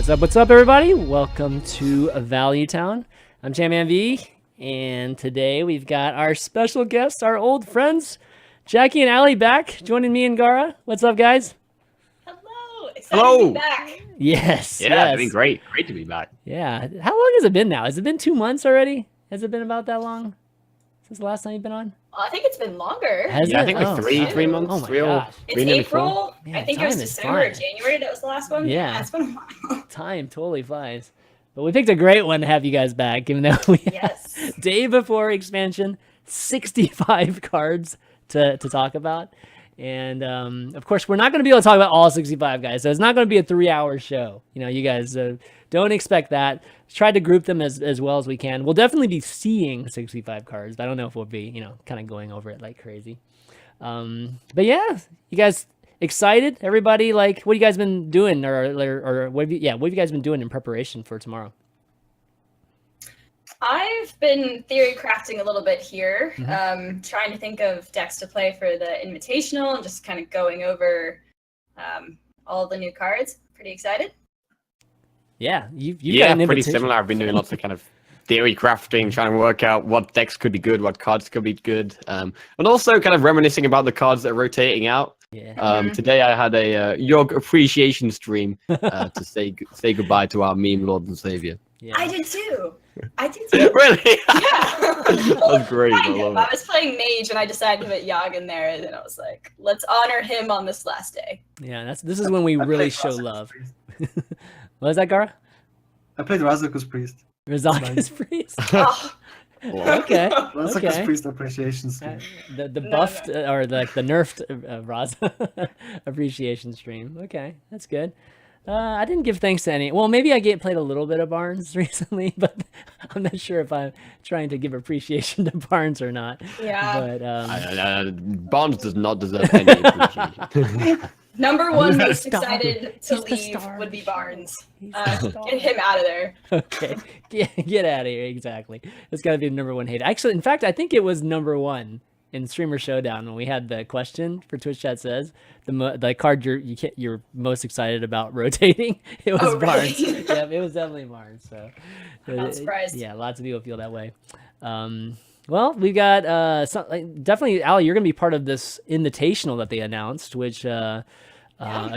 What's up, everybody? Welcome to Value Town. I'm ChanManV, and today we've got our special guests, our old friends, Jackie and Allie, back joining me and Gaara. What's up, guys? Hello. Excited to be back. Yes. Yeah, I mean, great to be back. Yeah. How long has it been now? Has it been 2 months already? Has it been about that long since the last time you've been on? I think it's been longer. Has Yeah, it? I think like three months. Oh my gosh. It's April. Man, I think it was December or January. That was the last one. Yeah. It's been a while. Time totally flies. But we picked a great one to have you guys back, given that we Yes. day before expansion, 65 cards to talk about. And of course, we're not going to be able to talk about all 65 guys, so it's not going to be a 3-hour show. You know, you guys don't expect that. Try to group them as well as we can. We'll definitely be seeing 65 cards, but I don't know if we'll be, kind of going over it like crazy. But yeah, you guys excited? Everybody, like, what have you guys been doing, or what have you guys been doing in preparation for tomorrow? I've been theory crafting a little bit here, trying to think of decks to play for the Invitational and just kind of going over all the new cards. Pretty excited. Yeah, you've yeah, got an pretty invitation. similar. I've been doing lots of kind of theory crafting, trying to work out what decks could be good, what cards could be good, and also kind of reminiscing about the cards that are rotating out. Yeah. Today I had a Yogg appreciation stream to say goodbye to our meme Lord and Savior. Yeah. I did too. Really? Yeah. That was great. I I love it. was playing Mage and I decided to put Yogg in there, and then I was like, let's honor him on this last day. Yeah, this is when we really show love. What is that, Gaara? I played Razakuz Priest. Razaka's Priest. Oh, Okay. Razakuz Okay. Priest appreciation stream. The No, buffed or the nerfed Raza appreciation stream. Okay, that's good. I didn't give thanks to any. Well, maybe I played a little bit of Barnes recently, but I'm not sure if I'm trying to give appreciation to Barnes or not. yeah. But Barnes does not deserve any appreciation. Number one He's a most star. excited to He's the leave star. would be Barnes. He's the star. Get him out of there. Okay, get out of here. Exactly. It's got to be the number one hate. Actually, in fact, I think it was number one in Streamer Showdown when we had the question for Twitch Chat says the card you're most excited about rotating. It was Oh, really? Barnes. Yeah, it was definitely Barnes. So I'm not surprised. Yeah, lots of people feel that way. Well, we got definitely, Allie, you're gonna be part of this invitational that they announced, which I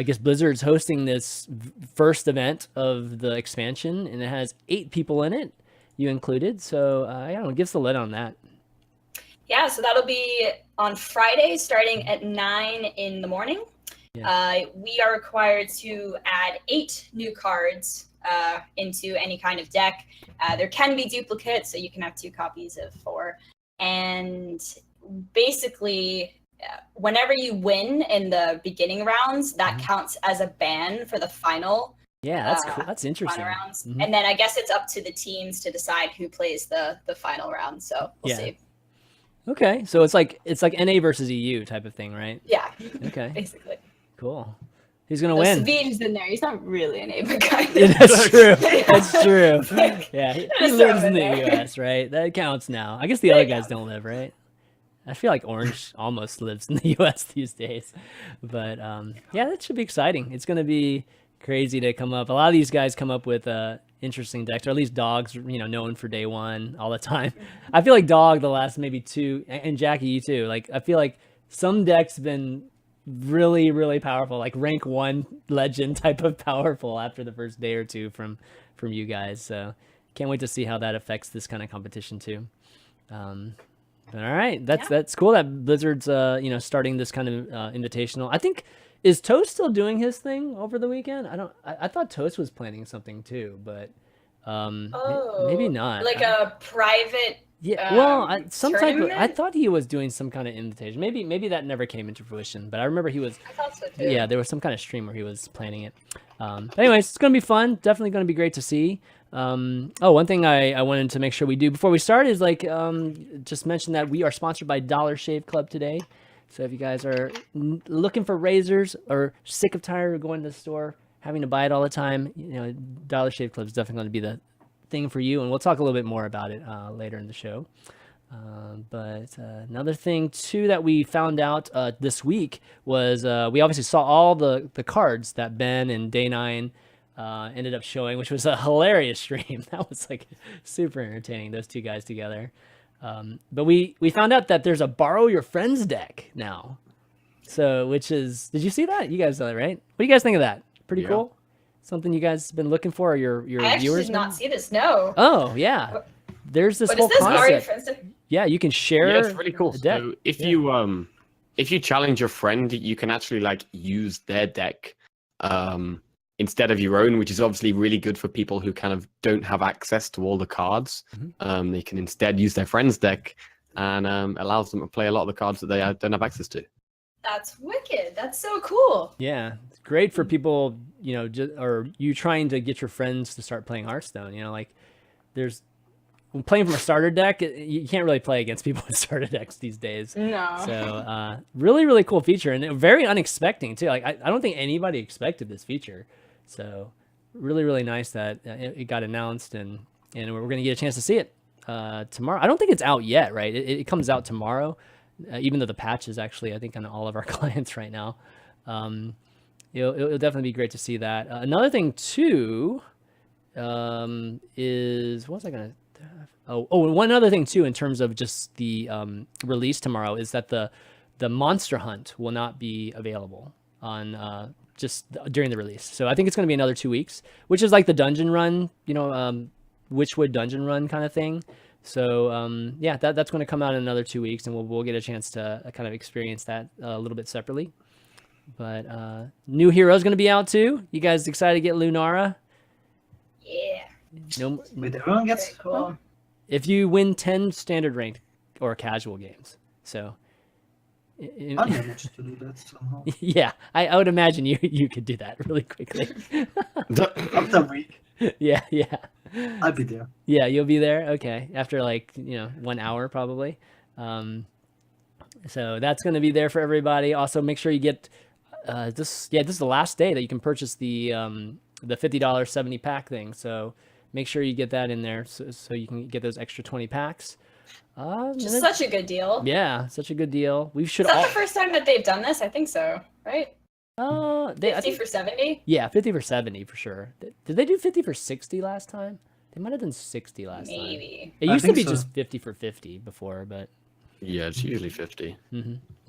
guess Blizzard's hosting this first event of the expansion, and it has 8 people in it, you included. So I don't know, give us a lid on that. Yeah, so that'll be on Friday starting at 9 in the morning. Yeah. We are required to add 8 new cards into any kind of deck. There can be duplicates, so you can have 2 copies of 4. And basically, whenever you win in the beginning rounds, that counts as a ban for the final. Yeah, that's cool. That's interesting. Final rounds. Mhm. And then I guess it's up to the teams to decide who plays the final round. So we'll see. Okay, so it's like NA versus EU type of thing, right? Yeah. Okay, Basically. cool. Who's gonna There's win? Savij's in there. He's not really an Ava guy. Yeah, that's true. That's true. Like, Yeah, he just lives throw in him the in there. U.S., right? That counts now. I guess the There other you guys go. don't live, right? I feel like Orange almost lives in the U.S. these days. But yeah, that should be exciting. It's going to be crazy to come up. A lot of these guys come up with interesting decks, or at least Dogs, known for day one all the time. I feel like Dog the last maybe 2, and Jackie, you too. Like, I feel like some decks been really, really powerful, like rank 1 legend type of powerful after the first day or 2 from you guys. So can't wait to see how that affects this kind of competition too. But all right, that's cool that Blizzard's starting this kind of invitational. I think, is Toast still doing his thing over the weekend? I thought Toast was planning something too, but maybe not. Like a private. Yeah, well, some type of. I tournament? thought he was doing some kind of invitation. Maybe that never came into fruition, but I remember he was. I thought so too. Yeah, there was some kind of stream where he was planning it. But anyways, it's gonna be fun. Definitely gonna be great to see. One thing I wanted to make sure we do before we start is just mention that we are sponsored by Dollar Shave Club today. So if you guys are looking for razors or sick of tired of going to the store, having to buy it all the time, Dollar Shave Club is definitely going to be the thing for you, and we'll talk a little bit more about it later in the show. But another thing too that we found out this week was we obviously saw all the cards that Ben and Day9 ended up showing, which was a hilarious stream. That was like super entertaining, those two guys together. But we found out that there's a borrow your friends deck now. So, which is, did you see that? You guys know that, right? What do you guys think of that? Pretty cool? Something you guys have been looking for, or your I viewers? actually did not see this, no. Oh, yeah. There's this What whole is this, borrow your concept. friends? Yeah, you can share Yeah, it's really cool. a deck. So if you challenge your friend, you can actually like use their deck instead of your own, which is obviously really good for people who kind of don't have access to all the cards. They can instead use their friend's deck, and allows them to play a lot of the cards that they don't have access to. That's wicked. That's so cool. Yeah, it's great for people, you know, or you trying to get your friends to start playing Hearthstone. You know, like when playing from a starter deck, you can't really play against people with starter decks these days. No. So really, really cool feature, and very unexpected too. Like I don't think anybody expected this feature. So really, really nice that it got announced, and we're going to get a chance to see it tomorrow. I don't think it's out yet, right? It comes out tomorrow. Even though the patch is actually, I think, on all of our clients right now. It'll definitely be great to see that. Another thing, too, is... What was I going to... and one other thing, too, in terms of just the release tomorrow, is that the Monster Hunt will not be available on just during the release. So I think it's going to be another 2 weeks, which is like the dungeon run, you know, Witchwood dungeon run kind of thing. So yeah, that's going to come out in another 2 weeks, and we'll get a chance to kind of experience that a little bit separately. But new hero's going to be out too. You guys excited to get Lunara? Yeah. No, Wait, everyone gets Very cool. if you win 10 standard ranked or casual games. So I managed to do that somehow. yeah, I would imagine you could do that really quickly. After a week, yeah. I'll be there. Yeah, you'll be there. Okay, after like 1 hour probably. So that's going to be there for everybody. Also, make sure you get this. Yeah, this is the last day that you can purchase the $50 70 pack thing. So make sure you get that in there so you can get those extra 20 packs. Just such a good deal. Yeah, such a good deal. We should. Is that the first time that they've done this? I think so. Right? 50 for 70? Yeah, 50 for 70 for sure. Did they do 50 for 60 last time? They might have done 60 last time. Maybe. It I used to think be so. just 50 for 50 before, but Yeah, it's usually 50.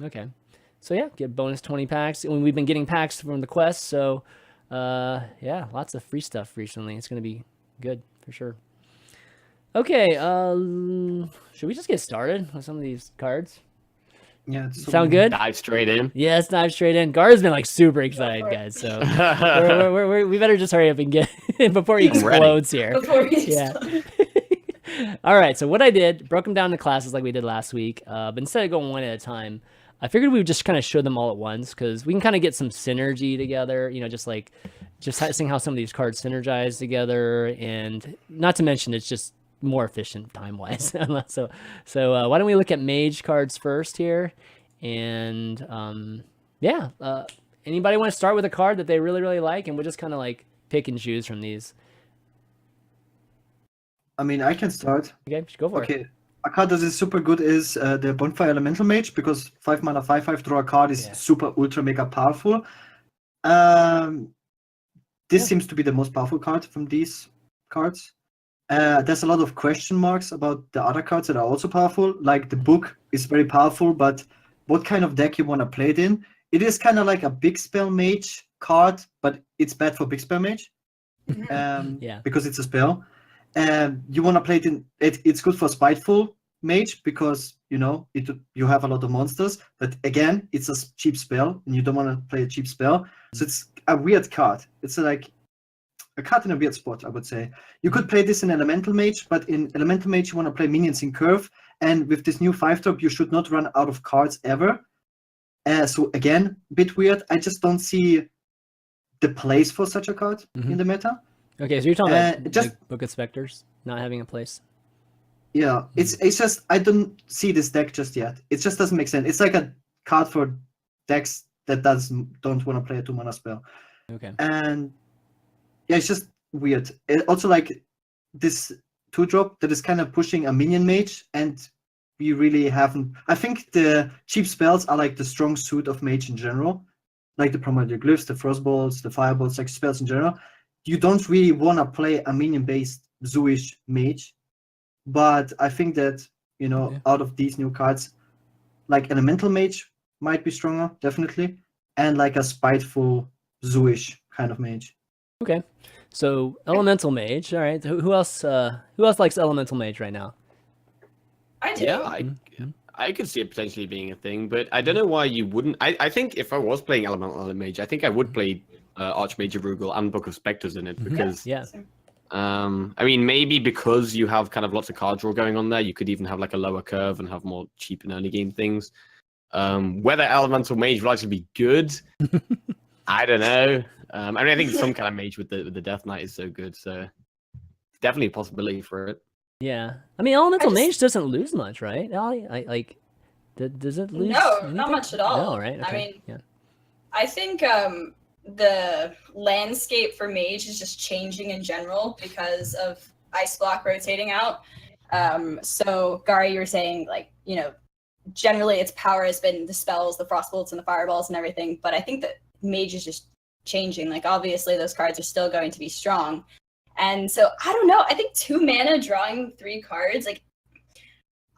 okay. So yeah, get bonus 20 packs. And we've been getting packs from the quest, so yeah, lots of free stuff recently. It's gonna be good for sure. Okay, should we just get started with some of these cards? Yeah, it's so Sound many. good? Dive straight in. Yeah, let's dive straight in. Gar's been like super excited, guys. So we better just hurry up and get before he I'm ready. explodes here. Before we Yeah. All right. So what I did, broke them down into classes like we did last week. But instead of going one at a time, I figured we would just kind of show them all at once because we can kind of get some synergy together. Just seeing how some of these cards synergize together, and not to mention it's just more efficient time-wise. So why don't we look at mage cards first here? And anybody want to start with a card that they really, really like, and we'll just kind of like pick and choose from these. I mean, I can start. Okay, go for it. Okay, a card that is super good is the Bonfire Elemental Mage, because 5 mana, 5/5 draw a card is super ultra mega powerful. This seems to be the most powerful card from these cards. There's a lot of question marks about the other cards that are also powerful. Like the book is very powerful, but what kind of deck you want to play it in? It is kind of like a big spell mage card, but it's bad for big spell mage. Because it's a spell. You want to play it in. It's good for spiteful mage because you have a lot of monsters. But again, it's a cheap spell, and you don't want to play a cheap spell. So it's a weird card. It's like a card in a weird spot, I would say. You could play this in Elemental Mage, but in Elemental Mage you want to play minions in curve, and with this new 5-drop you should not run out of cards ever. So again, a bit weird. I just don't see the place for such a card in the meta. Okay, so you're talking about just like Book of Specters not having a place. Yeah, it's just I don't see this deck just yet. It just doesn't make sense. It's like a card for decks that don't want to play a 2-mana spell. Okay. And yeah, it's just weird. It also like this 2-drop that is kind of pushing a minion mage, and we really haven't. I think the cheap spells are like the strong suit of mage in general, like the Primordial Glyphs, the Frostbolts, the Firebolts, like spells in general. you don't really want to play a minion-based Zooish mage. But I think that, out of these new cards, like Elemental Mage might be stronger, definitely, and like a spiteful Zooish kind of mage. Okay, so Elemental Mage. All right, who else? Who else likes Elemental Mage right now? I do. Yeah, I could see it potentially being a thing, but I don't know why you wouldn't. I think if I was playing Elemental Mage, I think I would play Archmage Arugal and Book of Specters in it because Yeah. I mean, maybe because you have kind of lots of card draw going on there, you could even have like a lower curve and have more cheap and early game things. Whether Elemental Mage will actually be good, I don't know. I mean, I think some kind of mage with the Death Knight is so good, so definitely a possibility for it. Yeah, I mean, Elemental Mage doesn't lose much, right? Ollie? Does it lose? No, anything? not much at all. No, right? Okay. I mean, yeah. I think the landscape for mage is just changing in general because of Ice Block rotating out. So Gaara, you were saying generally its power has been the spells, the frost bolts, and the fireballs and everything. But I think that mage is just changing. Like obviously those cards are still going to be strong. And so I don't know. I think 2 mana drawing 3 cards,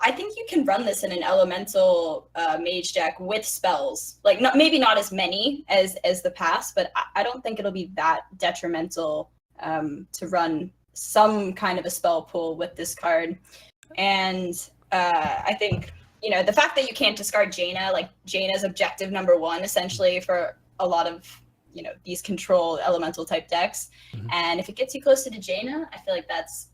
I think you can run this in an elemental mage deck with spells. Maybe not as many as the past, but I don't think it'll be that detrimental to run some kind of a spell pool with this card. And I think, the fact that you can't discard Jaina, Jaina's objective number 1, essentially, for a lot of, these control elemental type decks. Mm-hmm. And if it gets you closer to Jaina, I feel like that's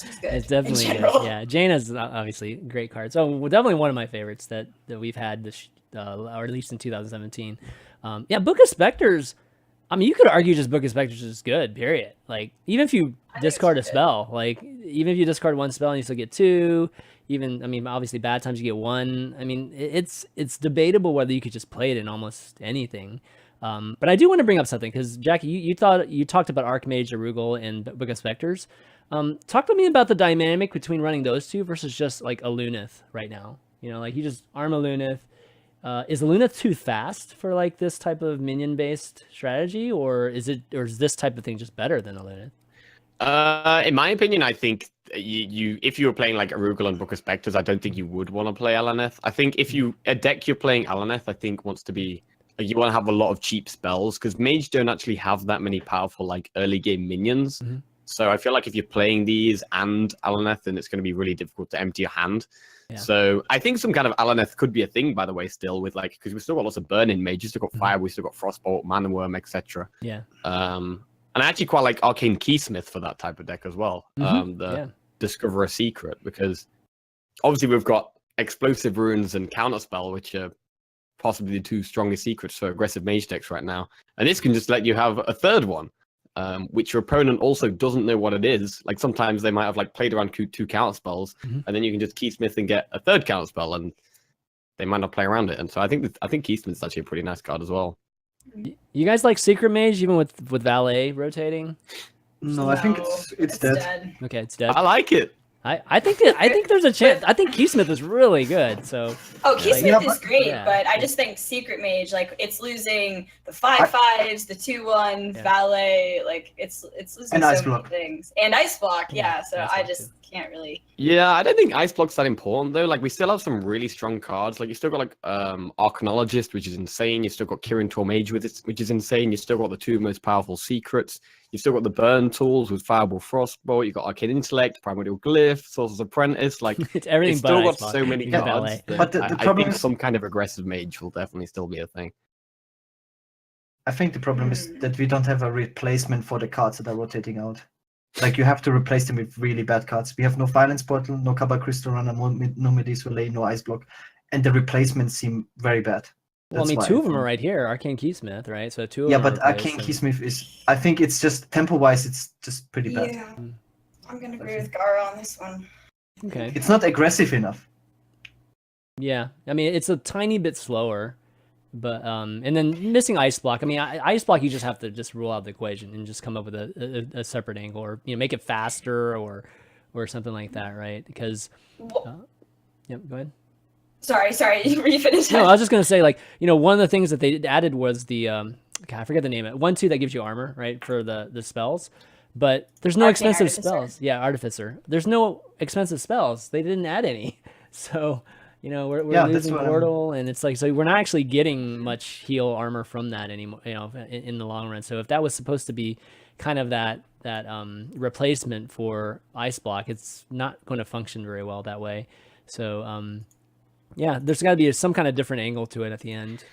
just good. It's definitely good. Yeah, Jaina's obviously a great card. So definitely one of my favorites that we've had this, or at least in 2017. Yeah, Book of Specters. I mean, you could argue just Book of Specters is good. Period. Even if you discard a spell, even if you discard 1 spell and you still get 2. Even, I mean, obviously bad times you get 1. I mean, it's debatable whether you could just play it in almost anything. But I do want to bring up something because Jackie, you talked about Archmage Arugal and Book of Specters. Talk to me about the dynamic between running those 2 versus just a Lunith right now. You just arm a Lunith. Is a Lunith too fast for this type of minion based strategy, or is this type of thing just better than a Lunith? In my opinion, I think you if you were playing Arugal and Book of Specters, I don't think you would want to play Alaneth. I think if a deck you're playing Alaneth, I think wants to be you want to have a lot of cheap spells because mage don't actually have that many powerful early game minions. Mm-hmm. So I feel if you're playing these and Alaneth, then it's going to be really difficult to empty your hand. Yeah. So I think some kind of Alaneth could be a thing, by the way, still with because we've still got lots of burn-in mage, we've still got fire, we've still got frostbolt, mana worm, etc. Yeah. And I actually quite like Arcane Keysmith for that type of deck as well. Mm-hmm. Discover a Secret, because obviously we've got explosive runes and counterspell, which are possibly the 2 strongest secrets for aggressive mage decks right now. And this can just let you have a third one, which your opponent also doesn't know what it is. Sometimes they might have played around 2 counterspells, mm-hmm. and then you can just Keysmith and get a third counterspell, and they might not play around it. And so I think Keysmith's actually a pretty nice card as well. You guys like Secret Mage even with Valet rotating? No, I think it's dead. Okay, it's dead. I like it. I think there's a chance. I think Keysmith is really good. So Keysmith is great, but I just think Secret Mage, it's losing the 5/5s, the 2/1 Valet, it's losing and so many things, and Ice Block. Yeah, so I just can't really. Yeah, I don't think Ice Block's that important though. We still have some really strong cards. You still got Arcanologist, which is insane. You still got Kirin Tormage with it, which is insane. You still got the 2 most powerful secrets. You've still got the burn tools with Fireball, Frostbolt. You've got Arcane Intellect, Primordial Glyph, Sorcerer's Apprentice. It's everything. It's still got so many cards. But the I think some kind of aggressive mage will definitely still be a thing. I think the problem is that we don't have a replacement for the cards that are rotating out. You have to replace them with really bad cards. We have no Violence Portal, no Cabal Crystal Runner, no Medusa Valet, no Ice Block, and the replacements seem very bad. Well, I mean, 2 of them are right here. Arcane Keysmith, right? So 2 of them. Yeah, but Arcane Keysmith is. I think it's just tempo-wise, it's just pretty bad. Yeah, I'm gonna agree with Gaara on this one. Okay. It's not aggressive enough. Yeah, I mean, it's a tiny bit slower, but and then missing Ice Block. I mean, Ice Block, you just have to just rule out the equation and just come up with a separate angle, or make it faster, or something like that, right? Because. Yep. Go ahead. Sorry, were you finished? No, I was just gonna say, one of the things that they added was the God, I forget the name of it. 1/2 that gives you armor, right, for the spells. But there's no Arcane expensive Artificer. spells. Yeah, Artificer. There's no expensive spells. They didn't add any. So, we're losing Portal, and it's like, so we're not actually getting much heal armor from that anymore, in the long run. So if that was supposed to be kind of that replacement for Ice Block, it's not going to function very well that way. So, yeah, there's got to be some kind of different angle to it at the end.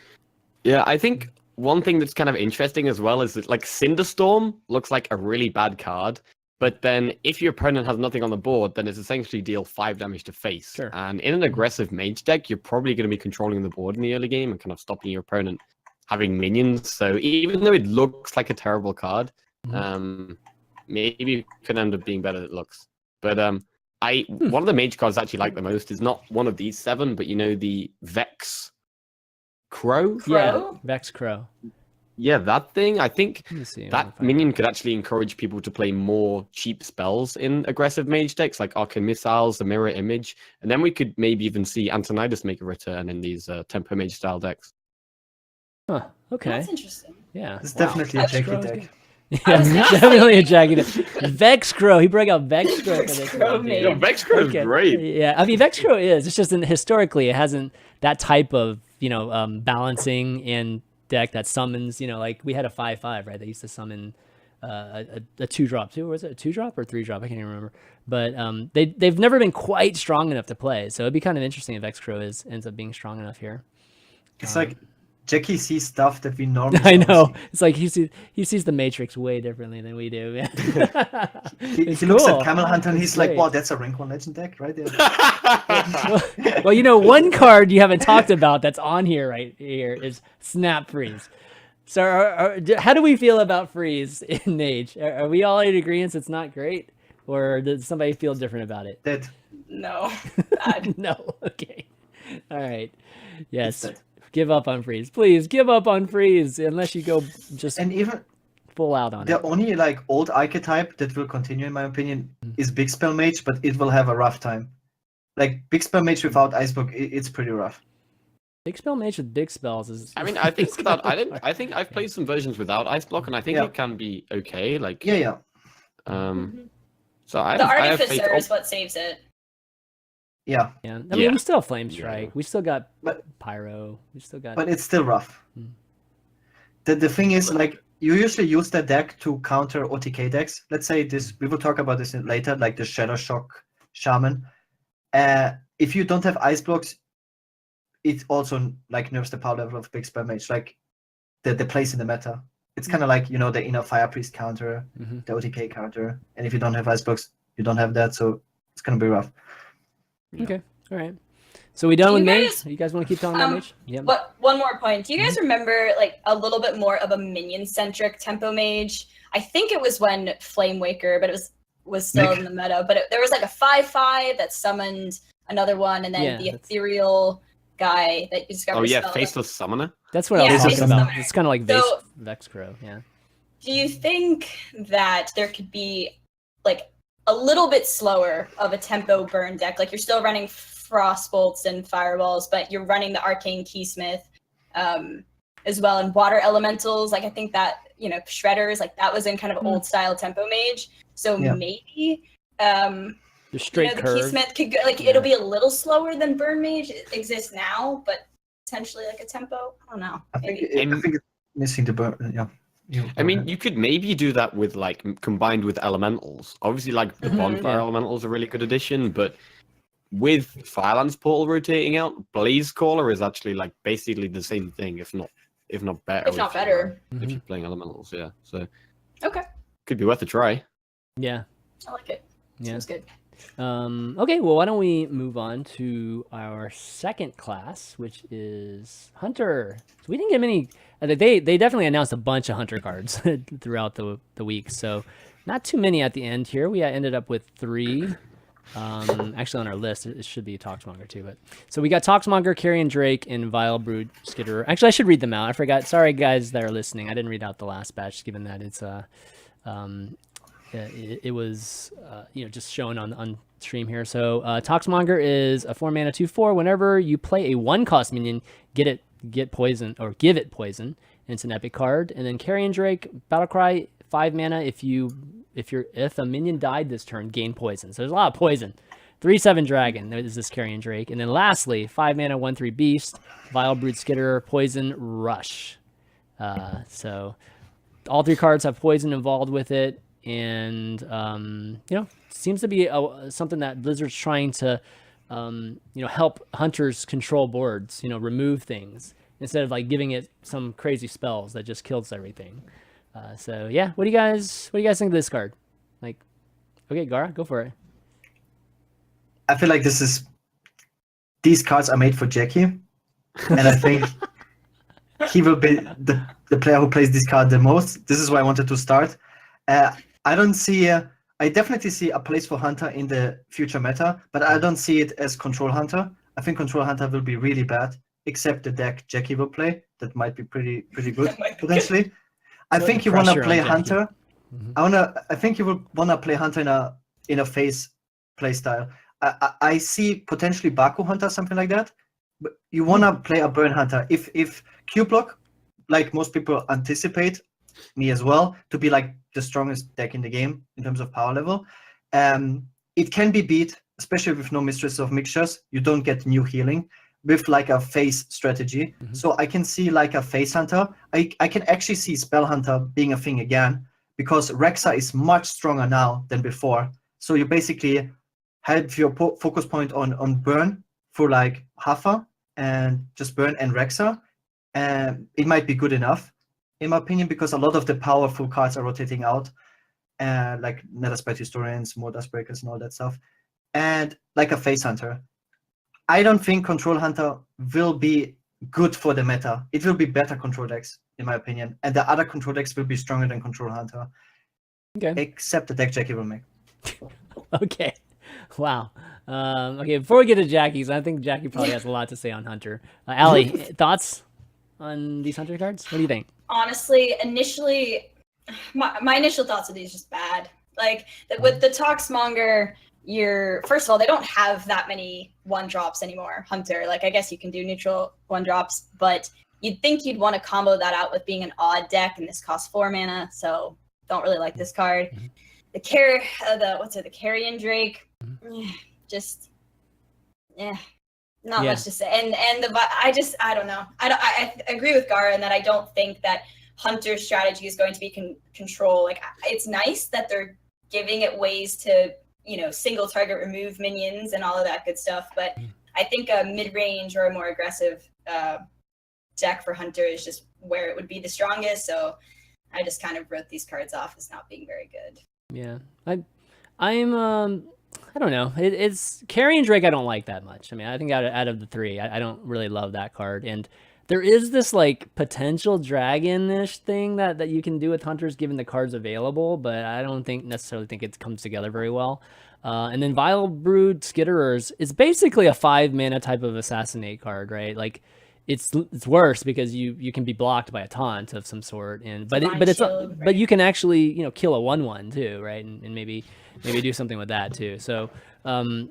Yeah, I think one thing that's kind of interesting as well is that like Cinderstorm looks like a really bad card, but then if your opponent has nothing on the board, then it's essentially deal 5 damage to face. Sure. And in an aggressive mage deck, you're probably going to be controlling the board in the early game and kind of stopping your opponent having minions. So even though it looks like a terrible card, maybe it could end up being better than it looks. But one of the mage cards I actually like the most is not one of these 7, but the Vex Crow? Yeah, Vex Crow. Yeah, that thing. I think See, that minion could actually encourage people to play more cheap spells in aggressive mage decks, like Arcane Missiles, the Mirror Image, and then we could maybe even see Antonidas make a return in these Tempo Mage style decks. Huh, okay. That's interesting. Yeah. It's definitely a Jackie deck. Yeah, definitely a Jackie deck. Vex Crow. He broke out Vex Crow. Vex Crow mage. Yeah, Vex Crow is great. Yeah, I mean, Vex Crow is. It's just historically, it hasn't that type of, balancing in deck that summons, like we had a 5/5, right? They used to summon a 2-drop too. Was it a 2-drop or 3-drop? I can't even remember. But they've never been quite strong enough to play. So it'd be kind of interesting if Vex Crow ends up being strong enough here. It's like Jackie sees stuff that we normally I know. don't see. It's like he sees the Matrix way differently than we do. Man. He looks at Camel Hunter and he's like, wow, that's a Rank 1 Legend deck right there. Well, one card you haven't talked about that's on here right here is Snap Freeze. So how do we feel about Freeze in Mage? Are we all in agreement it's not great? Or does somebody feel different about it? Dead. No. No. Okay. All right. Yes. Give up on Freeze. Please give up on Freeze unless you go just And even full out on the it. only old archetype that will continue in my opinion is Big Spell Mage, but it will have a rough time. Like Big Spell Mage without Icebook, it's pretty rough. Big Spell Mage with big spells is. I mean, I think without I think I've played some versions without Ice Block, and I think it can be okay. Like Yeah. So I The have faith. Artificer is what saves it. Yeah. Yeah, I mean, we still have Flame Strike. We still got But- Pyro. We still got. But it's still rough. The thing is, you usually use that deck to counter OTK decks. Let's say this, we will talk about this later, like the Shadow Shock Shaman. If you don't have Ice Blocks, it also nerfs the power level of Big Spell Mage, the place in the meta. It's kind of like, the Inner Fire Priest counter, the OTK counter. And if you don't have Ice Blocks, you don't have that, so it's going to be rough. Okay, all right. So we done with Mage? guys- You guys want to keep talking about Mage? Yep. But one more point. Do you guys remember a little bit more of a minion-centric tempo mage? I think it was when Flame Waker, but it was still in the meta. But there was a 5/5 that summoned another one, and then the ethereal guy that you discovered. Oh yeah, Faceless Summoner. That's what I was talking Faceless about. Summoner. It's kind of like So- Vex Crow, yeah. Do you think that there could be a little bit slower of a tempo burn deck? You're still running Frostbolts and Fireballs, but you're running the Arcane Keysmith as well, and Water Elementals. I think that, Shredders, that was in kind of old style tempo mage. So maybe The straight the curve. Keysmith could go, it'll be a little slower than Burn Mage. It exists now, but potentially a tempo. I don't know. I think, Maybe. I think it's missing the burn. Yeah. I mean, you could maybe do that with combined with elementals. Obviously, the Bonfire Elemental is a really good addition, but with Firelands Portal rotating out, Blaze Caller is actually basically the same thing, if not better. If not better. If you're playing elementals, yeah. So Okay. could be worth a try. Yeah. I like it. Yeah. Sounds good. Okay, well, why don't we move on to our second class, which is Hunter. So we didn't get many. They definitely announced a bunch of Hunter cards throughout the week, so not too many at the end here. We ended up with 3. Actually, on our list, it should be Toxmonger too. But so we got Toxmonger, Carrior Drake, and Vilebrood Skitterer. Actually, I should read them out. I forgot. Sorry, guys that are listening. I didn't read out the last batch, given that it's it was just shown on stream here. So Toxmonger is a 4-mana 2/4. Whenever you play a 1-cost minion, get get poison or give it poison, and it's an epic card. And then Carrion Drake, Battlecry, 5 mana. If a minion died this turn, gain poison. So there's a lot of poison. 3/7 dragon is this Carrion Drake. And then lastly, 5 mana, 1/3 beast, Vilebrood Skitterer, poison, rush. So all 3 cards have poison involved with it. And, you know, seems to be something that Blizzard's trying to, you know, help hunters control boards, you know, remove things instead of like giving it some crazy spells that just kills everything. So yeah, what do you guys think of this card? Like, okay, Gaara, go for it. I feel like these cards are made for Jackie, and I think he will be the player who plays this card the most. This is why I wanted to start. I definitely see a place for Hunter in the future meta, but I don't see it as Control Hunter. I think Control Hunter will be really bad, except the deck Jackie will play. That might be pretty good potentially. I think you want to play Hunter. I think you will want to play Hunter in a phase play style. I see potentially Baku Hunter, something like that. But you want to play a Burn Hunter. If Q Block, like most people anticipate, me as well, to be like the strongest deck in the game in terms of power level, it can be beat, especially with no Mistress of Mixtures. You don't get new healing with like a phase strategy. So I can see like a phase hunter. I can actually see spell hunter being a thing again, because Rexa is much stronger now than before. So you basically have your focus point on burn for like Huffer and just burn and Rexa, and it might be good enough in my opinion, because a lot of the powerful cards are rotating out, like Netherspite Historians, more Dustbreakers and all that stuff, and like a Face Hunter. I don't think Control Hunter will be good for the meta. It will be better control decks, in my opinion, and the other control decks will be stronger than Control Hunter. Okay. Except the deck Jackie will make. Okay. Wow. Okay, before we get to Jackie's, I think Jackie probably has a lot to say on Hunter. Allie, thoughts on these Hunter cards? What do you think? Honestly, initially, my initial thoughts of these just bad. Like with the Toxmonger, first of all, they don't have that many 1-drops anymore. Hunter, like I guess you can do neutral 1-drops, but you'd think you'd want to combo that out with being an odd deck, and this costs 4 mana, so don't really like this card. The Carrion Drake, just not much to say. And I don't know. I agree with Gaara in that I don't think that Hunter's strategy is going to be control. Like, it's nice that they're giving it ways to, single target remove minions and all of that good stuff. But I think a mid-range or a more aggressive deck for Hunter is just where it would be the strongest. So I just kind of wrote these cards off as not being very good. Yeah, I don't know. It's Carrion Drake. I don't like that much. I mean, I think out of the 3, I don't really love that card. And there is this like potential dragon-ish thing that you can do with Hunters given the cards available, but I don't necessarily think it comes together very well. And then Vilebrood Skitterers is basically a 5 mana type of assassinate card, right? Like it's worse because you can be blocked by a taunt of some sort, but you can actually kill a 1/1 too, right? And maybe do something with that too. So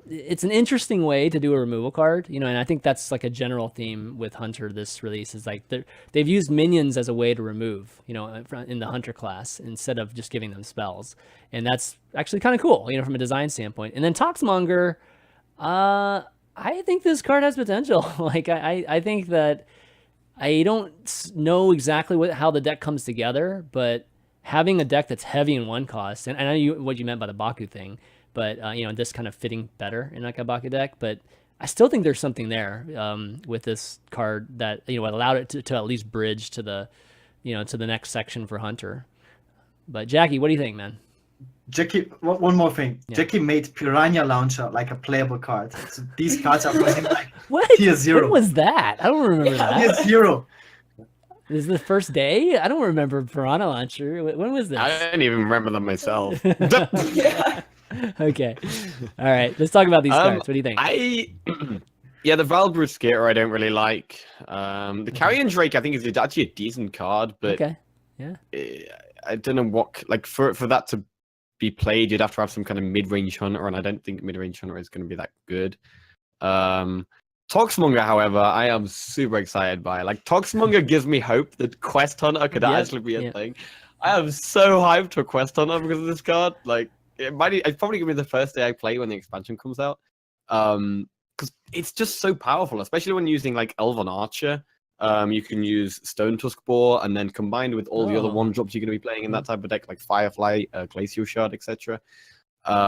it's an interesting way to do a removal card, and I think that's like a general theme with Hunter. This release is like they've used minions as a way to remove, in the Hunter class instead of just giving them spells, and that's actually kind of cool, from a design standpoint. And then Toxmonger, I think this card has potential. Like I think that I don't know exactly how the deck comes together, but having a deck that's heavy in 1 cost, and I know what you meant by the Baku thing, but this kind of fitting better in like a Baku deck, but I still think there's something there with this card that allowed it to at least bridge to the to the next section for Hunter. But Jackie, what do you think, man? Jackie, one more thing. Yeah. Jackie made Piranha Launcher like a playable card. So these cards are for him like tier 0. When was that? I don't remember that. Tier 0. This is the first day? I don't remember Piranha Launcher. When was this? I don't even remember them myself. Yeah. Okay. All right. Let's talk about these cards. What do you think? The Vilebrood Skitterer I don't really like. The Carrion Drake I think is actually a decent card, but okay. Yeah. I don't know what for that to be played, you'd have to have some kind of mid-range hunter, and I don't think mid-range hunter is going to be that good. Toxmonger, however, I am super excited by. Like, Toxmonger gives me hope that Quest Hunter could actually be a thing. I am so hyped for Quest Hunter because of this card. Like, it's probably gonna be the first day I play when the expansion comes out. Because it's just so powerful, especially when using like Elven Archer. You can use Stone Tusk Boar, and then combined with all the other 1-drops you're going to be playing in that type of deck, like Firefly, Glacial Shard, etc. I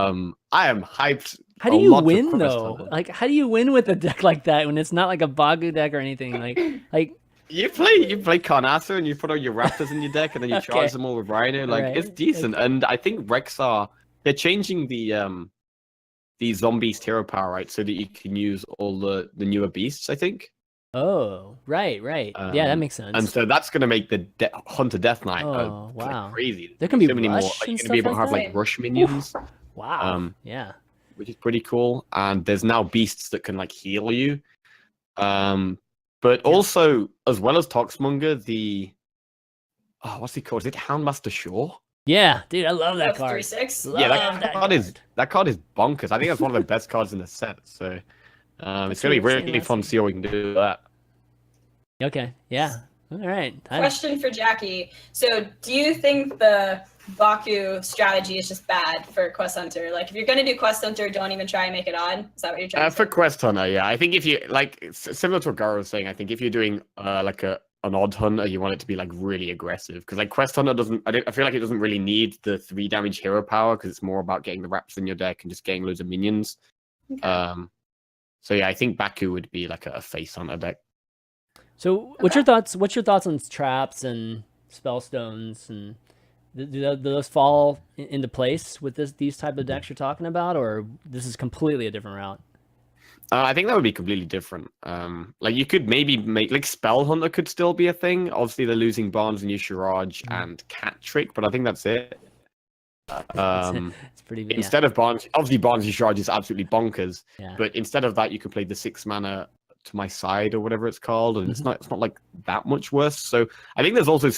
am hyped. How do you win though? Like, how do you win with a deck like that when it's not like a Bagu deck or anything? Like you play Carnasa and you put all your Raptors in your deck, and then you charge them all with Rhino. Like it's decent, and I think Rexar, they're changing the Zombie Hero Power, right, so that you can use all the newer beasts, I think. Oh, right. Yeah, that makes sense. And so that's going to make the Hunter Death Knight wow. crazy. There can be so many more. Like, you're going to be able to have like rush minions. Wow. Yeah. Which is pretty cool. And there's now beasts that can like heal you. But also, as well as Toxmonger, the what's he called? Is it Houndmaster Shaw? Yeah, dude, I love that card. 3/6. Yeah, that card is bonkers. I think that's one of the best cards in the set. So it's gonna be really fun to see what we can do with that. Okay, yeah. All right. Question for Jackie. So do you think the Baku strategy is just bad for Quest Hunter? Like, if you're going to do Quest Hunter, don't even try and make it on? Is that what you're trying to say? For Quest Hunter, yeah. I think if you, like, similar to what Gaara was saying, I think if you're doing, like, an odd hunter, you want it to be, like, really aggressive. Because, like, Quest Hunter I feel like it doesn't really need the 3 damage hero power, because it's more about getting the wraps in your deck and just getting loads of minions. Okay. So, yeah, I think Baku would be, like, a face hunter deck. So, what's your thoughts on traps and spellstones, and do those fall into place with these type of decks you're talking about, or this is completely a different route? I think that would be completely different. Like, you could maybe make, like, Spell Hunter could still be a thing. Obviously, they're losing Barnes and Yusharaj and Cat Trick, but I think that's it. It's pretty. Instead of Barnes, obviously Barnes and Yusharaj is absolutely bonkers. Yeah. But instead of that, you could play the 6 mana to my side or whatever it's called, and it's not like that much worse. So I think there's also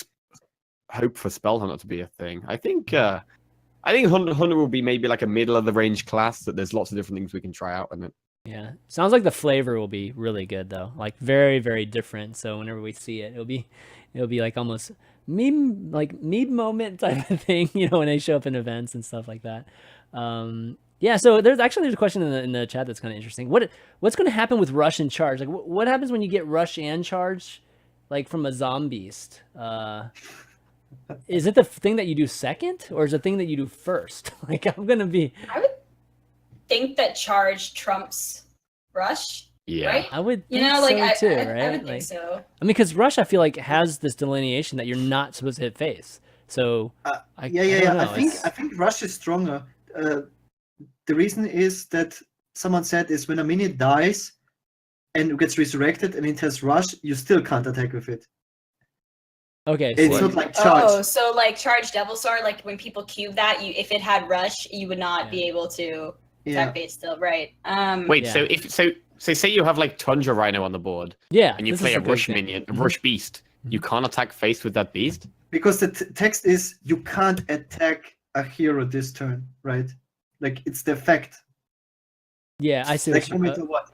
hope for Spell Hunter to be a thing. I think Hunter will be maybe like a middle of the range class, that there's lots of different things we can try out in it. Yeah, sounds like the flavor will be really good though, like very, very different. So whenever we see it, it'll be like almost meme moment type of thing, you know, when they show up in events and stuff like that. Yeah, so there's a question in the chat that's kind of interesting. What's going to happen with rush and charge? Like, what happens when you get rush and charge, like from a Zombeast? Is it the thing that you do second, or is it the thing that you do first? Like, I would think that charge trumps rush. Yeah, right? I would think so too, right? I would think so. I mean, because rush, I feel like, has this delineation that you're not supposed to hit face. So I think rush is stronger. The reason is that someone said is when a minion dies and gets resurrected and it has rush, you still can't attack with it. Okay. It's not like charge. Oh, so like charge Devil Sword, like when people cube that, if it had rush, you would not be able to attack face still, right? Wait, so say you have like Tundra Rhino on the board, and you play a rush minion, a rush beast, you can't attack face with that beast? Because the text is you can't attack a hero this turn, right? Like, it's the effect. Yeah, I see. Like, no matter what.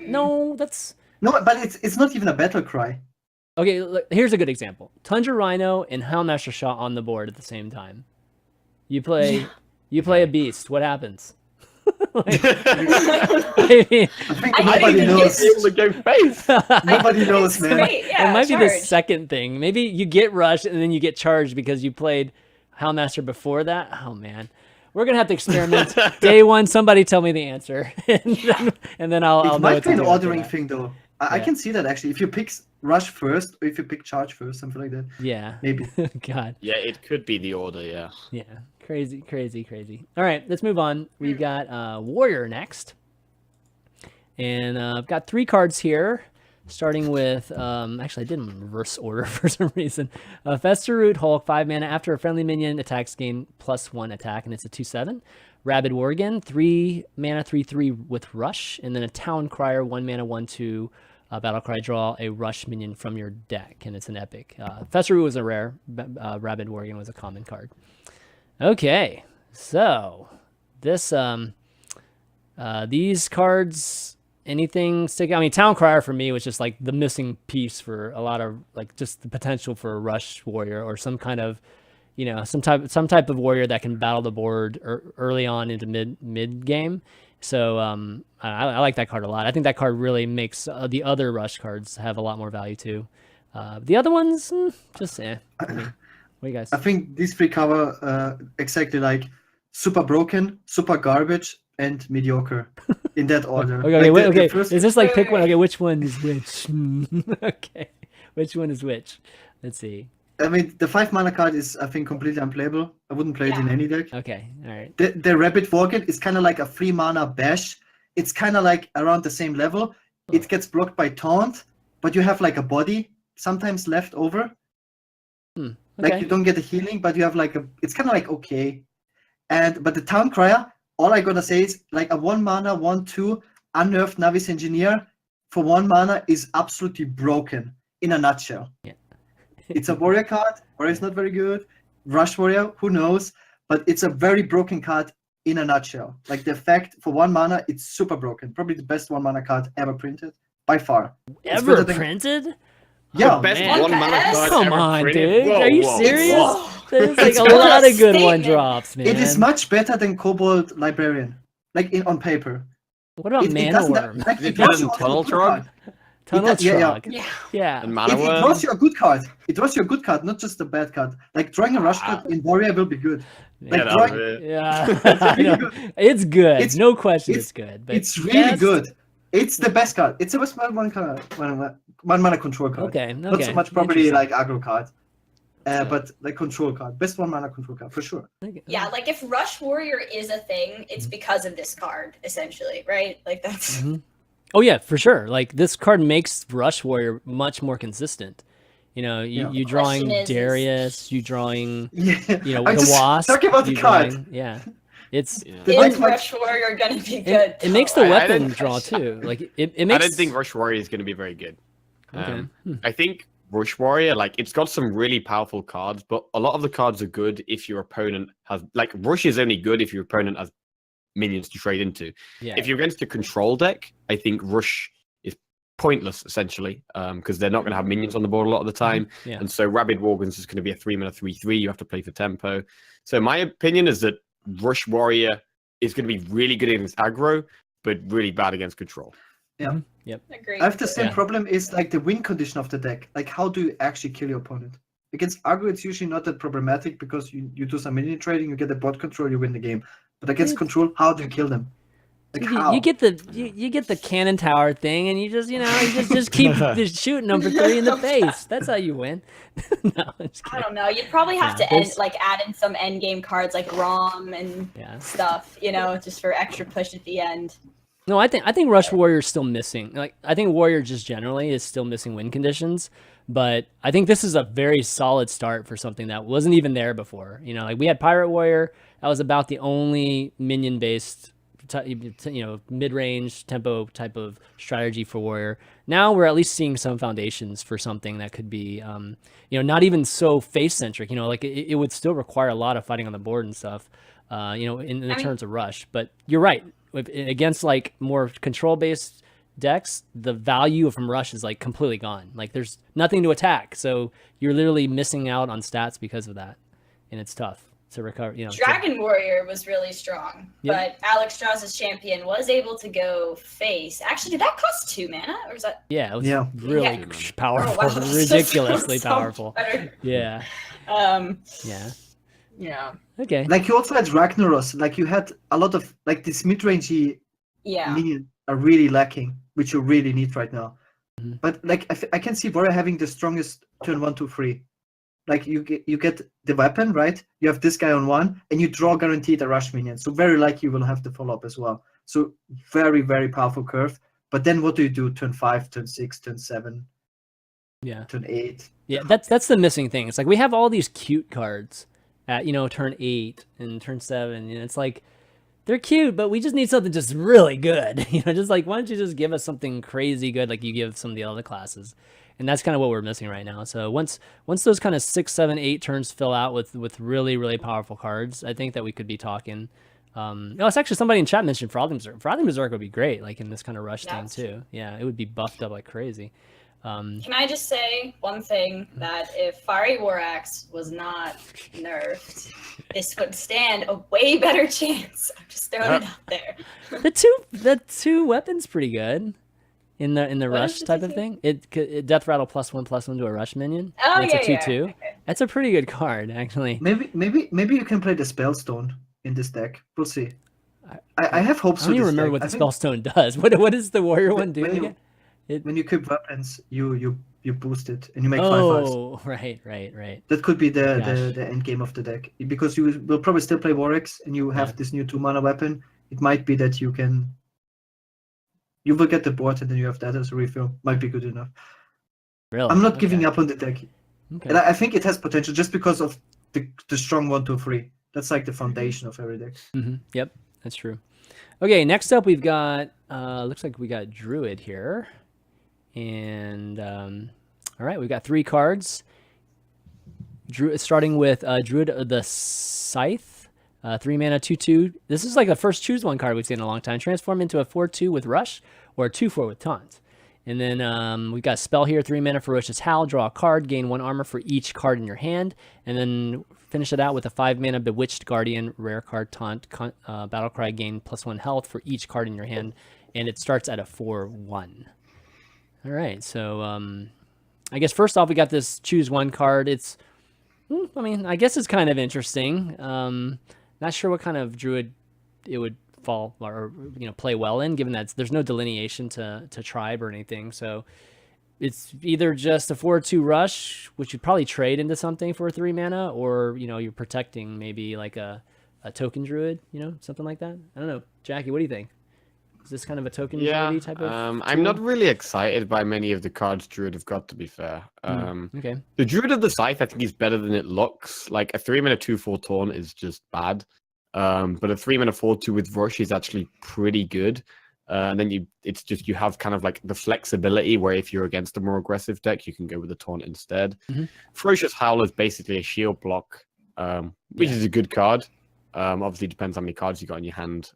No, that's... No, but it's not even a battle cry. Okay, look, here's a good example. Tundra Rhino and Houndmaster Shot on the board at the same time. You play a beast. What happens? I think nobody knows. Nobody knows, man. It might be the second thing. Maybe you get rushed and then you get charged because you played Houndmaster before that. Oh, man. We're going to have to experiment. Day one, somebody tell me the answer. and then I'll know. It might be an ordering thing, though. I can see that, actually. If you pick rush first, or if you pick charge first, something like that. Yeah. Maybe. God. Yeah, it could be the order, yeah. Yeah. Crazy. All right, let's move on. We've got Warrior next. And I've got 3 cards here. Starting with, actually I did them in reverse order for some reason. Festeroot Hulk, 5 mana. After a friendly minion attacks, gain +1 attack, and it's a 2/7. Rabid Worgen, 3 mana, 3/3 with Rush, and then a Town Crier, 1 mana, 1/2. Battle Cry, draw a Rush minion from your deck, and it's an epic. Festeroot was a rare. Rabid Worgen was a common card. Okay, so this these cards anything stick? I mean, Town Crier for me was just like the missing piece for a lot of like just the potential for a rush warrior or some kind of, you know, some type of warrior that can battle the board early on into mid game. So I like that card a lot. I think that card really makes the other rush cards have a lot more value too. The other ones, just I mean, what do you guys? I think these three cover exactly like super broken, super garbage, and mediocre in that order. Okay, like okay. First... Is this like pick one? Okay, which one is which? Okay, which one is which? Let's see. I mean, the 5 mana card is, I think, completely unplayable. I wouldn't play it in any deck. Okay, all right. The Rabid Worgen is kind of like a 3 mana bash. It's kind of like around the same level. It gets blocked by taunt, but you have like a body sometimes left over. Okay. Like you don't get the healing, but you have like it's kind of like okay. But the Town Crier, all I gotta say is like a 1 mana 1/2 unnerved Navis Engineer for 1 mana is absolutely broken in a nutshell. Yeah. It's a warrior card. Warrior is not very good. Rush warrior, who knows? But it's a very broken card in a nutshell. Like the effect for 1 mana, it's super broken. Probably the best 1 mana card ever printed by far. Ever printed? Yeah, Best man. 1 mana card Come ever on, printed. dude. Whoa, Are you whoa, serious? whoa. There's like It's a not lot a of good statement. 1-drops, man. it is much better than Kobold Librarian, like on paper. What about It Mana doesn't Worm? like, Is it it better draws than you also a Tunnel good Trog? card. Tunnel Yeah, yeah. Trog. Yeah. Yeah. And Mana It Worm? draws you a good card. It draws you a good card, not just a bad card. Like drawing a rush card in Warrior will be good. Like Yeah, that drawing, was it. Yeah. I know. good. It's good. It's- No question it's- it's good. But it's really best- good. It's the best card. It's the best 1 card, 1 mana control card. Okay. Not so much property like aggro card, but like control card. Best 1 mana control card for sure. Yeah, like if Rush Warrior is a thing, it's because of this card, essentially, right? Like that's Oh yeah, for sure. Like this card makes Rush Warrior much more consistent. You know, you drawing Question is- Darius, you drawing, Yeah. you know, I'm the just Wasp. talking about the you card. drawing- yeah. It's Yeah. The is like- Rush Warrior gonna be it, good? it makes the I weapon don't- draw too. Like it I makes don't think Rush Warrior is going to be very good. Okay. I think Rush Warrior, like, it's got some really powerful cards, but a lot of the cards are good if your opponent has, like, Rush is only good if your opponent has minions to trade into. yeah. If you're against a control deck, I think Rush is pointless, essentially, because they're not going to have minions on the board a lot of the time. Yeah. And so Rabid Worgens is going to be a 3 mana 3/3. You have to play for tempo. So my opinion is that Rush Warrior is going to be really good against aggro, but really bad against control. Yeah. Agreed. I have the same Yeah. problem is like the win condition of the deck. Like how do you actually kill your opponent? Against aggro, it's usually not that problematic because you do some minion trading, you get the bot control, you win the game. But against control, how do you kill them? Like how? You get the cannon tower thing, and you just keep just shooting them for 3 in the face. That's how you win. No, I'm just I kidding. don't know. You'd probably have Yeah, to there's- add in some end game cards like Rom and Yeah. stuff, just for extra push at the end. No, I think Rush Warrior is still missing. Like I think Warrior just generally is still missing win conditions, but I think this is a very solid start for something that wasn't even there before. You know, like we had Pirate Warrior. That was about the only minion based mid-range tempo type of strategy for Warrior. Now we're at least seeing some foundations for something that could be, not even so face-centric. Like it would still require a lot of fighting on the board and stuff, in the terms of Rush. But you're right. Against like more control-based decks, the value from Rush is like completely gone. Like there's nothing to attack. So you're literally missing out on stats because of that. And it's tough to recover, Dragon Warrior was really strong, Yep. but Alliestrasza's champion was able to go face. Actually, did that cost 2 mana, or was that? Yeah, it was Yeah. really Yeah. powerful, Oh, wow. ridiculously So powerful. better. Yeah, Um, yeah. yeah, Okay. Like you also had Ragnaros. Like you had a lot of like this mid-rangey yeah. minion are really lacking, which you really need right now. Mhm. But like I can see Warrior having the strongest turn 1, 2, 3. Like you get the weapon, right? You have this guy on 1, and you draw guaranteed a rush minion. So very likely you will have the follow-up as well. So very, very powerful curve. But then what do you do? Turn 5, turn 6, turn 7, Yeah, turn 8. yeah. That's the missing thing. It's like we have all these cute cards at turn 8 and turn 7, and it's like they're cute, but we just need something just really good. Just like why don't you just give us something crazy good like you give some of the other classes. And that's kind of what we're missing right now. So once those kind of 6, 7, 8 turns fill out with really, really powerful cards, I think that we could be talking No, it's actually somebody in chat mentioned Frothing Berserk. Frothing Berserk would be great, like in this kind of rush thing That's too. Yeah, it would be buffed up like crazy. Can I just say one thing, that if Fiery War Axe was not nerfed, this would stand a way better chance. I'm just throwing it out there. The two weapons pretty good in the What rush is the type of 2/2? thing. It death rattle +1/+1 to a rush minion. Oh, and it's yeah, a 2/2. okay. That's a pretty good card actually. Maybe you can play the Spellstone in this deck. We'll see. I have hopes I don't for even this remember deck. what I the think Spellstone does. What does the warrior one do when you- again? when you equip weapons, you boost it and you make 5/5s. Oh, right. That could be Gosh. the end game of the deck, because you will probably still play Warx and you have Yeah. this new 2-mana weapon. It might be that you will get the board and then you have that as a refill. Might be good enough. Really? I'm not giving up on the deck, Okay. and I think it has potential just because of the strong 1-2-3. That's like the foundation of every deck. Yep, that's true. Okay, next up we've got looks like we got Druid here, and all right, we've got 3 cards. Druid, starting with Druid of the Scythe, 3 mana 2/2. This is like the first choose one card we've seen in a long time. Transform into a 4/2 with Rush or a 2/4 with Taunt. And then we've got a spell here, 3 mana Ferocious Howl, draw a card, gain 1 armor for each card in your hand, and then finish it out with a 5 mana Bewitched Guardian, rare card, Taunt, Battlecry, gain +1 health for each card in your hand, and it starts at a 4/1. All right, so I guess first off we got this choose one card. It's, I mean, I guess it's kind of interesting. Not sure what kind of Druid it would fall or play well in, given that there's no delineation to tribe or anything. So it's either just a 4/2 rush, which you'd probably trade into something for 3 mana, or you're protecting maybe like a token Druid, something like that. I don't know, Jackie, what do you think? Is this kind of a token Druid-y type of I'm not really excited by many of the cards Druid have got, to be fair. Okay. The Druid of the Scythe, I think, is better than it looks. Like a 3 mana 2/4 taunt is just bad. But a 3 mana 4/2 with Rush is actually pretty good. And then you have kind of like the flexibility where if you're against a more aggressive deck, you can go with the taunt instead. Ferocious Howl is basically a shield block, which is a good card. Obviously depends how many cards you got in your hand.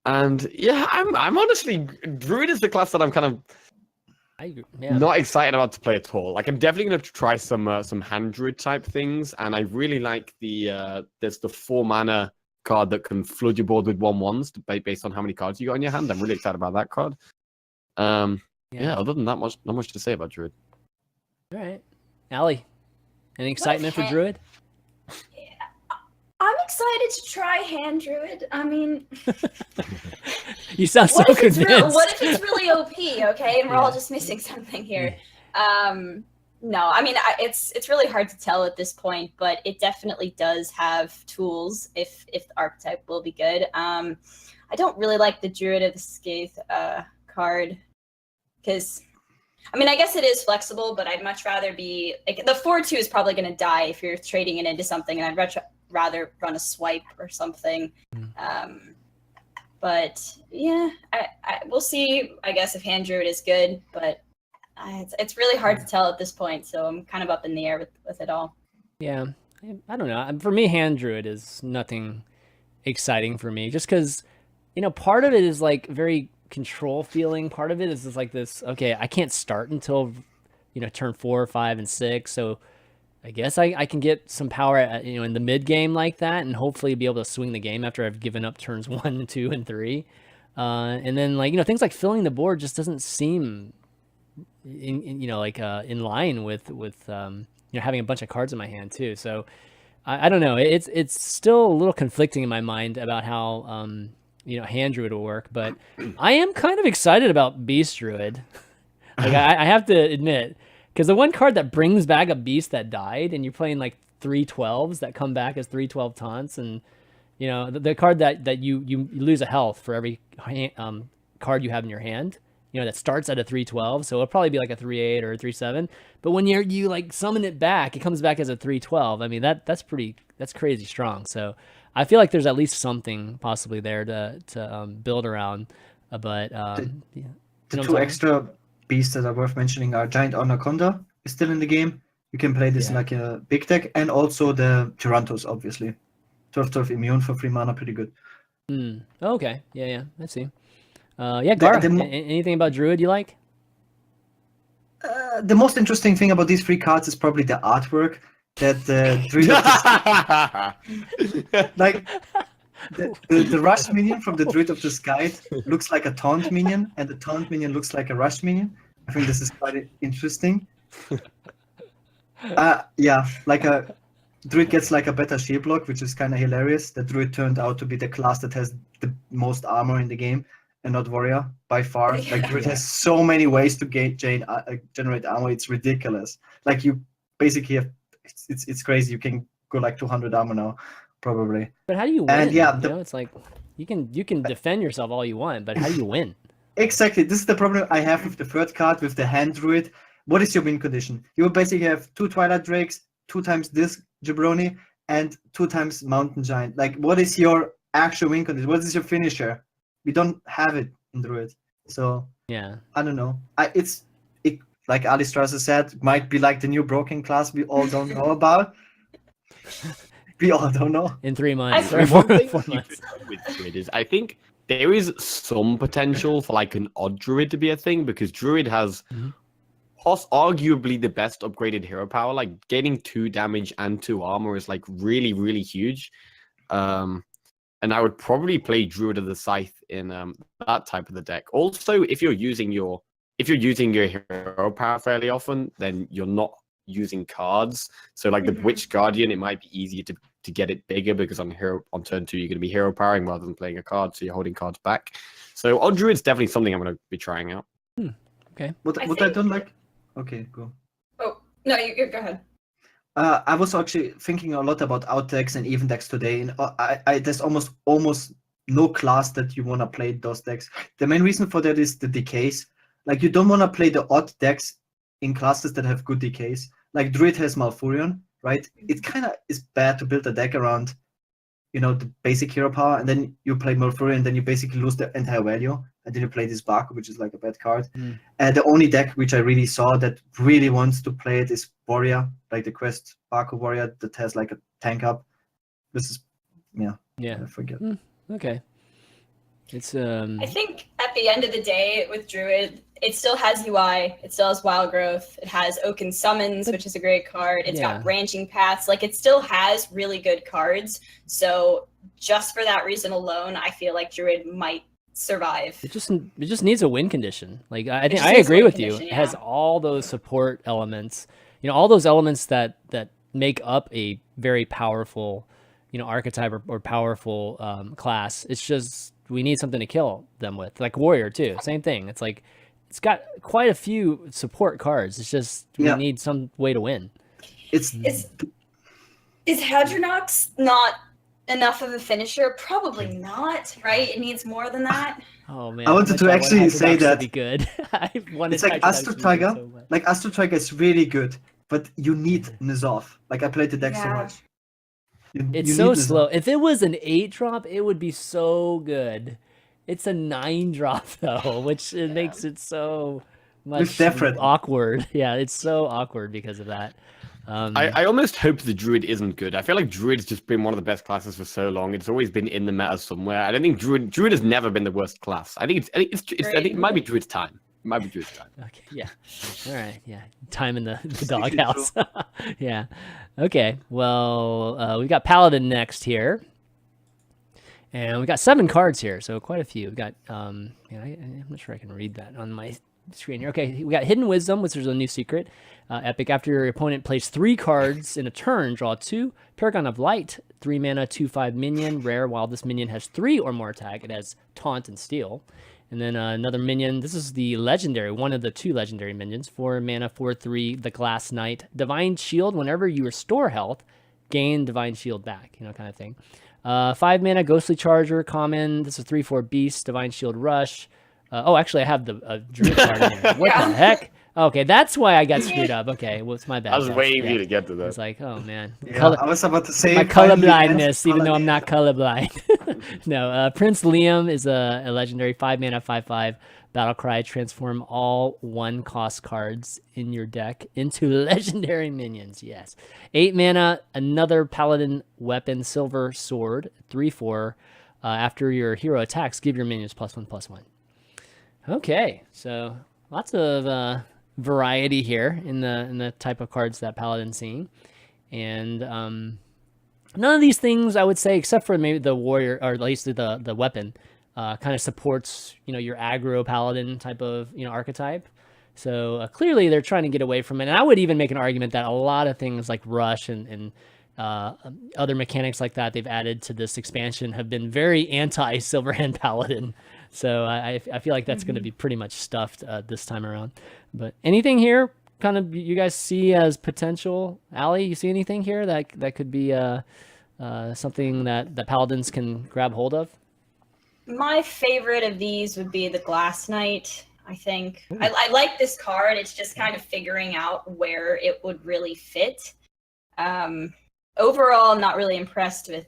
And yeah, I'm honestly, Druid is the class that I'm kind of not excited about to play at all. Like I'm definitely going to try some hand Druid type things, and I really like there's the 4 mana card that can flood your board with 1/1s based on how many cards you got in your hand. I'm really excited about that card. Yeah. Other than that, not much to say about Druid. All right, Allie, any excitement for Druid? I'm excited to try Hand Druid. I mean, You sound so convinced. What if it's really OP? Okay, and we're all just missing something here. No, I mean it's really hard to tell at this point, but it definitely does have tools if the archetype will be good. I don't really like the Druid of the Scythe card because, I mean, I guess it is flexible, but I'd much rather be like the 4/2 is probably going to die if you're trading it into something, and I'd rather run a swipe or something. But yeah, we'll see. I guess if Hand Druid is good, but it's really hard to tell at this point. So I'm kind of up in the air with it all. Yeah, I don't know. For me, Hand Druid is nothing exciting for me, just because part of it is like very control feeling. Part of it is just like this. Okay, I can't start until turn 4, 5, and 6. So I guess I can get some power in the mid game like that, and hopefully be able to swing the game after I've given up turns 1, 2, and 3. And then things like filling the board just doesn't seem in line with having a bunch of cards in my hand too. So I don't know. It's still a little conflicting in my mind about how Hand Druid will work, but I am kind of excited about Beast Druid. Like I have to admit. Because the one card that brings back a beast that died, and you're playing like 3/12s that come back as 3/12 taunts, and the card that you lose a health for every card you have in your hand, that starts at a 3/12, so it'll probably be like a 3/8 or a 3/7. But when you like summon it back, it comes back as a 3/12. I mean that's crazy strong. So I feel like there's at least something possibly there to build around. But the 2 extra beasts that are worth mentioning are Giant Anaconda is still in the game. You can play this in like a big deck, and also the Tyrantos, obviously. 12/12 immune for 3 mana, pretty good. Okay, yeah, I see. Yeah, Gaara, anything about Druid you like? The most interesting thing about these 3 cards is probably the artwork. That the Druid of the like the Rush minion from the Druid of the Scythe looks like a Taunt minion, and the Taunt minion looks like a Rush minion. I think this is quite interesting. Yeah, like a Druid gets like a better shield block, which is kind of hilarious. The Druid turned out to be the class that has the most armor in the game, and not Warrior by far. Like Druid has so many ways to generate armor. It's ridiculous. Like you basically have, it's crazy. You can go like 200 armor now, probably. But how do you win? And yeah, you know, it's like you can defend yourself all you want, but how do you win? Exactly. This is the problem I have with the third card, with the hand Druid. What is your win condition? You will basically have 2 Twilight Drakes, 2 times this Jabroni, and 2 times Mountain Giant. Like, what is your actual win condition? What is your finisher? We don't have it in Druid. So, yeah, I don't know. It like Alliestrasza said, might be like the new broken class we all don't know about. We all don't know. In 3 months. One Or thing 4 you months. could do with Druid is, I think there is some potential for like an odd Druid to be a thing, because Druid has arguably the best upgraded hero power. Like getting 2 damage and 2 armor is like really, really huge. And I would probably play Druid of the Scythe in that type of the deck. Also, if you're using your hero power fairly often, then you're not using cards. So like the Bewitched Guardian, it might be easier to get it bigger, because on turn 2 you're going to be hero powering rather than playing a card, so you're holding cards back. So odd Druid's definitely something I'm going to be trying out. Okay. What I don't like. Okay, go. Oh no, you go ahead. I was actually thinking a lot about out decks and even decks today, and there's almost no class that you want to play those decks. The main reason for that is the decays. Like, you don't want to play the odd decks in classes that have good decays. Like Druid has Malfurion, right? It kind of is bad to build a deck around, the basic hero power, and then you play Malfurion, and then you basically lose the entire value, and then you play this Baku, which is like a bad card. And the only deck which I really saw that really wants to play it is Warrior, like the Quest Baku Warrior that has like a tank up. This is, I forget. Okay. It's I think at the end of the day with Druid, it still has UI, it still has Wild Growth, it has Oaken Summons, which is a great card. It's got Branching Paths. Like, it still has really good cards. So just for that reason alone, I feel like Druid might survive. It just needs a win condition. Like, I think I agree with you. It has all those support elements. All those elements that make up a very powerful, archetype or powerful class. It's just we need something to kill them with. Like Warrior too, same thing. It's like it's got quite a few support cards. It's just we need some way to win. Is Hadronox not enough of a finisher? Probably not, right? It needs more than that. Oh man, I wanted to actually say that be good. I wanted it's like Astro Tiger. Like Astro Tiger is really good, but you need Nizov. Like, I played the deck so much. It's so slow. If it was an 8-drop, it would be so good. It's a 9-drop though, which makes it so much awkward. Yeah, it's so awkward because of that. I almost hope the Druid isn't good. I feel like Druid's just been one of the best classes for so long. It's always been in the meta somewhere. I don't think Druid has never been the worst class. I think I think it might be Druid's time. It might be Druid's time. Okay, yeah. All right, yeah. Time in the doghouse. Yeah. Okay. Well, we got Paladin next here. And we got 7 cards here, so quite a few. We got I'm not sure I can read that on my screen here. Okay, we got Hidden Wisdom, which is a new secret. Epic. After your opponent plays 3 cards in a turn, draw 2. Paragon of Light, 3 mana, 2/5 minion, rare. While this minion has 3 or more attack, it has Taunt and Steal. And then another minion. This is the legendary, one of the 2 legendary minions. 4 mana, 4/3, the Glass Knight. Divine Shield. Whenever you restore health, gain Divine Shield back. Kind of thing. 5 mana, Ghostly Charger, common. This is 3/4 Beast, Divine Shield Rush. Actually, I have the Druid card in here. What the heck? Okay, that's why I got screwed up. Okay, well, it's my bad. I was waiting for you to get to that. It's like, oh man. I was about to say my colorblindness, even though I'm not colorblind. No, Prince Liam is a legendary 5 mana, 5/5 Battlecry, transform all 1-cost cards in your deck into legendary minions. Yes. 8 mana, another paladin weapon, silver sword, 3/4. After your hero attacks, give your minions +1/+1. Okay, so lots of variety here in the type of cards that Paladin's seeing. And none of these things, I would say, except for maybe the warrior, or at least the weapon, kind of supports, your aggro Paladin type of, archetype. So clearly they're trying to get away from it. And I would even make an argument that a lot of things like Rush and other mechanics like that they've added to this expansion have been very anti-Silverhand Paladin. So I feel like that's going to be pretty much stuffed this time around. But anything here kind of you guys see as potential? Allie, you see anything here that could be something that Paladins can grab hold of? My favorite of these would be the Glass Knight, I think. I like this card. It's just kind of figuring out where it would really fit. Overall, I'm not really impressed with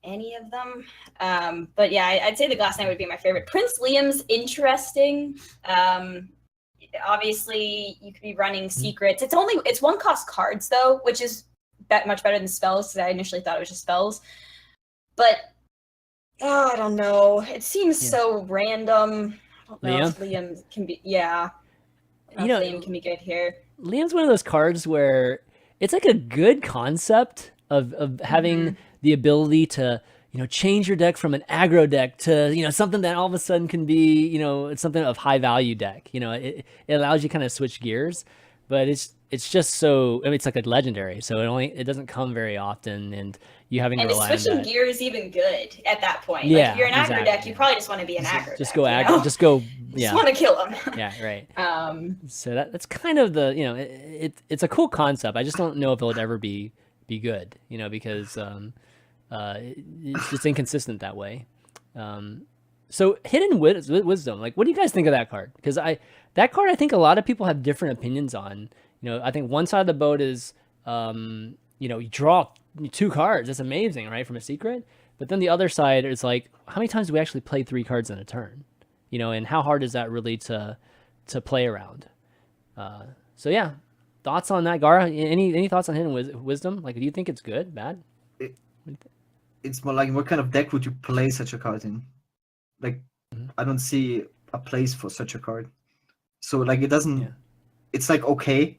any of them. But yeah, I'd say the Glass Knight would be my favorite. Prince Liam's interesting. Obviously, you could be running secrets. It's 1-cost cards, though, which is much better than spells, because I initially thought it was just spells. But, I don't know. It seems so random. I don't know if Liam can be... Yeah. Liam can be good here. Liam's one of those cards where it's like a good concept of having the ability to, change your deck from an aggro deck to, something that all of a sudden can be, it's something of high value deck. It allows you kind of switch gears, but it's just so, it's like a legendary, so it doesnn't come very often, and you having to rely on that. And switching gears even good at that point. Yeah, like if you're an aggro deck, you probably just want to be an aggro just deck. Go aggro, just go, Just want to kill them. Yeah, right. So that's kind of the, it's a cool concept. I just don't know if it would ever be good, because it's just inconsistent that way. So Hidden Wisdom, like, what do you guys think of that card? Because that card, I think a lot of people have different opinions on. I think one side of the boat is, you draw 2 cards. That's amazing, right, from a secret. But then the other side is like, how many times do we actually play 3 cards in a turn? And how hard is that really to play around? So yeah, thoughts on that, Gaara? Any thoughts on Hidden Wisdom? Like, do you think it's good, bad? It's more like, what kind of deck would you play such a card in? Like, I don't see a place for such a card. So like, it doesn't. Yeah. It's like, okay.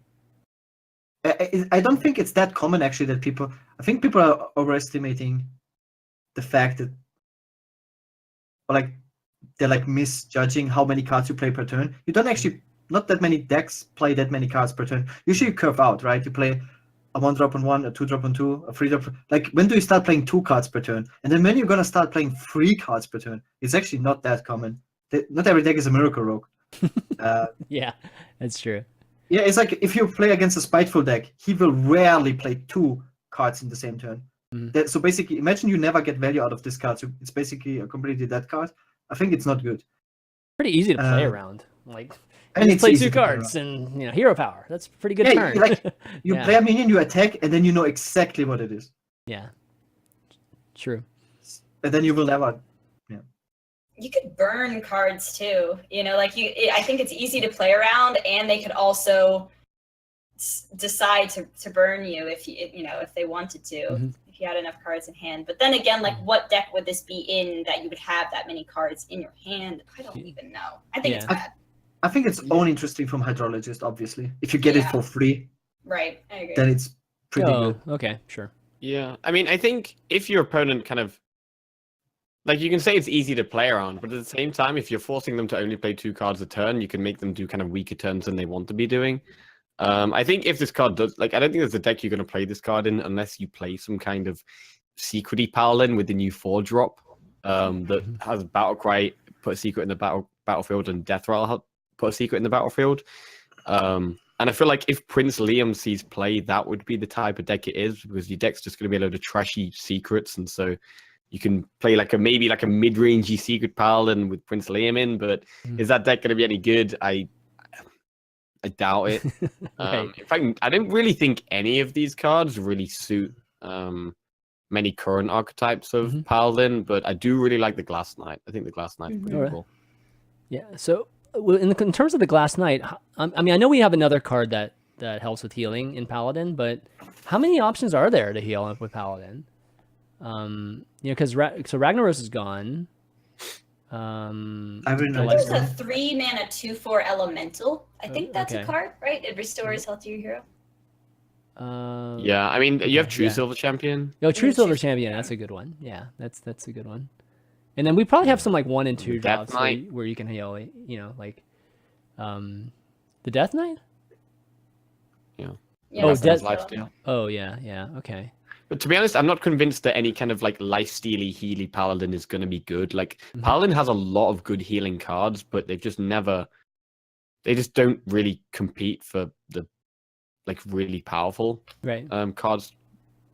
I don't think it's that common actually that people. I think people are overestimating the fact that, or like, they're like misjudging how many cards you play per turn. You don't actually, not that many decks play that many cards per turn. Usually you curve out, right? You play a 1-drop on 1, a 2-drop on 2, a 3-drop. Like, when do you start playing 2 cards per turn? And then when you're gonna start playing 3 cards per turn? It's actually not that common. Not every deck is a Miracle Rogue. Yeah, that's true. Yeah, it's like if you play against a Spiteful deck, he will rarely play 2 cards in the same turn. So basically, imagine you never get value out of this card. So it's basically a completely dead card. I think it's not good. Pretty easy to play around. Like, you play 2 cards and hero power. That's a pretty good turn. Like, you play a minion, you attack, and then you know exactly what it is. Yeah, true. And then you will never. You could burn cards too. I think it's easy to play around, and they could also decide to burn you if they wanted to. If you had enough cards in hand. But then again, like, what deck would this be in that you would have that many cards in your hand? I don't even know. I think it's bad. I think it's only interesting from Hydrologist, obviously. If you get it for free, right? I agree. Then it's pretty good. Okay, sure. Yeah, I mean, I think if your opponent kind of, like, you can say it's easy to play around, but at the same time, if you're forcing them to only play 2 cards a turn, you can make them do kind of weaker turns than they want to be doing. I think if this card does, like, I don't think there's a deck you're going to play this card in unless you play some kind of secrety Paladin with the new 4-drop that has Battlecry, put a secret in the battlefield, and Death Rattle, put a secret in the battlefield. And I feel like if Prince Liam sees play, that would be the type of deck it is, because your deck's just going to be a load of trashy secrets, and so you can play maybe a mid-rangey secret Paladin with Prince Liam in, but is that deck going to be any good? I doubt it. Right. In fact, I don't really think any of these cards really suit many current archetypes of Paladin, but I do really like the Glass Knight. I think the Glass Knight's pretty cool. Yeah. So in terms of the Glass Knight, I mean, I know we have another card that helps with healing in Paladin, but how many options are there to heal with Paladin? Because so Ragnaros is gone. There's a 3-mana 2/4 Elemental. I think that's a card, right? It restores health to your hero. Yeah, I mean, you have True Silver Champion. No, True Silver Champion. That's a good one. Yeah, that's a good one. And then we probably have some like 1 and 2 drops where you can heal. Like, the Death Knight. Yeah. Oh yeah. Okay. But to be honest, I'm not convinced that any kind of like lifestealy Healy Paladin is going to be good. Like Paladin has a lot of good healing cards, but they just don't really compete for the like really powerful cards.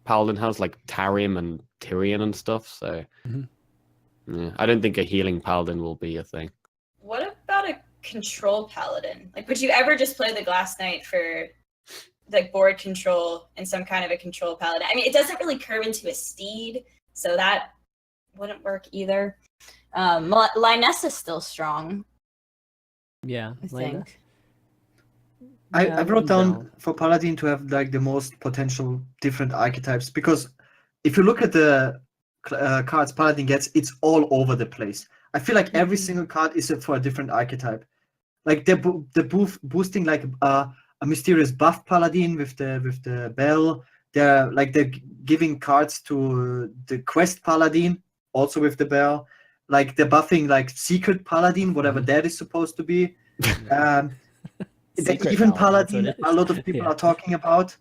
Paladin has like Tarim and Tyrion and stuff. So yeah, I don't think a healing Paladin will be a thing. What about a control Paladin? Like, would you ever just play the Glass Knight for like board control and some kind of a control Paladin? I mean, it doesn't really curve into a steed, so that wouldn't work either. Linus is still strong. Yeah, I think. I wrote down for Paladin to have like the most potential different archetypes, because if you look at the cards Paladin gets, it's all over the place. I feel like every single card is for a different archetype. Like they're boosting like a mysterious buff Paladin with the bell. They're giving cards to the quest Paladin also with the bell. Like they're buffing like secret Paladin, whatever that is supposed to be. Even Paladin, a lot of people are talking about.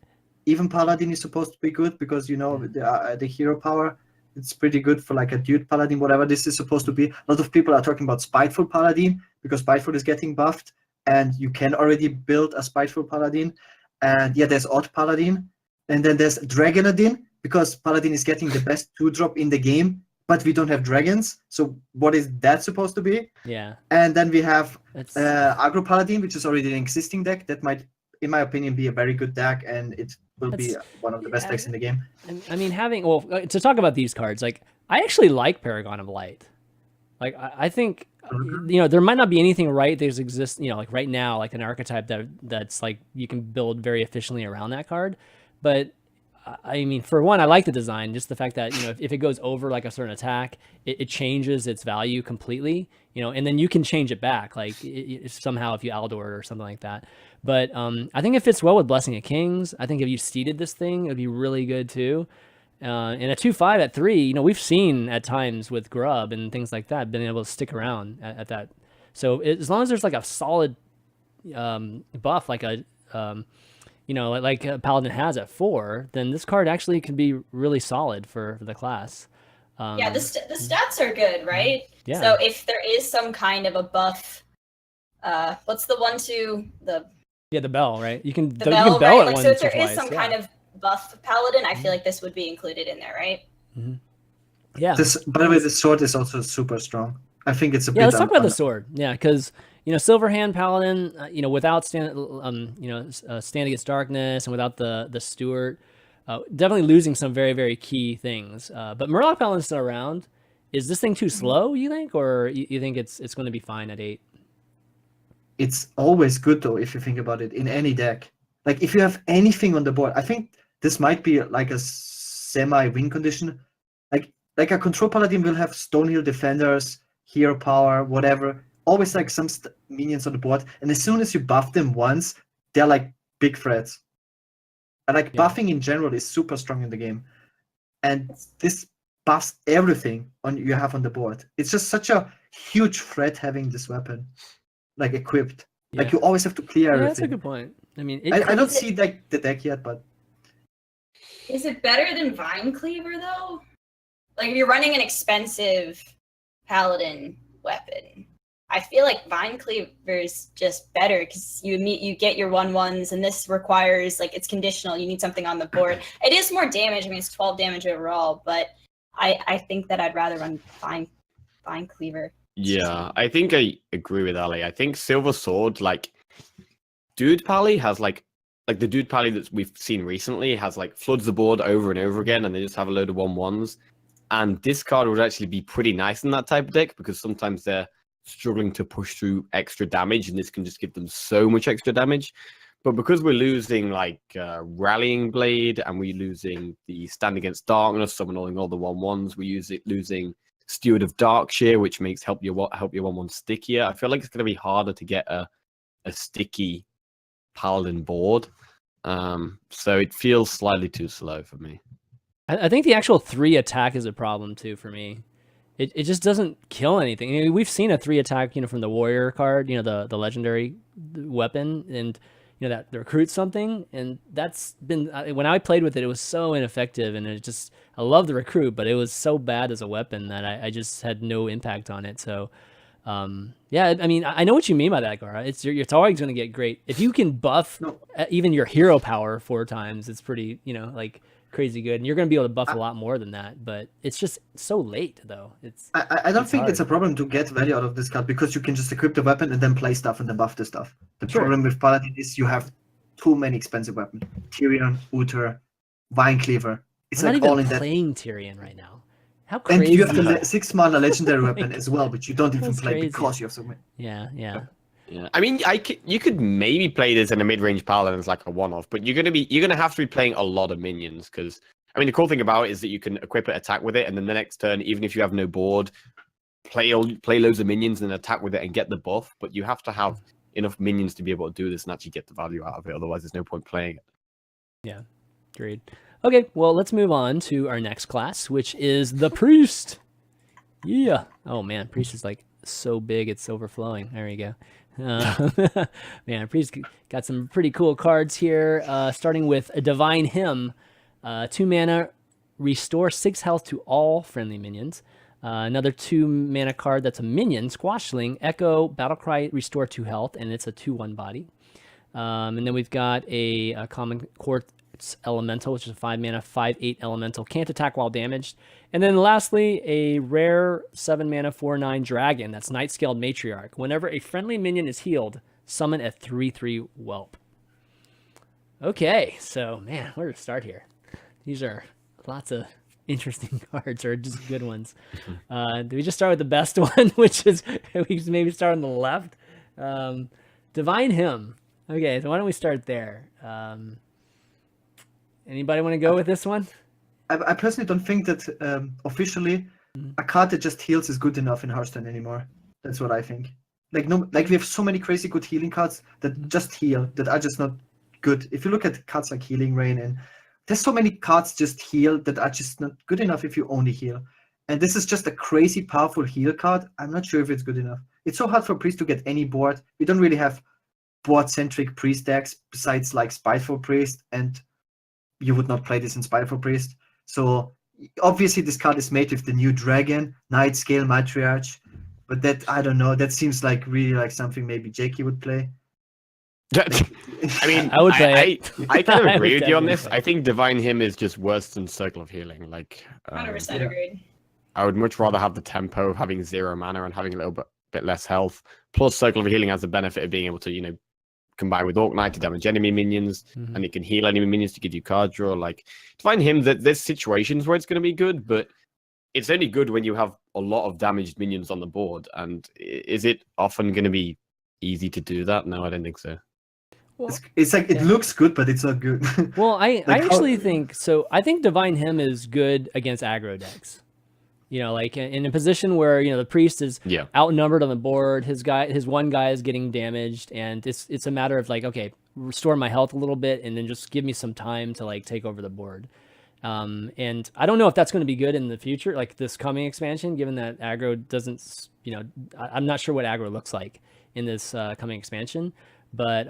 Even Paladin is supposed to be good because the hero power. It's pretty good for like a dude Paladin, whatever this is supposed to be. A lot of people are talking about Spiteful Paladin because Spiteful is getting buffed, and you can already build a Spiteful Paladin. And yeah, there's Odd Paladin, and then there's Dragonadin because Paladin is getting the best 2-drop in the game, but we don't have dragons. So what is that supposed to be? Yeah. And then we have Agro Paladin, which is already an existing deck that might, in my opinion, be a very good deck, and it will be one of the best decks in the game. I mean, to talk about these cards, like I actually like Paragon of Light. Like I think there might not be anything that exists like right now, like an archetype that's like you can build very efficiently around that card. But I mean, for one, I like the design, just the fact that if it goes over like a certain attack, it changes its value completely. And then you can change it back, like somehow if you Aldor or something like that. But I think it fits well with Blessing of Kings. I think if you seeded this thing, it would be really good too. And a 2/5 at 3, we've seen at times with Grub and things like that, been able to stick around at that. So as long as there's like a solid buff, like like a Paladin has at 4, then this card actually can be really solid for the class. Yeah, the stats are good, right? Yeah. So if there is some kind of a buff, what's the one to the... Yeah, the bell, right? You can bell, it right? once so if there or twice, is some kind of buff Paladin, I feel like this would be included in there, right? Mm-hmm. Yeah. By the way, the sword is also super strong. I think it's a bit... Yeah, let's talk about the sword. Yeah, because Silverhand Paladin, without stand Against Darkness and without the Steward, definitely losing some very, very key things. But Murloc Paladin's still around. Is this thing too slow, you think, or you think it's going to be fine at 8? It's always good though, if you think about it, in any deck. Like if you have anything on the board, I think this might be like a semi-win condition. Like a control Paladin will have Stonehill Defenders, Hero Power, whatever. Always like some minions on the board, and as soon as you buff them once, they're like big threats. And buffing in general is super strong in the game, and this buffs everything you have on the board. It's just such a huge threat having this weapon, like equipped. Yeah. Like you always have to clear everything. That's a good point. I mean, I don't see the deck yet, but is it better than Vine Cleaver though? Like if you're running an expensive Paladin weapon, I feel like Vine Cleaver is just better because you get your 1/1s, and this requires it's conditional. You need something on the board. It is more damage. I mean, it's 12 damage overall, but I think that I'd rather run Vine Cleaver. Yeah, I think I agree with Ali. I think Silver Sword, Dude Pally has the Dude Pally that we've seen recently has floods the board over and over again, and they just have a load of 1/1s. And this card would actually be pretty nice in that type of deck because sometimes they're struggling to push through extra damage, and this can just give them so much extra damage. But because we're losing like Rallying Blade, and we're losing the Stand Against Darkness, summoning all the 1/1s, we're losing Steward of Darkshire, which makes help your 1/1 stickier. I feel like it's going to be harder to get a sticky Paladin board. So it feels slightly too slow for me. I think the actual 3 attack is a problem too for me. It just doesn't kill anything. I mean, we've seen a 3 attack, from the warrior card, the legendary weapon, and that recruits something, and that's been when I played with it, it was so ineffective, and I love the recruit, but it was so bad as a weapon that I just had no impact on it. So yeah, I mean, I know what you mean by that, Gaara. It's always going to get great if you can buff even your hero power 4 times. It's pretty, like crazy good, and you're going to be able to buff a lot more than that. But it's just so late, though. I don't think it's a problem to get value out of this card, because you can just equip the weapon and then play stuff and then buff the stuff. The problem with Paladin is you have too many expensive weapons: Tyrion, Uther, Vinecleaver. It's I'm like not all even in that. playing Tyrion right now. How crazy! And you have the 6-mana legendary weapon as well, which you don't even That's play crazy. because you have so many. Yeah. I mean, you could maybe play this in a mid-range Paladin as like a one-off, but you're gonna have to be playing a lot of minions, because I mean the cool thing about it is that you can equip it, attack with it, and then the next turn, even if you have no board, play loads of minions and attack with it and get the buff. But you have to have enough minions to be able to do this and actually get the value out of it. Otherwise, there's no point playing it. Yeah, agreed. Okay, well, let's move on to our next class, which is the Priest. Yeah. Oh, man, Priest is like so big, it's overflowing. There you go. Man, Priest got some pretty cool cards here, starting with a Divine Hymn. 2 mana, restore 6 health to all friendly minions. Another 2 mana card that's a minion, Squashling, Echo, Battlecry, restore 2 health, and it's a 2/1 body. And then we've got a common Quartz Elemental, which is a 5 mana, 5/8 elemental, can't attack while damaged. And then lastly, a rare 7 mana, 4/9 dragon, that's Nightscale Matriarch. Whenever a friendly minion is healed, summon a 3/3 whelp. Okay, so man, where to start here? These are lots of interesting cards, or just good ones. Do we just start with the best one, which is, we maybe start on the left? Divine Hymn. Okay, so why don't we start there? Anybody want to go with this one? I personally don't think that officially a card that just heals is good enough in Hearthstone anymore. That's what I think. Like we have so many crazy good healing cards that just heal, that are just not good. If you look at cards like Healing Rain, and there's so many cards just heal that are just not good enough if you only heal. And this is just a crazy powerful heal card. I'm not sure if it's good enough. It's so hard for Priest to get any board. We don't really have board-centric Priest decks besides like Spiteful Priest, and you would not play this in Spiteful Priest. So obviously this card is made with the new dragon, Nightscale Matriarch, but that, I don't know, that seems like really like something maybe Jakey would play. I mean, I would play I kind of I agree would with you on definitely this. play I think Divine Hymn is just worse than Circle of Healing. Like, 100% agreed. I would much rather have the tempo of having 0 mana and having a little bit less health. Plus, Circle of Healing has the benefit of being able to, combine with Orc Knight to damage enemy minions, and it can heal enemy minions to give you card draw. Like, Divine Hymn, there's situations where it's going to be good, but it's only good when you have a lot of damaged minions on the board. And is it often going to be easy to do that? No, I don't think so. Well, it's like it looks good, but it's not good. Well, I Like actually think so. I think Divine Hymn is good against aggro decks. Like in a position where the priest is outnumbered on the board, his one guy is getting damaged, and it's a matter of like, okay, restore my health a little bit, and then just give me some time to like take over the board. And I don't know if that's going to be good in the future, like this coming expansion, given that aggro doesn't, I'm not sure what aggro looks like in this coming expansion, but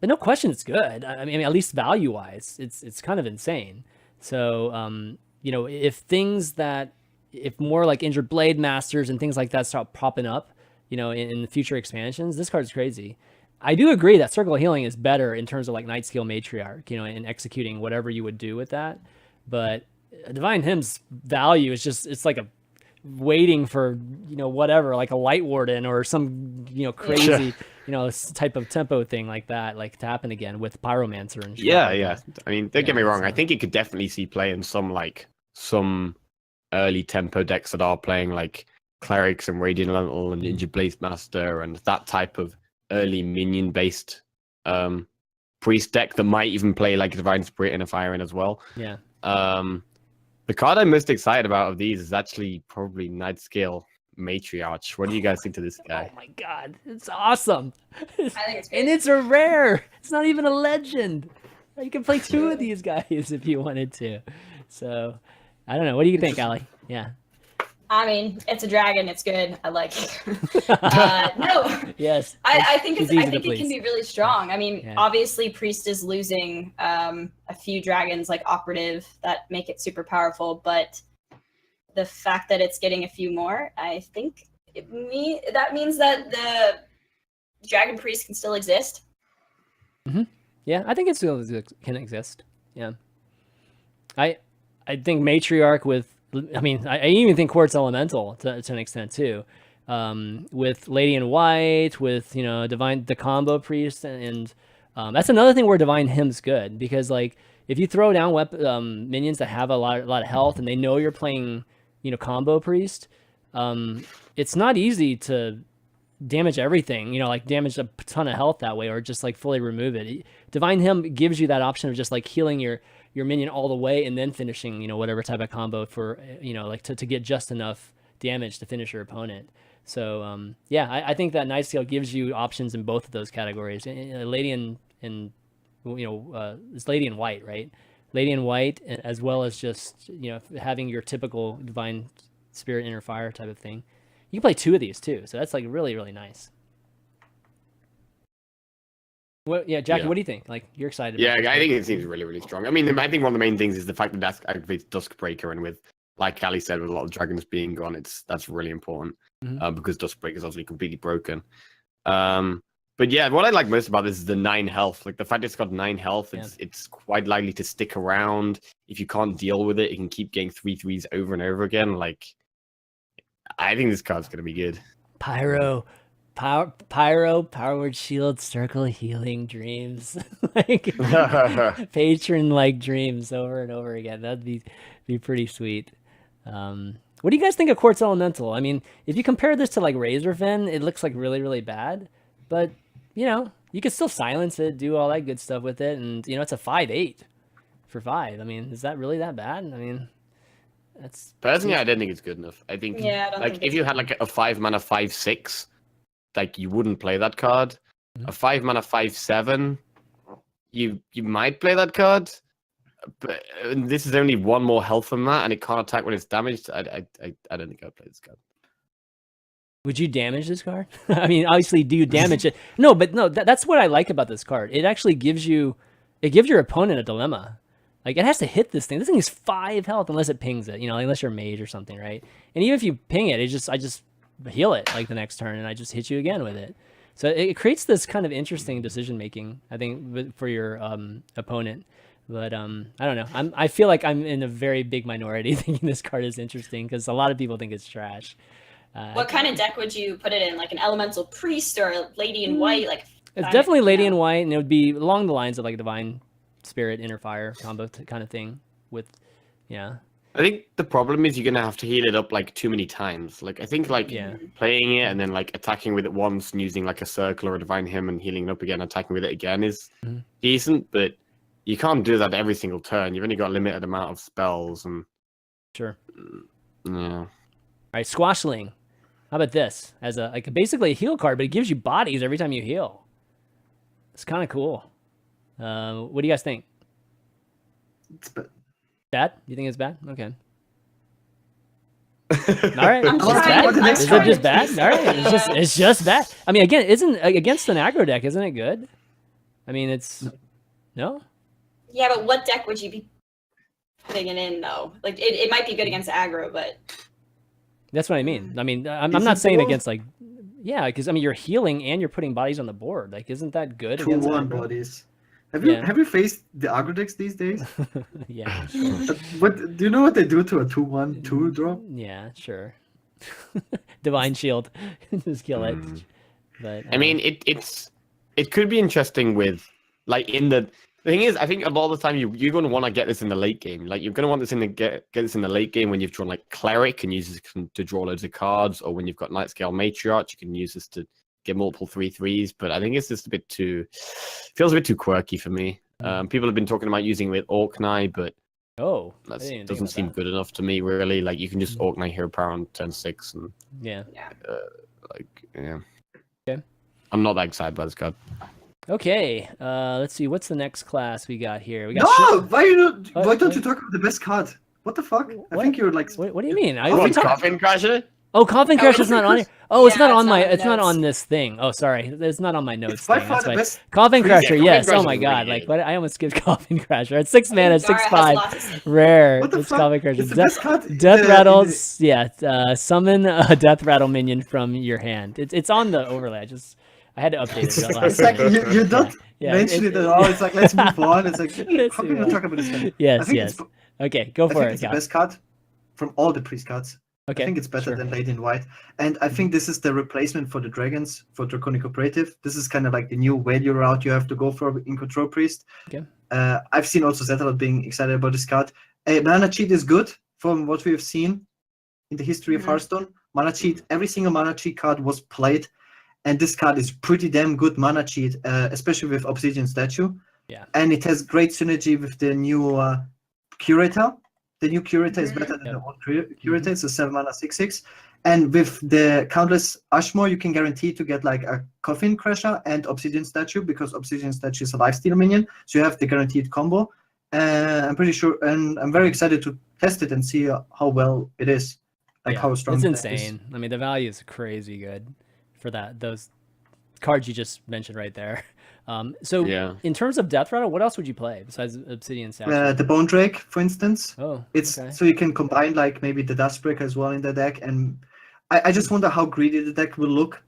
no question it's good. I mean, at least value wise, it's kind of insane. So, if more like Injured Blade Masters and things like that start popping up, in the future expansions, this card's crazy. I do agree that Circle of Healing is better in terms of like Nightscale Matriarch, in executing whatever you would do with that. But Divine Hymn's value is just, it's like a waiting for, whatever, like a Light Warden or some, crazy, type of tempo thing like that, like to happen again with Pyromancer and shit. Yeah. I mean, don't get me wrong. I think you could definitely see play in some early tempo decks that are playing like clerics and Radiant Elemental and Ninja Blaze Master and that type of early minion based priest deck that might even play like Divine Spirit and a Fire in as well. Yeah. The card I'm most excited about of these is actually probably Nightscale Matriarch. What do you guys think to this guy? Oh my god, it's awesome. I think it's great. And it's a rare. It's not even a legend. You can play 2 of these guys if you wanted to. So, I don't know. What do you think, Allie? Yeah. I mean, it's a dragon. It's good. I like it. No. Yes. I think it's I easy to think it can please. be really strong. I mean, Yeah. obviously, Priest is losing a few dragons like Operative that make it super powerful, but the fact that it's getting a few more, I think that means that the Dragon Priest can still exist. Yeah, I think it still can exist. Yeah. I think Matriarch with, I mean, I even think Quartz Elemental to an extent too. With Lady in White, with, the combo priest, and that's another thing where Divine Hymn's good, because like if you throw down minions that have a lot of health and they know you're playing, combo priest, it's not easy to damage everything, like damage a ton of health that way, or just like fully remove it. Divine Hymn gives you that option of just like healing your minion all the way and then finishing, whatever type of combo for, like to get just enough damage to finish your opponent. So yeah, I think that Nightscale gives you options in both of those categories. Lady in it's Lady in White, right? Lady in White, as well as just having your typical Divine Spirit Inner Fire type of thing. You can play 2 of these too, so that's like really, really nice. Well, yeah, Jackie, Yeah. what do you think? Like, you're excited? Yeah, about this, I right? think it seems really, really strong. I mean, I think one of the main things is the fact that that's activates Duskbreaker, and with, like Ali said, with a lot of dragons being gone, that's really important because Duskbreaker is obviously completely broken. But yeah, what I like most about this is the 9 health. Like the fact it's got 9 health, it's quite likely to stick around. If you can't deal with it, you can keep getting 3/3s over and over again. Like, I think this card's gonna be good. Pyro, Powered Shield, Circle, Healing, Dreams. Like, patron-like dreams over and over again. That'd be pretty sweet. What do you guys think of Quartz Elemental? I mean, if you compare this to like Razorfen, it looks like really, really bad. But, you can still silence it, do all that good stuff with it. And, it's a 5/8 for 5. I mean, is that really that bad? I mean, that's... Personally, I don't think it's good enough. I think, Yeah, I don't like, think if it's- you had like a 5-mana 5/6, like you wouldn't play that card. A 5-mana 5/7, you might play that card. But this is only 1 more health from that, and it can't attack when it's damaged. I don't think I'd play this card. Would you damage this card? I mean, obviously, do you damage it? No, but no, that's what I like about this card. It actually gives your opponent a dilemma. Like, it has to hit this thing. This thing is 5 health unless it pings it, unless you're a mage or something, right? And even if you ping it, I just heal it like the next turn, and I just hit you again with it. So it creates this kind of interesting decision making, I think, for your opponent. But I don't know. I feel like I'm in a very big minority thinking this card is interesting because a lot of people think it's trash. What kind of deck would you put it in? Like an Elemental Priest or a Lady in White? Like It's definitely Lady in White, and it would be along the lines of like Divine Spirit, Inner Fire combo kind of thing. With, yeah. I think the problem is you're gonna have to heal it up like too many times. Like I think like playing it and then like attacking with it once and using like a circle or a Divine Hymn and healing it up again, attacking with it again is decent, but you can't do that every single turn. You've only got a limited amount of spells and Sure. yeah. All right, Squashling. How about this? As basically a heal card, but it gives you bodies every time you heal. It's kind of cool. What do you guys think? It's bad. Bad? You think it's bad? Okay. All right. I'm It's trying- bad? I'm Is it trying just to bad? piece All right. together. It's just bad. I mean, again, isn't against an aggro deck, isn't it good? I mean, it's no. Yeah, but what deck would you be putting it in though? Like it might be good against aggro, but That's what I mean. I mean, I'm Is not it saying both? against like, yeah, because I mean, you're healing and you're putting bodies on the board. Like, isn't that good against 2/1 aggro? bodies. Yeah. Have you faced the aggro decks these days? Yeah. What do you know what they do to a 2/1 2 drop? Yeah, sure. Divine Shield, just kill it. But I mean, it could be interesting with like in the The thing is, I think a lot of the time you're going to want to get this in the late game. Like, you're going to want this in the get this in the late game when you've drawn like Cleric and use this to draw loads of cards, or when you've got Nightscale Matriarch, you can use this to get multiple 3/3s. But I think it's just feels a bit too quirky for me. People have been talking about using it with Orkney, but that doesn't seem good enough to me, really. Like, you can just Orkney Hero Power on turn 6, and Okay. I'm not that excited by this card. Okay, let's see. What's the next class we got here? We got why don't you talk about the best card? What the fuck? I think you're like. What do you mean? Coffin Crusher? Oh, Coffin Crusher's not on here. Oh, it's Yeah, not on it's my. not on It's not notes. on this thing. Oh, sorry, it's not on my notes. It's by thing. far That's the why. best. Coffin Crusher, Coffin yes. Crusher Oh my is god, really like, but I almost skipped Coffin Crusher. It's 6 mana, Gaara has 6/5, lots of stuff. rare. What the It's fuck? Coffin Crusher. It's the best card. Death Rattles, summon a Death Rattle minion from your hand. It's on the overlay. I had to update it. It's like you don't mention it at all. It's like, let's move on. It's like, Let's how can move you on. talk about this card? Yes. Okay, go I for think it. it's the Kat. best card from all the priest cards. Okay, I think it's better sure. than Lady in White. And I think this is the replacement for the Dragons, for Draconic Operative. This is kind of like the new value route you have to go for in Control Priest. Okay. I've seen also Zettelot being excited about this card. Mana Cheat is good from what we have seen in the history of Hearthstone. Mana Cheat, every single Mana Cheat card was played. And this card is pretty damn good Mana Cheat, especially with Obsidian Statue. Yeah. And it has great synergy with the new Curator. The new Curator is better than the old Curator. It's a 7 mana 6/6. And with the Countless Ashmore, you can guarantee to get like a Coffin Crusher and Obsidian Statue, because Obsidian Statue is a lifesteal minion. So you have the guaranteed combo. I'm pretty sure, and I'm very excited to test it and see how well it is. Like how strong it's the deck is. insane. I mean, the value is crazy good for those cards you just mentioned right there. So in terms of Death Rattle, what else would you play besides Obsidian Statue? The Bone Drake, for instance. Oh, it's okay. so you can combine like maybe the Dustbreaker as well in the deck, and I just wonder how greedy the deck will look,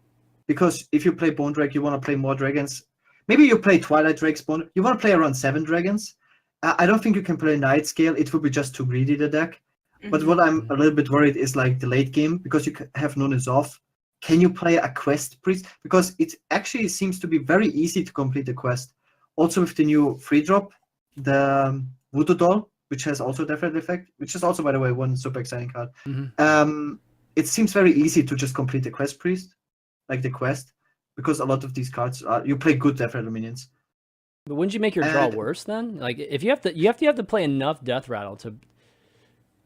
because if you play Bone Drake, you want to play more dragons. Maybe you play Twilight Drake's Bone. You want to play around 7 dragons. I don't think you can play Nightscale. It would be just too greedy, the deck. But what I'm a little bit worried is like the late game, because you have no Resolve. Can you play a quest priest? Because it actually seems to be very easy to complete the quest. Also with the new free drop, the Voodoo Doll, which has also Death Rattle effect, which is also, by the way, one super exciting card. It seems very easy to just complete the quest priest, like the quest, because a lot of these cards you play good Death Rattle minions. But wouldn't you make your draw worse then? Like, if you have to play enough Death Rattle to,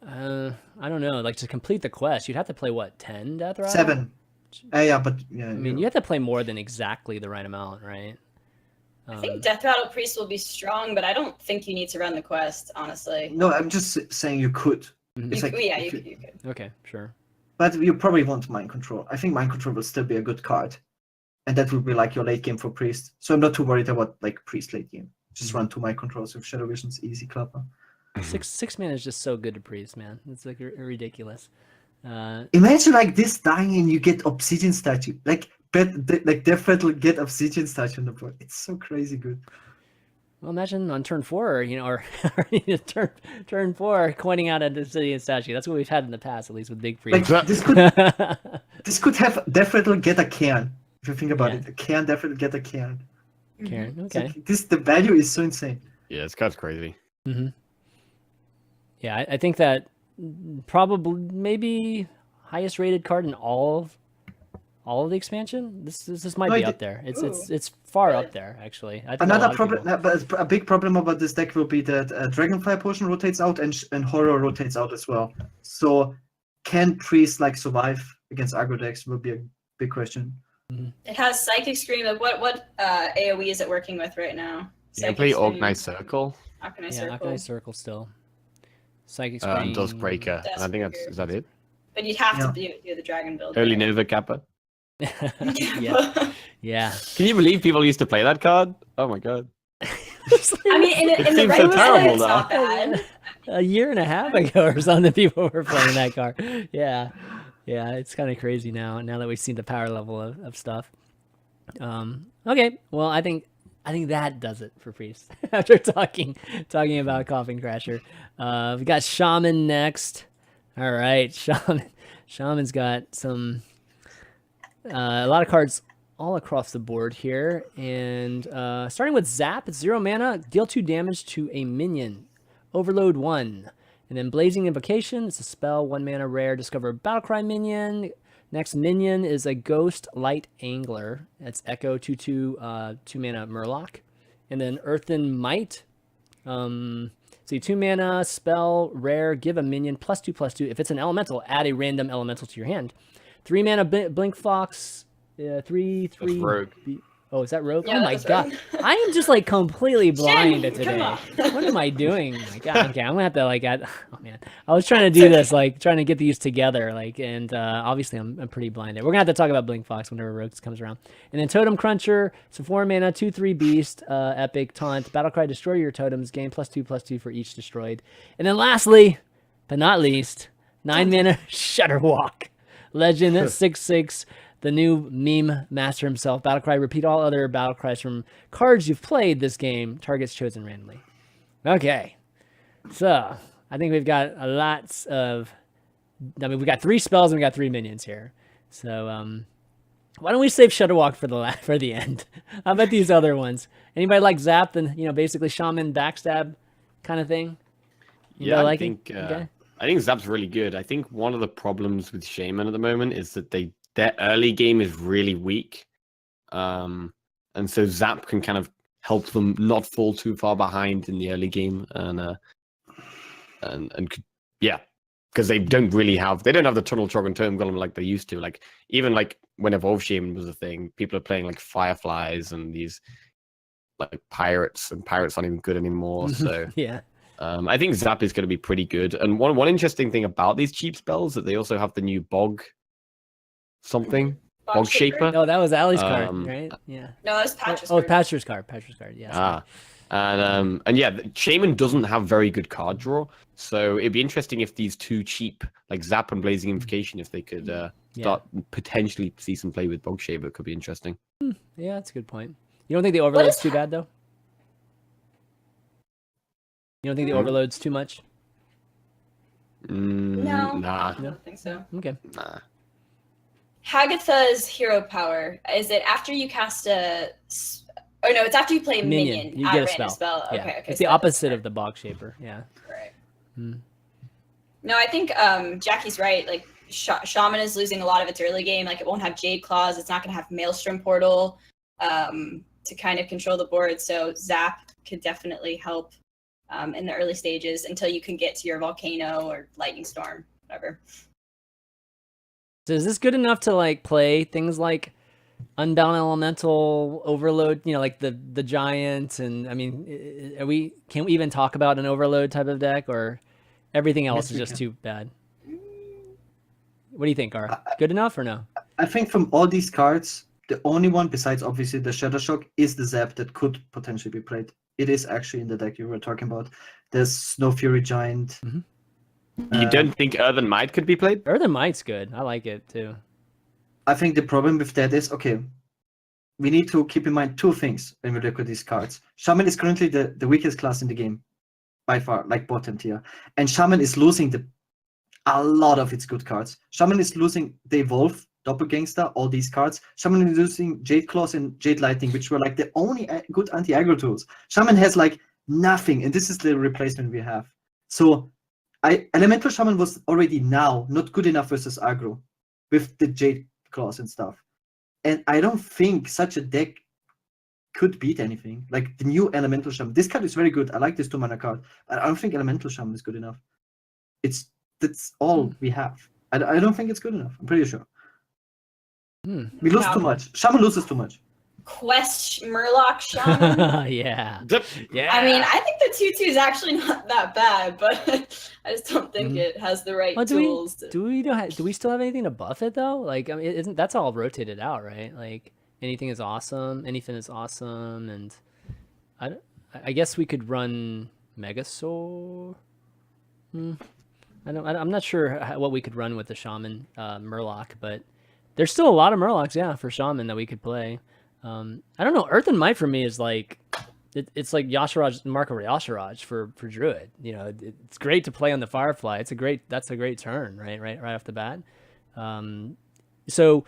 I don't know, like to complete the quest, you'd have to play what, 10 Death Rattle? 7. I mean, you have to play more than exactly the right amount, right? I think Death Rattle Priest will be strong, but I don't think you need to run the quest, honestly. No, I'm just saying you could. It's like, you could. Okay, sure. But you probably want Mind Control. I think Mind Control will still be a good card. And that would be like your late game for Priest. So I'm not too worried about like Priest late game. Just run 2 Mind Controls with Shadow Vision's easy clapper. 6 mana is just so good to Priest, man. It's like ridiculous. Imagine like this dying and you get Obsidian Statue. Like Death Rattle get Obsidian Statue on the board. It's so crazy good. Well, imagine on turn 4, or turn 4, coining out an Obsidian Statue. That's what we've had in the past, at least with big Priest. Like, this could have Death Rattle get a Cairn. If you think about it, a Cairn, Death Rattle get a Cairn. Cairn, okay. Like, the value is so insane. Yeah, this card's crazy. Yeah, I think that probably maybe highest rated card in all of the expansion. This might be up there. It's far up there, actually. I think another problem, but a big problem about this deck will be that Dragonfly Potion rotates out and Horror rotates out as well. So can Priest like survive against aggro decks will be a big question. It has Psychic Scream. What AoE is it working with right now? You can play Arcane Circle. Arcane Circle. Circle. Arcane Circle still. Psychic Scream. Duskbreaker. And I think is that it? But you'd have to do the dragon build. Early Nova Kappa. Yeah. Can you believe people used to play that card? Oh my god. I mean, in the seems right so way, terrible it's now. not bad. A year and a half ago or something, people were playing that card. Yeah, it's kind of crazy now that we've seen the power level of stuff. Okay, well, I think that does it for Priest. After talking about Coffin Crasher, we got Shaman next. All right, Shaman's got some a lot of cards all across the board here. And starting with Zap, it's 0 mana, deal 2 damage to a minion. Overload 1. And then Blazing Invocation, it's a spell, 1 mana rare, discover a Battlecry minion. Next minion is a Ghost Light Angler. That's Echo 2/2, 2 mana Murloc. And then Earthen Might. So 2 mana spell rare, give a minion +2/+2. If it's an elemental, add a random elemental to your hand. 3 mana Blink Fox. 3/3. That's Rogue. Oh, is that Rogue? Yeah, Oh my that's god. Rogue. I am just like completely blind Shin, today. come on. What am I doing? Oh my god. Okay, I'm gonna have to like add, oh man. I was trying to do this, like trying to get these together, like, and obviously I'm pretty blind there. We're gonna have to talk about Blink Fox whenever Rogue comes around. And then Totem Cruncher, so 4 mana, 2/3 beast, epic taunt, Battlecry, destroy your totems, gain +2/+2 for each destroyed. And then lastly, but not least, 9 mana Shudderwock. Legend at 6/6. The new meme master himself, Battlecry, repeat all other Battlecries from cards you've played this game, targets chosen randomly. Okay, so I think we've got we've got 3 spells and we got 3 minions here. So why don't we save Shudderwock for the end? How about these other ones? Anybody like Zap and, basically Shaman backstab kind of thing? Yeah, I think Zap's really good. I think one of the problems with Shaman at the moment is that their early game is really weak. And so Zap can kind of help them not fall too far behind in the early game. Because they don't have the Tunnel Trog and Tome Golem like they used to. Like, even like when Evolved Shaman was a thing, people are playing like Fireflies and these like pirates, and pirates aren't even good anymore. So yeah. I think Zap is going to be pretty good. And one interesting thing about these cheap spells that they also have the new Bog Shaper. No, that was Allie's card, right? Yeah. No, that was Patch's Oh, card. Patcher's card. Yeah. And yeah, Shaman doesn't have very good card draw, so it'd be interesting if these 2 cheap, like Zap and Blazing Invocation, if they could start potentially see some play with Bog Shaper, could be interesting. Yeah, that's a good point. You don't think the overload's too bad though? You don't think the overload's too much? No, Nah. I don't think so. Okay. Nah. Hagatha's hero power, is it after you cast it's after you play a minion. You add get a random spell. Yeah. Okay. It's the opposite of the Bog Shaper. Yeah. Right. Hmm. No, I think Jackie's right. Like, Shaman is losing a lot of its early game. Like, it won't have Jade Claws. It's not going to have Maelstrom Portal to kind of control the board. So Zap could definitely help in the early stages until you can get to your Volcano or Lightning Storm, whatever. So is this good enough to like play things like Unbound Elemental, Overload, like the Giant, and I mean, can we even talk about an Overload type of deck, or everything else is just too bad? What do you think, Gar? Good enough or no? I think from all these cards, the only one besides obviously the Shuddershock is the Zap that could potentially be played. It is actually in the deck you were talking about. There's Snow Fury Giant. Mm-hmm. You don't think Earthen Might could be played? Earthen Might's good. I like it too. I think the problem with that is, we need to keep in mind 2 things when we look at these cards. Shaman is currently the weakest class in the game, by far, like bottom tier. And Shaman is losing a lot of its good cards. Shaman is losing the Evolve, Doppelgangster, all these cards. Shaman is losing Jade Claws and Jade Lightning, which were like the only good anti-aggro tools. Shaman has like nothing, and this is the replacement we have. So Elemental Shaman was already now not good enough versus aggro with the Jade Claws and stuff. And I don't think such a deck could beat anything. Like the new Elemental Shaman. This card is very good. I like this 2 mana card. But I don't think Elemental Shaman is good enough. That's all we have. I don't think it's good enough. I'm pretty sure. We lose too much. Shaman loses too much. Quest Murloc Shaman. Yeah. Yeah. I mean, I think the 2/2 is actually not that bad, but I just don't think it has the right tools. Do we still have anything to buff it though? Like, I mean, that's all rotated out, right? Like, anything is awesome, and I guess we could run Megasaur. I'm not sure what we could run with the Shaman Murloc, but there's still a lot of Murlocs, for Shaman that we could play. I don't know. Earthen Might for me is like, it's like Mark of Yasharaj for Druid. It's great to play on the Firefly. That's a great turn, right off the bat. So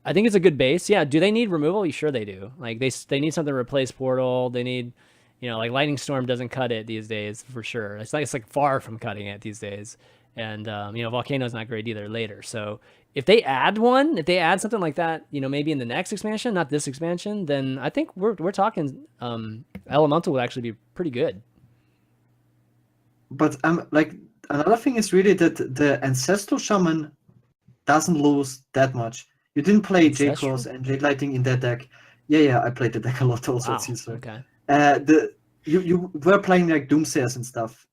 I think it's a good base. Yeah. Do they need removal? Sure they do. Like they need something to replace Portal. They need, like Lightning Storm doesn't cut it these days for sure. It's like far from cutting it these days. And Volcano's not great either later. So if they add something like that, maybe in the next expansion, not this expansion, then I think we're talking Elemental would actually be pretty good. But like another thing is really that the Ancestral Shaman doesn't lose that much. You didn't play J-Cross and Jade Lighting in that deck. Yeah, I played the deck a lot also. Wow. It seems like. Okay. You were playing like Doomsayers and stuff,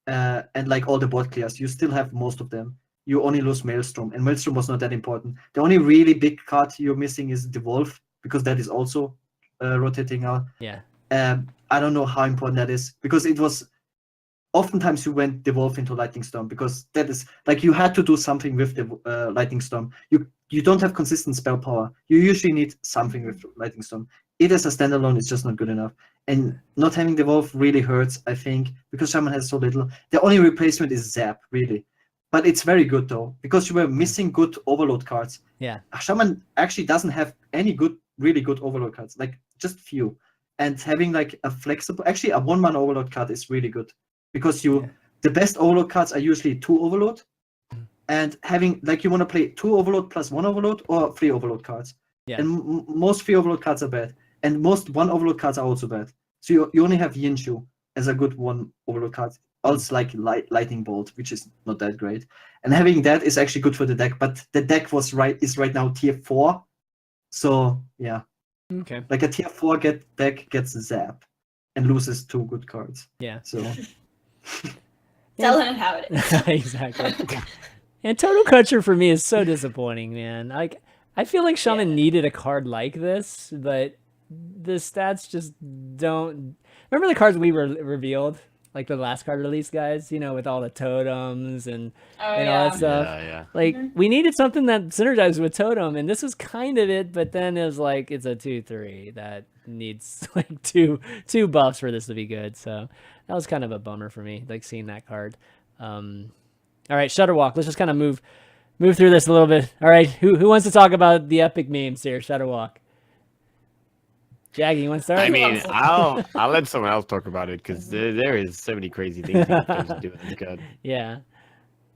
and like all the board clears. You still have most of them. You only lose Maelstrom, and Maelstrom was not that important. The only really big card you're missing is Devolve, because that is also rotating out. Yeah. I don't know how important that is, because it was oftentimes you went Devolve into Lightning Storm, because that is like you had to do something with the Lightning Storm. You don't have consistent spell power. You usually need something with Lightning Storm. It as a standalone is just not good enough. And not having Devolve really hurts, I think, because Shaman has so little. The only replacement is Zap, really. But it's very good, though, because you were missing good Overload cards. Yeah. Shaman actually doesn't have any really good Overload cards, like just few. And having like a flexible, actually a 1-mana Overload card is really good. Because the best Overload cards are usually 2 Overload. And having, like, you want to play 2 Overload plus 1 Overload or 3 Overload cards. Yeah. And most 3 Overload cards are bad. And most 1 Overload cards are also bad. So you only have Yinshu as a good 1 Overload card. Also like Lightning Bolt, which is not that great. And having that is actually good for the deck. But the deck is right now tier 4. So, yeah. Okay. Like a tier 4 deck gets Zap and loses 2 good cards. Yeah. So... Telling it how it is. Exactly. And Totem Cruncher for me is so disappointing, man. Like, I feel like Shaman needed a card like this, but the stats just don't. Remember the cards we revealed, like the last card release, guys? With all the totems and all that stuff. Yeah. Like we needed something that synergized with Totem, and this was kind of it. But then it was like it's a 2/3 that needs like two buffs for this to be good. So that was kind of a bummer for me, like seeing that card. All right, Shudderwock. Let's just kind of move through this a little bit. All right, who wants to talk about the epic memes here? Shudderwock. Jaggy, you want to start? I mean, I'll let someone else talk about it, because there is so many crazy things people can do with this card. Yeah.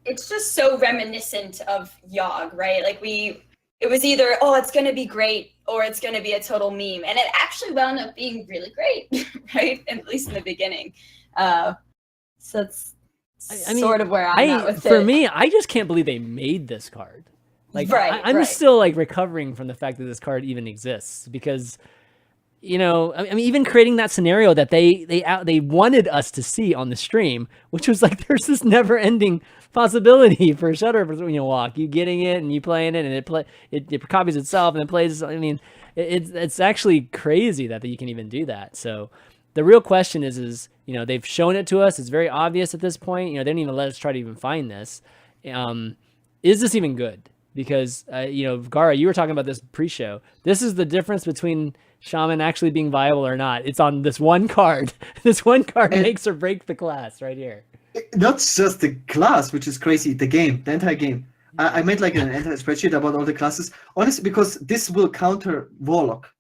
It's just so reminiscent of Yogg, right? Like it was either, it's going to be great, or it's going to be a total meme. And it actually wound up being really great, right? At least in the beginning. So it's sort of where I'm at with it. For me, I just can't believe they made this card. Like, I'm still like recovering from the fact that this card even exists, because, I mean, even creating that scenario that they wanted us to see on the stream, which was like, there's this never-ending possibility for Shudderwock. You getting it and you playing it, and it copies itself and it plays. I mean, it's actually crazy that you can even do that. So the real question is they've shown it to us. It's very obvious at this point. They didn't even let us try to even find this. Is this even good? Because Gaara, you were talking about this pre-show. This is the difference between Shaman actually being viable or not. It's on this one card. This one card makes or breaks the class right here. Not just the class, which is crazy. The entire game. I made like an entire spreadsheet about all the classes. Honestly, because this will counter Warlock,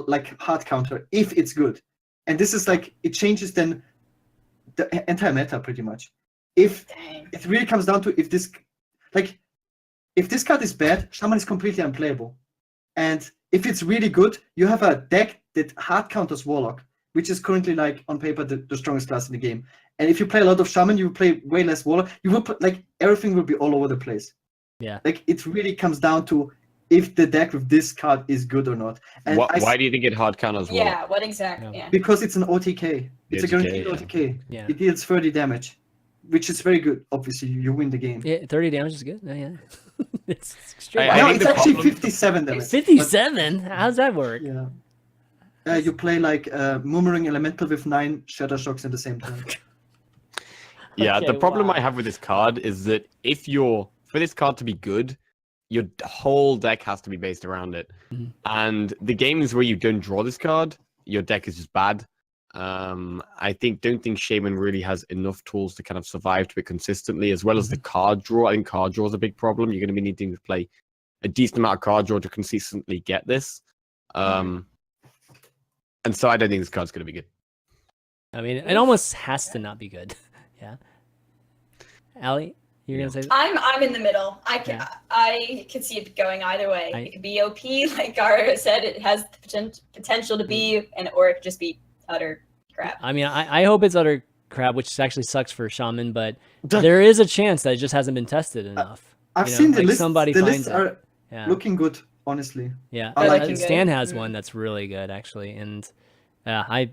like hard counter, if it's good. And this is like, it changes then the entire meta pretty much. If it really comes down to if this card is bad, Shaman is completely unplayable. And if it's really good, you have a deck that hard counters Warlock, which is currently like on paper the strongest class in the game. And if you play a lot of Shaman, you will play way less Warlock. You will like everything will be all over the place. Yeah. Like it really comes down to if the deck with this card is good or not. And why do you think it hard counters Warlock? Yeah, what exactly? Yeah. Because it's an OTK. It's a guaranteed OTK. Yeah. It deals 30 damage, which is very good. Obviously, you win the game. Yeah, 30 damage is good. Oh, yeah. It's extreme. I No, think it's the actually problem- 57 damage. 57? How's that work? Yeah. You play like Murmuring Elemental with 9 Shatter Shocks at the same time. Yeah, Okay, the problem wow. I have with this card is that for this card to be good, your whole deck has to be based around it. Mhm. And the games where you don't draw this card, your deck is just bad. I don't think Shaman really has enough tools to kind of survive to it consistently, as well as the card draw. I think card draw is a big problem. You're going to be needing to play a decent amount of card draw to consistently get this. And so I don't think this card's going to be good. I mean, it almost has to not be good. Yeah. Allie, you're gonna say that? I'm in the middle. I can see it going either way. It could be OP, like Gaara said. It has the potential to be, or it could just be utter crap. I mean, I hope it's utter crap, which actually sucks for Shaman, but there is a chance that it just hasn't been tested enough. I've seen the list. Somebody the finds lists it. are Yeah. looking good, honestly. Yeah, I like it. Stan has one that's really good actually, and I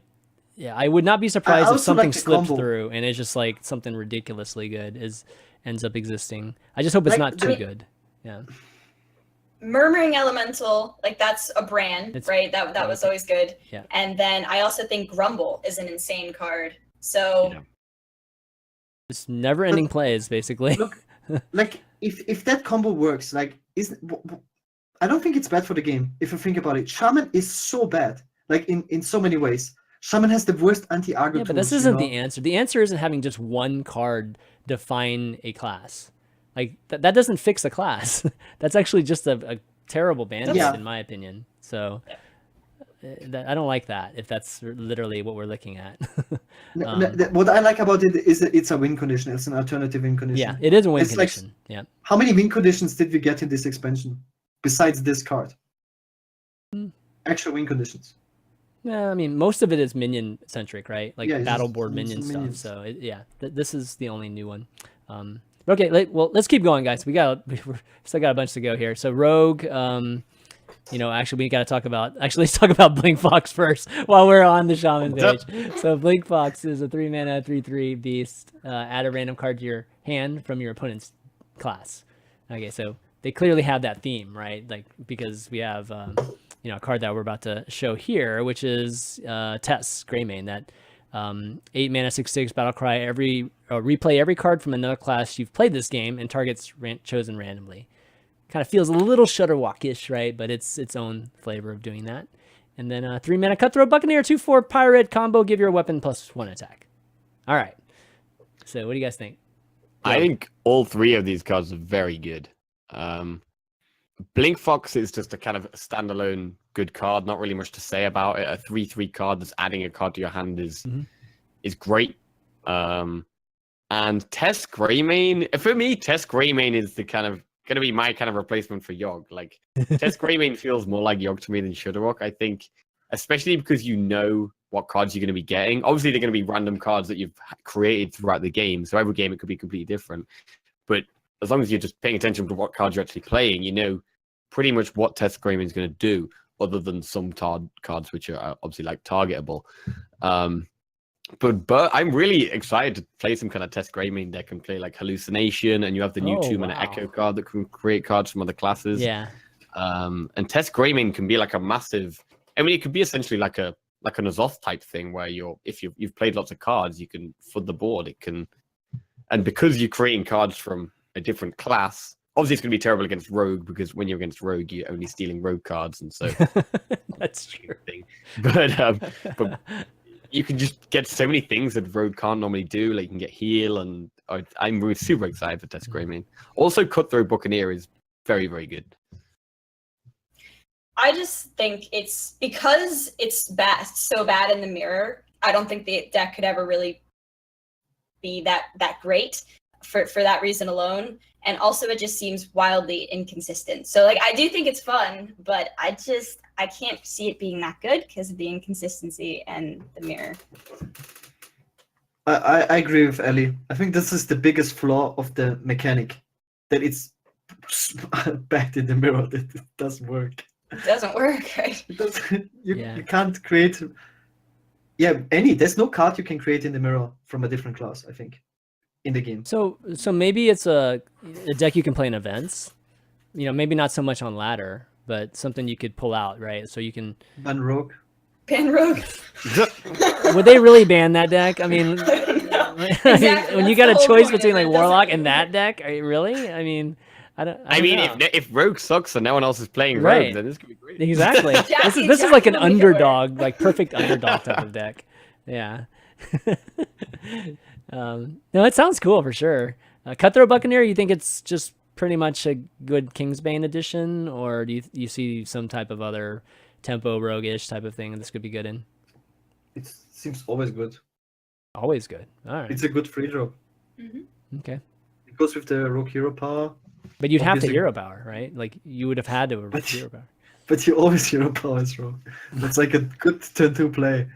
would not be surprised if also something like the slipped combo. through and it's just like something ridiculously good ends up existing. I just hope it's Like, not too I mean- good. Yeah. Murmuring Elemental, like that's a brand, right? That was always good. Yeah. And then I also think Grumble is an insane card. So Yeah. Just never-ending plays, basically. Look, like if that combo works, like I don't think it's bad for the game. If you think about it, Shaman is so bad, like in so many ways. Shaman has the worst anti-aggro Yeah, but this tools, isn't you know? the answer. The answer isn't having just one card define a class. Like that doesn't fix a class. That's actually just a terrible band-aid, Yeah. in my opinion. So I don't like that. If that's literally what we're looking at. What I like about it is that it's a win condition. It's an alternative win condition. Yeah, it is a win It's like- condition. Yeah. How many win conditions did we get in this expansion besides this card? Actual win conditions. Yeah, I mean, most of it is minion centric, right? Like Yeah, it's battle just board minions minion and stuff. minions. So this is the only new one. Okay, well, let's keep going, guys. We still got a bunch to go here. So Rogue, actually we got to talk about. Actually, let's talk about Blink Fox first while we're on the Shaman page. So Blink Fox is a 3-mana 3/3 beast. Add a random card to your hand from your opponent's class. Okay, so they clearly have that theme, right? Like because we have a card that we're about to show here, which is Tess Greymane, that 8-mana 6/6 battle cry. Replay every card from another class you've played this game and targets chosen randomly. Kind of feels a little Shudderwock-ish, right? But it's its own flavor of doing that. And then 3-mana Cutthroat Buccaneer, 2/4 pirate combo. Give your weapon +1 attack. All right. So what do you guys think? I think all three of these cards are very good. Blink Fox is just a kind of standalone good card. Not really much to say about it. A 3/3 card that's adding a card to your hand is great. And Tess Greymane, for me, Tess Greymane is the kind of going to be my kind of replacement for Yogg. Like Tess Greymane feels more like Yogg to me than Shudderwock. I think, especially because you know what cards you're going to be getting. Obviously, they're going to be random cards that you've created throughout the game. So every game it could be completely different. But as long as you're just paying attention to what cards you're actually playing, you know pretty much what Tess Greymane is going to do, other than some cards which are obviously like targetable. But I'm really excited to play some kind of Tess Greymane deck and play like Hallucination, and you have the new 2-mana Echo card that can create cards from other classes. Yeah. And Tess Greymane can be like a massive. I mean, it could be essentially like an Azoth type thing where if you've played lots of cards, you can flood the board. It can, and because you're creating cards from a different class, obviously it's going to be terrible against Rogue because when you're against Rogue, you're only stealing Rogue cards, and so That's true. But you can just get so many things that Rogue can't normally do. Like you can get heal, and I'm really super excited for Tess Greymane. Also, Cutthroat Buccaneer is very, very good. I just think it's because it's so bad in the mirror. I don't think the deck could ever really be that great for that reason alone. And also, it just seems wildly inconsistent. So, like, I do think it's fun, but I can't see it being that good because of the inconsistency and the mirror. I agree with Ellie. I think this is the biggest flaw of the mechanic, that it's bad in the mirror, that it doesn't work. It doesn't work, right? It doesn't, you can't create... there's no card you can create in the mirror from a different class, I think, in the game. So maybe it's a deck you can play in events. Maybe not so much on ladder, but something you could pull out, right? So you can Ban Rogue. Ban Rogue. Would they really ban that deck? I mean, Exactly, when you got a choice between like Warlock and that deck, are you really? I mean, I don't know. if Rogue sucks and no one else is playing Rogue, Right. then this could be great. Exactly. this is Jackie like an will make it work. underdog, like perfect underdog type of deck. Yeah. No, it sounds cool for sure. Cutthroat Buccaneer, you think it's just pretty much a good Kingsbane addition, or do you see some type of other tempo roguish type of thing this could be good in? It seems always good. Always good. All right. It's a good free drop. Okay. It goes with the rogue hero power. But you'd have to Obviously- hero power, right? Like you would have had to have But- hero power. But you always hero power is rogue. That's like a good turn 2 play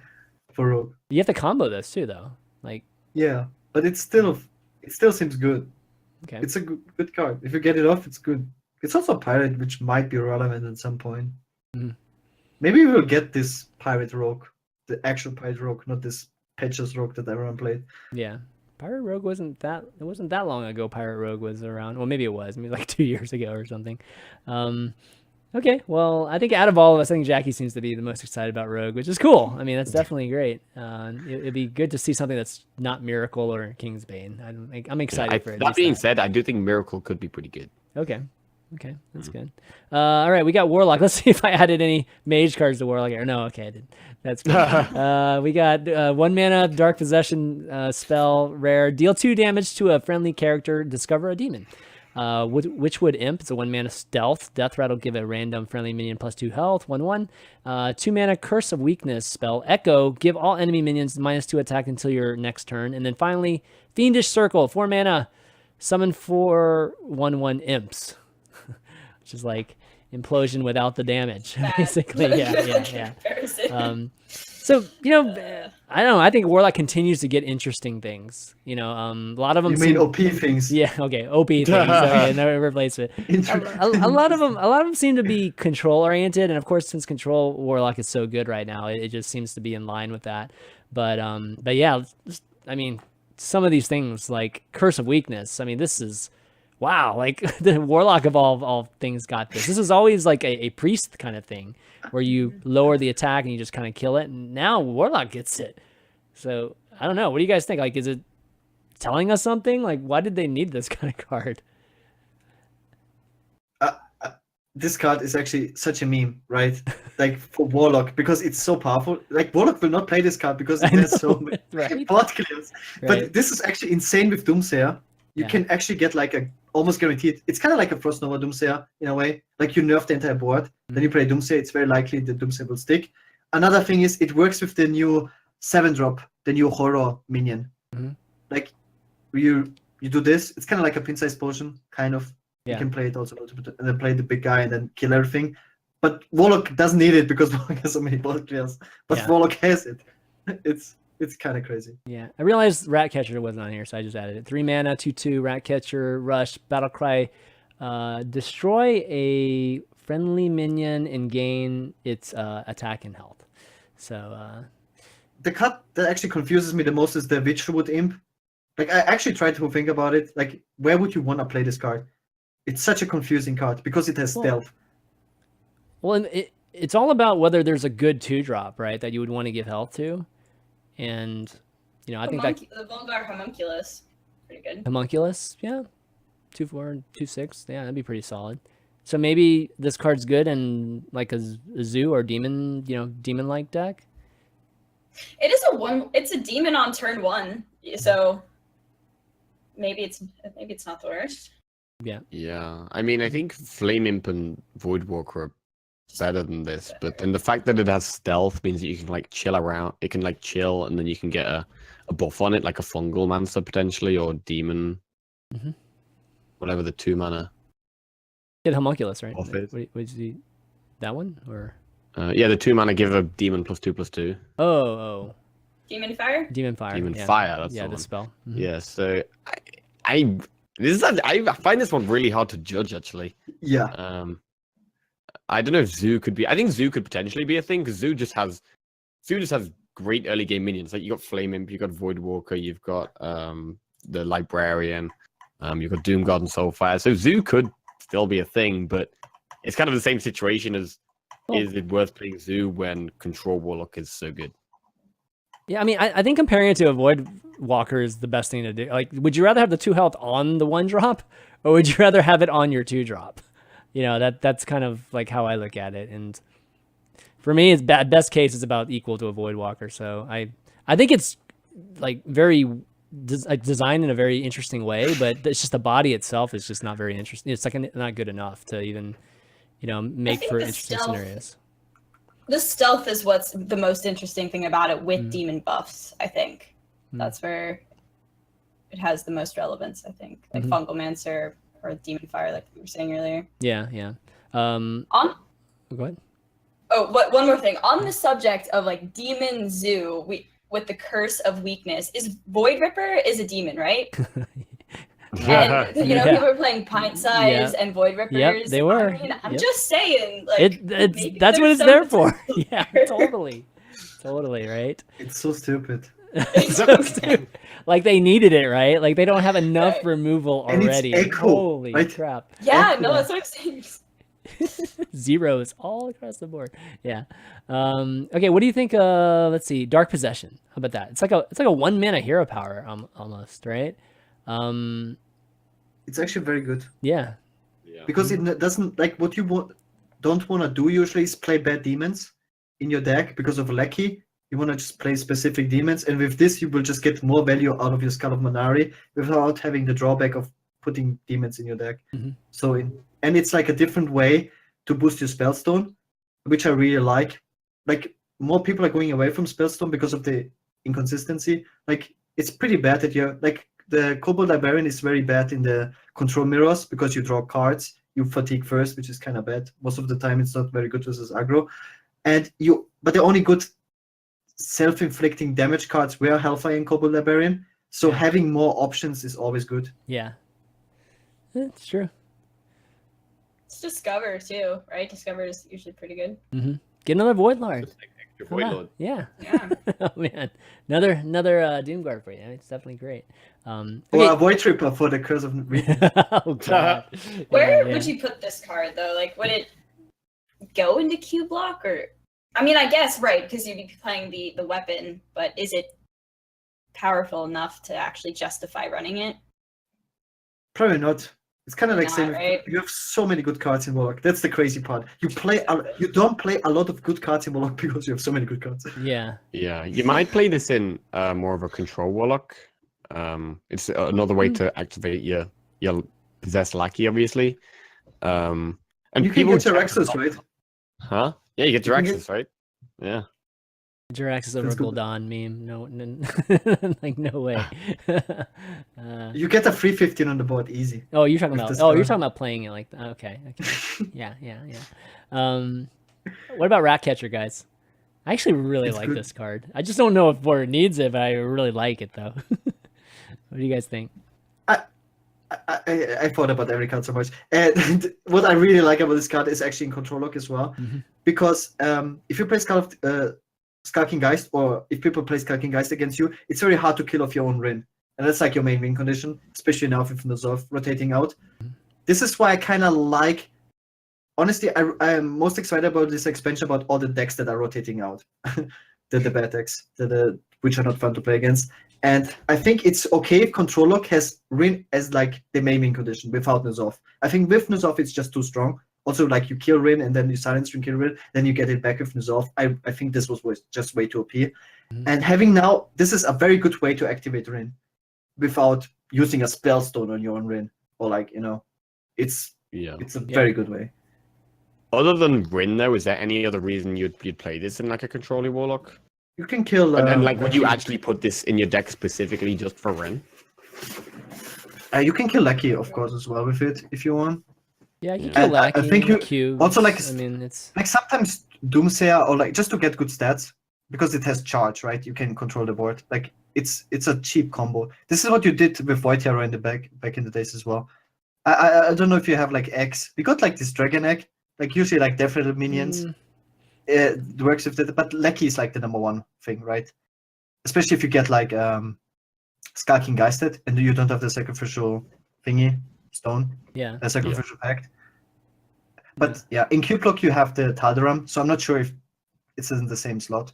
for rogue. You have to combo this too, though. Like, Yeah, but it still seems good. okay. It's a good card. If you get it off, it's good. It's also a pirate, which might be relevant at some point. Mhm. Maybe we will get this pirate rogue, the actual pirate rogue, not this Patches rogue that everyone played. Yeah. Pirate Rogue wasn't that long ago. Pirate Rogue was around. Well, maybe it was. Maybe like 2 years ago or something. Okay. Well, I think out of all of us, I think Jackie seems to be the most excited about Rogue, which is cool. I mean, that's definitely great. It'd be good to see something that's not Miracle or Kingsbane. I'm excited for it. That being said, I do think Miracle could be pretty good. Okay. Okay, that's good. All right, we got Warlock. Let's see if I added any mage cards to Warlock here. No, okay, I didn't. That's good. We got 1 mana Dark Possession spell, rare. Deal 2 damage to a friendly character. Discover a demon. Witchwood Imp. It's a 1 mana stealth. Death Rattle. Give a random friendly minion +2 health. 1/1. 2 mana Curse of Weakness spell. Echo. Give all enemy minions -2 attack until your next turn. And then finally, Fiendish Circle. 4 mana. Summon 4 1/1 imps. Which is like implosion without the damage, basically. Yeah. So I don't know. I think Warlock continues to get interesting things. A lot of them. You mean OP things? Yeah. Okay. OP things. Okay. No replacement. A lot of them seem to be control oriented, and of course, since control Warlock is so good right now, it just seems to be in line with that. But yeah, I mean, some of these things like Curse of Weakness. I mean, this is. Wow, like the Warlock of all things got this. This is always like a priest kind of thing where you lower the attack and you just kind of kill it. And now Warlock gets it. So I don't know. What do you guys think? Like, is it telling us something? Like, why did they need this kind of card? This card is actually such a meme, right? Like for Warlock, because it's so powerful. Like Warlock will not play this card because it has so many Right. blood clears. But this is actually insane with Doomsayer. You can actually get like a almost guaranteed. It's kind of like a Frost Nova Doomsayer in a way. Like you nerf the entire board, then you play Doomsayer. It's very likely the Doomsayer will stick. Another thing is it works with the new 7-drop, the new horror minion. Like you do this. It's kind of like a pin-sized potion, kind of. You can play it also, and then play the big guy and then kill everything. But Warlock doesn't need it because Warlock has so many blood clears. But Warlock has it. It's kind of crazy. Yeah, I realized Ratcatcher wasn't on here, so I just added it. 3 mana, 2/2, Ratcatcher, Rush, Battlecry. Destroy a friendly minion and gain its attack and health. So the card that actually confuses me the most is the Witchwood Imp. Like I actually tried to think about it. Like where would you want to play this card? It's such a confusing card because it has stealth. Well, it's all about whether there's a good 2-drop, right? That you would want to give health to. And, I think that... The Vulgar Homunculus. Pretty good. Homunculus, yeah. 2/4, 2/6. Yeah, that'd be pretty solid. So maybe this card's good in like a zoo or demon, demon-like deck? It is it's a demon on turn 1. So maybe it's not the worst. Yeah. Yeah. I mean, I think Flame Imp and Voidwalker are better than this, but then the fact that it has stealth means that you can like chill around. It can like chill, and then you can get a buff on it, like a Fungal Mancer potentially, or Demon, whatever the 2 mana. Get Homunculus, right? Off it. What did you that one or? Yeah, the 2 mana give a Demon +2/+2. Oh. Demon Fire. Demon Fire. Demon Fire. That's the the one. spell. Yeah. So I find this one really hard to judge actually. Yeah. I don't know if Zoo could be. I think Zoo could potentially be a thing because Zoo just has great early game minions. Like you got Flame Imp, you got Voidwalker, you've got the Librarian, you've got Doomguard and Soulfire. So Zoo could still be a thing, but it's kind of the same situation as is it worth playing Zoo when Control Warlock is so good? Yeah, I mean, I think comparing it to a Voidwalker is the best thing to do. Like, would you rather have the 2 health on the 1-drop, or would you rather have it on your 2-drop? That's kind of like how I look at it. And for me, best case is about equal to a Voidwalker. So I think it's like very designed in a very interesting way, but it's just the body itself is just not very interesting. It's like not good enough to even, make for interesting scenarios. The stealth is what's the most interesting thing about it with demon buffs, I think. That's where it has the most relevance, I think. Like Fungal Mancer or Demon Fire, like we were saying earlier. Yeah. Go ahead. Oh, but one more thing. On the subject of like Demon Zoo, with the Curse of Weakness, Void Ripper is a demon, right? And people were playing Pint Size and Void Rippers. Yep, they were. I mean, I'm just saying, like that's what it's there for. Yeah, totally, right? It's so stupid. It's so stupid. Like they needed it, right? Like they don't have enough removal already. And it's echo, Holy right? crap! Yeah, no, that's what I'm saying. Zeros all across the board. Yeah. Okay, what do you think? Let's see. Dark Possession. How about that? It's like a 1 mana hero power almost, right? It's actually very good. Yeah. Because it doesn't, like, what you don't want to do usually is play bad demons in your deck because of a Lackey. You want to just play specific demons, and with this you will just get more value out of your Skull of Manari without having the drawback of putting demons in your deck. And it's like a different way to boost your Spellstone, which I really like. Like, more people are going away from Spellstone because of the inconsistency. Like, it's pretty bad that you're, like, the Kobold Librarian is very bad in the control mirrors because you draw cards, you fatigue first, which is kind of bad. Most of the time it's not very good versus aggro. But the only good self-inflicting damage cards were Hellfire and Kobold Librarian. So having more options is always good. Yeah. It's true. It's Discover too, right? Discover is usually pretty good. Get another Void Lord. Void Lord. Yeah. Yeah. Oh man, another Doomguard for you. It's definitely great. Or a Void Tripper for the Curse of Weakness. Oh god. Where would you put this card though? Like, would it go into Q block or? I mean, I guess right because you'd be playing the weapon, but is it powerful enough to actually justify running it? Probably not. It's kind of like saying right? you have so many good cards in Warlock. That's the crazy part. You don't play a lot of good cards in Warlock because you have so many good cards. Yeah. Yeah, you might play this in more of a control Warlock. It's another way to activate your possessed Lackey, obviously. And you can get your Rexus, right? Huh? Yeah, you get your Rexus, right? Yeah. Jiraxis over Gul'dan meme. No, like no way. You get a free 15 on the board easy. Oh, you're talking about. Oh, you're talking about playing it like. Okay. Yeah. What about Ratcatcher, guys? I actually really like this card. I just don't know if Board needs it, but I really like it though. What do you guys think? I thought about every card so much, and what I really like about this card is actually in control lock as well, because if you play Skulking Geist, or if people play Skulking Geist against you, it's very hard to kill off your own Rin. And that's like your main win condition, especially now with Nozov rotating out. This is why I kind of like... Honestly, I am most excited about this expansion about all the decks that are rotating out. the bad decks, which are not fun to play against. And I think it's okay if Control Lock has Rin as like the main win condition without Nozov. I think with Nozov it's just too strong. Also, like you kill Rin and then you silence Rin, kill Rin, then you get it back with Nozov. I think this was just way too OP. And having now, this is a very good way to activate Rin without using a Spellstone on your own Rin. Or like, it's a very good way. Other than Rin, though, is there any other reason you'd play this in like a controlling Warlock? You can kill... and like, would you actually put this in your deck specifically just for Rin? You can kill Lackey, of course, as well with it, if you want. Yeah, you can kill Lackey. I think you Cube. also like. I mean, it's like sometimes Doomsayer, or like just to get good stats, because it has charge, right? You can control the board. Like it's a cheap combo. This is what you did with Void Terror in the back in the days as well. I don't know if you have like eggs. We got like this Dragon Egg, like usually like Death Rattle minions. It works with that, but Lackey is like the number one thing, right? Especially if you get like Skulking Geisted and you don't have the sacrificial thingy stone. Yeah. A sacrificial pact. But yeah, in Cube Block you have the Taldaram, so I'm not sure if it's in the same slot.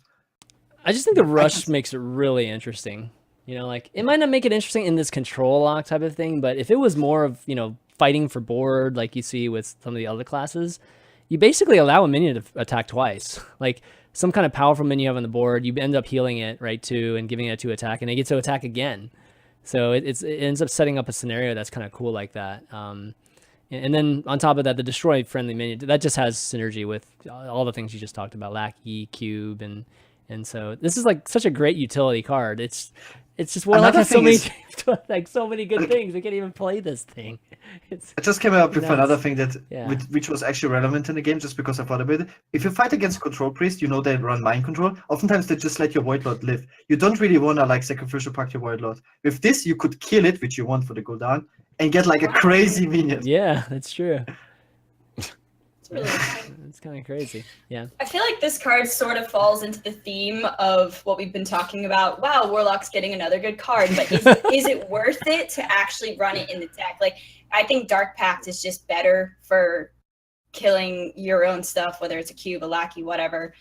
I just think the rush makes it really interesting. Like it might not make it interesting in this control lock type of thing, but if it was more of, fighting for board like you see with some of the other classes, you basically allow a minion to attack twice. Like some kind of powerful minion you have on the board, you end up healing it, right, too, and giving it a 2 attack, and it gets to attack again. So it ends up setting up a scenario that's kind of cool like that. And then on top of that, the destroy friendly minion that just has synergy with all the things you just talked about, Lackey, Cube, and so this is like such a great utility card. It's just Warlock has so many like so many good things. We can't even play this thing. I just came up with nuts. another thing that Yeah. which was actually relevant in the game, just because I thought about it. If you fight against Control Priest, you know they run mind control. Oftentimes they just let your Void Lord live. You don't really want to like sacrificial pact your Void Lord. With this, you could kill it, which you want for the cooldown, and get like a crazy minion. Yeah, that's true. It's really exciting. It's kind of crazy. Yeah. I feel like this card sort of falls into the theme of what we've been talking about. Wow, Warlock's getting another good card, but is it worth it to actually run it in the deck? Like, I think Dark Pact is just better for killing your own stuff, whether it's a cube, a lackey, whatever.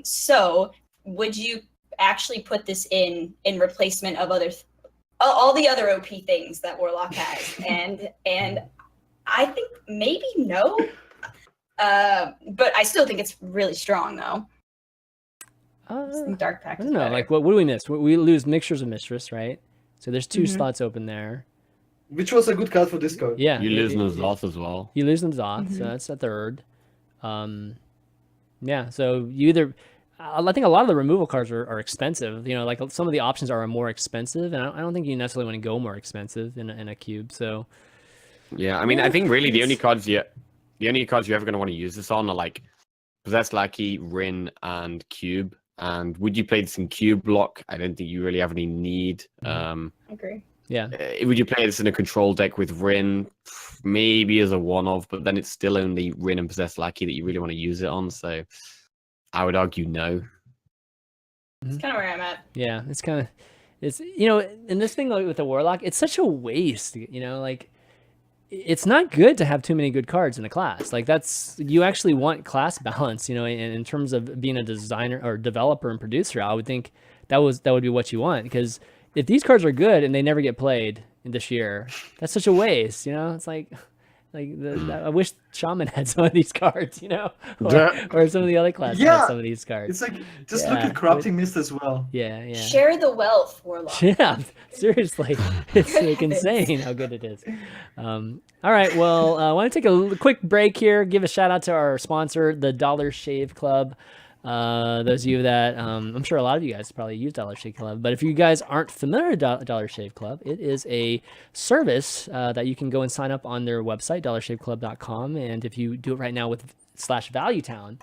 So, would you actually put this in replacement of all the other OP things that Warlock has? And I think maybe no. But I still think it's really strong, though. I think Dark Pact. I don't know. Like, what do we miss? We lose Mixtures of Mistress, right? So there's 2 Mhm. slots open there. Which was a good card for this card. Yeah. You lose Nazoth as well. You lose Nazoth, Mhm. so that's a third. Yeah. So you either. I think a lot of the removal cards are expensive. You know, like some of the options are more expensive, and I don't think you necessarily want to go more expensive in a cube. So. Yeah, I mean, I think really the only cards you're ever going to want to use this on are like Possessed Lackey, Rin, and Cube. And would you play this in Cube block? I don't think you really have any need. I agree. Yeah. Would you play this in a control deck with Rin? Maybe as a one-off, but then it's still only Rin and Possessed Lackey that you really want to use it on. So I would argue no. It's kind of where I'm at. Yeah. It's you know, and this thing with the Warlock, it's such a waste. You know, like. It's not good to have too many good cards in a class. Like you actually want class balance, you know, in terms of being a designer or developer and producer. I would think that would be what you want, because if these cards are good and they never get played this year, that's such a waste, you know. It's like I wish Shaman had some of these cards, you know, or some of the other classes had some of these cards. It's like just look at Corrupting Mist as well. Yeah. Share the wealth, Warlock. Yeah, seriously, it's like insane how good it is. All right, well, I want to take a quick break here. Give a shout out to our sponsor, the Dollar Shave Club. Those of you that I'm sure a lot of you guys probably use Dollar Shave Club, but if you guys aren't familiar with Dollar Shave Club, it is a service that you can go and sign up on their website, dollarshaveclub.com, and if you do it right now with /ValueTown,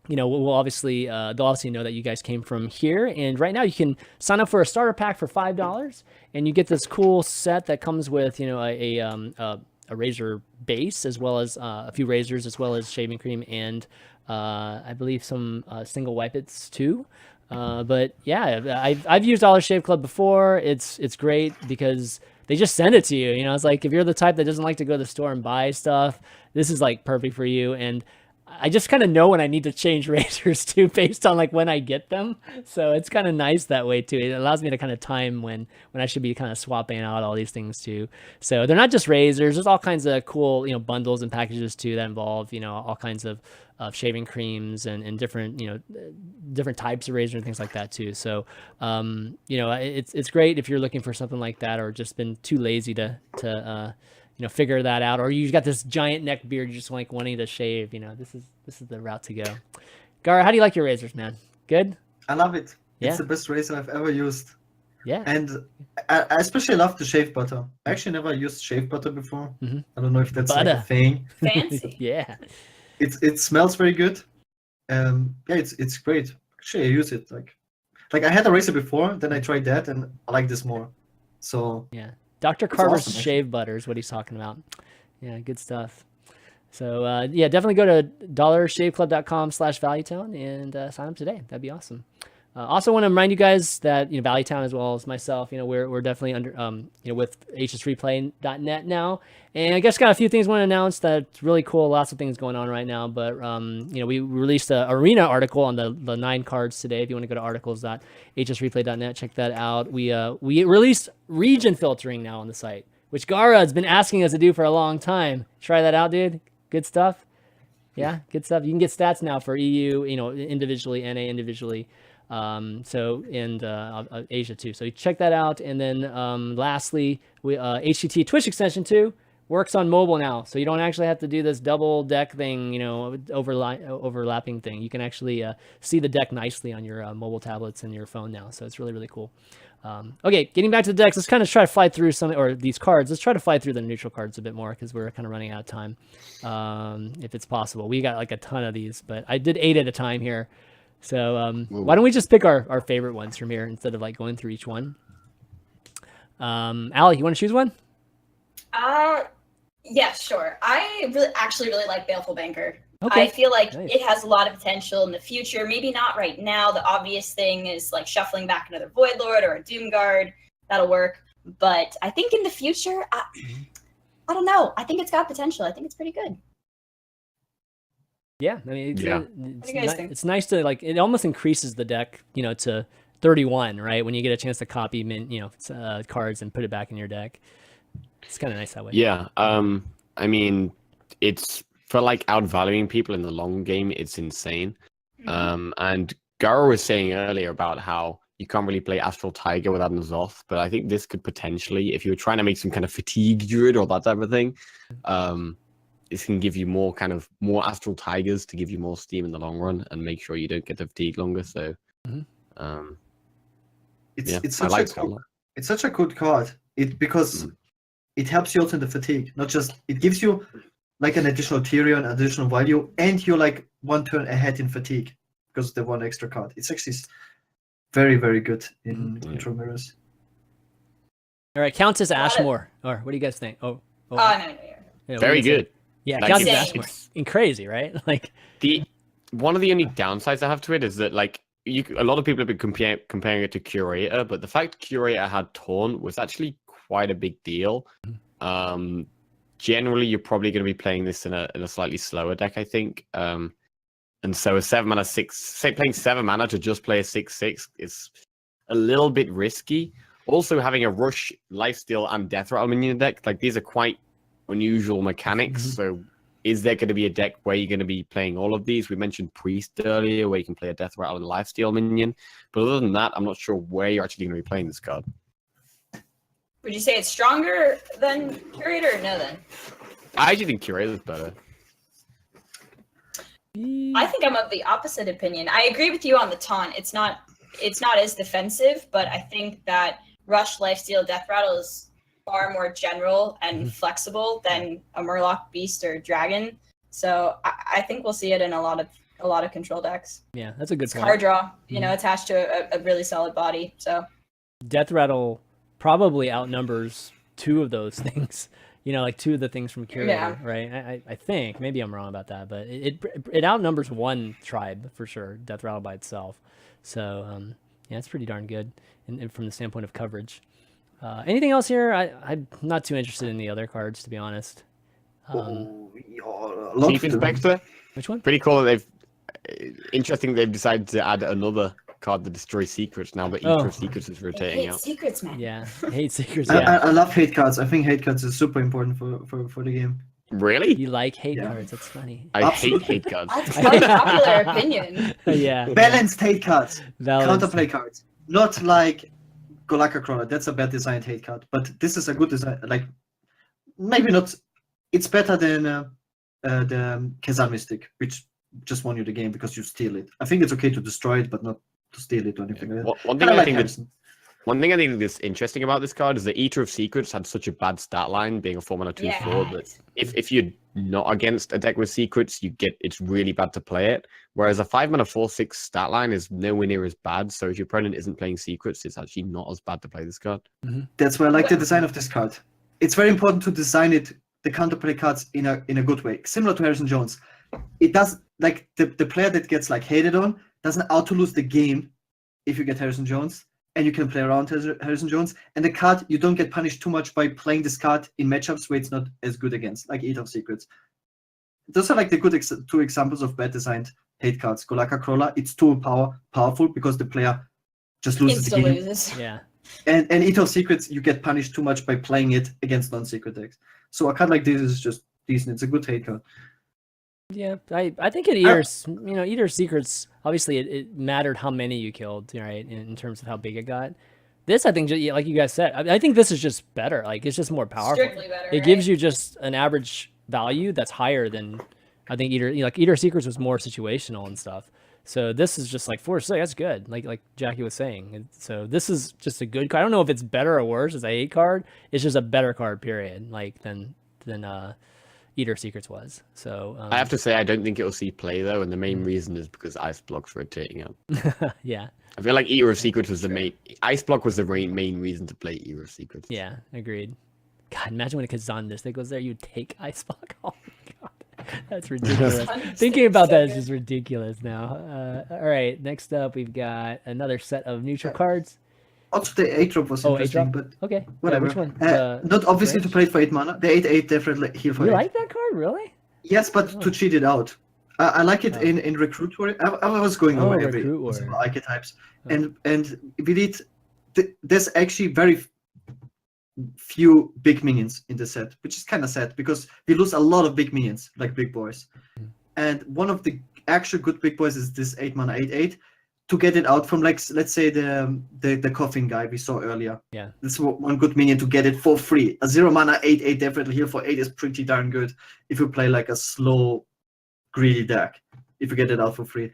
you know, they'll obviously know that you guys came from here. And right now you can sign up for a starter pack for $5, and you get this cool set that comes with, you know, a razor base, as well as a few razors, as well as shaving cream, and I believe some single whippets too. But yeah, I've used Dollar Shave Club before. It's great because they just send it to you. You know, it's like if you're the type that doesn't like to go to the store and buy stuff, this is like perfect for you. And I just kind of know when I need to change razors too, based on like when I get them. So it's kind of nice that way too. It allows me to kind of time when I should be kind of swapping out all these things too. So they're not just razors. There's all kinds of cool, you know, bundles and packages too that involve, you know, all kinds of shaving creams and different, you know, different types of razor and things like that too. So, you know, it's great if you're looking for something like that, or just been too lazy to you know, figure that out, or you got this giant neck beard, you just like wanting to shave, you know, this is the route to go. Gaara, how do you like your razors, man? Good? I love it. Yeah? It's the best razor I've ever used. Yeah. And I especially love the shave butter. I actually never used shave butter before. Mhm. I don't know if that's like Butter. a thing. Fancy. Yeah. It smells very good. Yeah, it's great. Actually, I use it like I had a razor before, then I tried that, and I like this more. So Yeah. Dr. Carver's awesome, actually. shave butter is what he's talking about. Yeah, good stuff. So yeah, definitely go to dollarshaveclub.com/ValueTown and sign up today. That'd be awesome. Also want to remind you guys that, you know, ValueTown, as well as myself, you know, we're definitely under you know, with hsreplay.net now, and I guess got a few things I want to announce that's really cool. Lots of things going on right now, but you know, we released an arena article on the 9 cards today. If you want to go to articles.hsreplay.net, check that out. We released region filtering now on the site, which Gaara has been asking us to do for a long time. Try that out, dude. Good stuff. Yeah, good stuff. You can get stats now for EU, you know, individually, NA individually. So and Asia too. So you check that out. And then lastly, we HTT Twitch extension 2 works on mobile now, so you don't actually have to do this double deck thing, you know, overlapping thing. You can actually see the deck nicely on your mobile tablets and your phone now. So it's really, really cool. Okay, getting back to the decks, let's kind of try to fly through these cards. Let's try to fly through the neutral cards a bit more because we're kind of running out of time, if it's possible. We got like a ton of these, but I did 8 at a time here. So why don't we just pick our favorite ones from here instead of like going through each one? Allie, you want to choose one? Yeah, sure. I actually really like Baleful Banker. Okay. I feel like Nice. it has a lot of potential in the future. Maybe not right now. The obvious thing is like shuffling back another Void Lord or a Doom Guard. That'll work. But I think in the future, I don't know. I think it's got potential. I think it's pretty good. Yeah, I mean, What do you guys think? it's nice to like. It almost increases the deck, you know, to 31, right? When you get a chance to copy cards and put it back in your deck. It's kind of nice that way. Yeah. I mean, it's for like outvaluing people in the long game. It's insane. And Gaara was saying earlier about how you can't really play Astral Tiger without an Zoth, but I think this could potentially, if you were trying to make some kind of fatigue druid or that type of thing, this can give you more Astral Tigers to give you more steam in the long run and make sure you don't get the fatigue longer. So, It's I such like a it a lot. it's such a good card. Because it helps you also in the fatigue. Not just it gives you like an additional Tyrion, additional value, and you're like one turn ahead in fatigue because of the one extra card. It's actually very, very good in Control Mirrors. All right, Countess Ashmore. Or what do you guys think? Oh, No. yeah, Very good. Yeah, Like, Countess it's- Ashmore. And crazy, right? Like, One of the only downsides I have to it is that like a lot of people have been comparing it to Curator, but the fact Curator had Taunt was actually quite a big deal. Generally, you're probably going to be playing this in a slightly slower deck, I think. And so a 7-mana 6, say playing 7 mana to just play a 6/6 is a little bit risky. Also, having a Rush, Lifesteal, and Death Rattle minion deck, like these are quite unusual mechanics. So, is there going to be a deck where you're going to be playing all of these? We mentioned Priest earlier, where you can play a Death Rattle and Lifesteal minion. But other than that, I'm not sure where you're actually going to be playing this card. Would you say it's stronger than Curator or no then? I actually think Curator is better. I think I'm of the opposite opinion. I agree with you on the taunt. It's not as defensive, but I think that Rush, Lifesteal, Death Rattle is far more general and flexible than a Murloc, Beast, or Dragon. So I think we'll see it in a lot of control decks. yeah, that's a good It's point. card draw, attached to a really solid body. So Death Rattle probably outnumbers 2 of those things. You know, like 2 of the things from Curator, Yeah. right? I think maybe I'm wrong about that, but it outnumbers 1 tribe for sure. Death Rattle by itself. So yeah, it's pretty darn good, and from the standpoint of coverage. Anything else here? I'm not too interested in the other cards, to be honest. Chief Inspector, Which one? pretty cool that interesting they've decided to add another card that destroys secrets now that Eater of Secrets is I rotating hate out. secrets, man. Yeah, hate secrets. Yeah, I love hate cards. I think hate cards is super important for the game. Really? you like hate Yeah. cards? That's funny. I Absolutely. hate cards. That's quite a popular opinion. Yeah, Balanced hate cards. Valid. Counterplay cards. Not like Golakka Crawler. That's a bad designed hate card. But this is a good design. Like, maybe not. It's better than the Kazan Mystic, which just won you the game because you steal it. I think it's okay to destroy it, but not to steal it or anything like that. One thing I think that's interesting about this card is the Eater of Secrets had such a bad stat line, being a 4-mana 2/4, that if you're not against a deck with secrets, it's really bad to play it. Whereas a 5-mana 4/6 stat line is nowhere near as bad. So if your opponent isn't playing secrets, it's actually not as bad to play this card. That's why I like the design of this card. It's very important to design it, the counterplay cards, in a good way, similar to Harrison Jones. It does, like, the player that gets like hated on doesn't auto lose the game if you get Harrison Jones, and you can play around Harrison Jones. And the card, you don't get punished too much by playing this card in matchups where it's not as good against, like Eater of Secrets. Those are like the good 2 examples of bad designed hate cards. Golakka Crawler, it's too powerful because the player just loses the game. Loses. Yeah. And Eater of Secrets, you get punished too much by playing it against non-secret decks. So a card like this is just decent. It's a good hate card. Yeah, I think it Eater's, Eater's Secrets, obviously it mattered how many you killed, right, in terms of how big it got. This, I think, like you guys said, I think this is just better. Like, it's just more powerful. Strictly better, It gives you just an average value that's higher than, I think, Eater Secrets was more situational and stuff. So this is just like 4-6, that's good, like Jackie was saying. And so this is just a good card. I don't know if it's better or worse as a 8 card. It's just a better card, period, like than Eater Secrets was. So I have to say I don't think it'll see play though, and the main reason is because Ice Block's rotating out. Yeah. I feel like Eater of Secrets was the main. Ice Block was the main reason to play Eater of Secrets. Yeah, agreed. God, imagine when a Kazan Mystic was there, you'd take Ice Block. Oh my god. That's ridiculous. Thinking about that is just ridiculous now. All right, next up we've got another set of neutral cards. Also, the 8-drop was interesting, but okay. whatever. Which one? Not obviously to play it for 8 mana. The 8/8 definitely heal for You 8. like that card, really? Yes, but to cheat it out. I like it in Recruit Warrior. I was going over every archetypes, and we need. There's actually very few big minions in the set, which is kind of sad because we lose a lot of big minions, like big boys. And one of the actual good big boys is this 8 mana 8/8. To get it out from, like, let's say the coffin guy we saw earlier. Yeah. This is one good minion to get it for free. A 0 mana 8/8 definitely heal for 8 is pretty darn good if you play like a slow, greedy deck. If you get it out for free.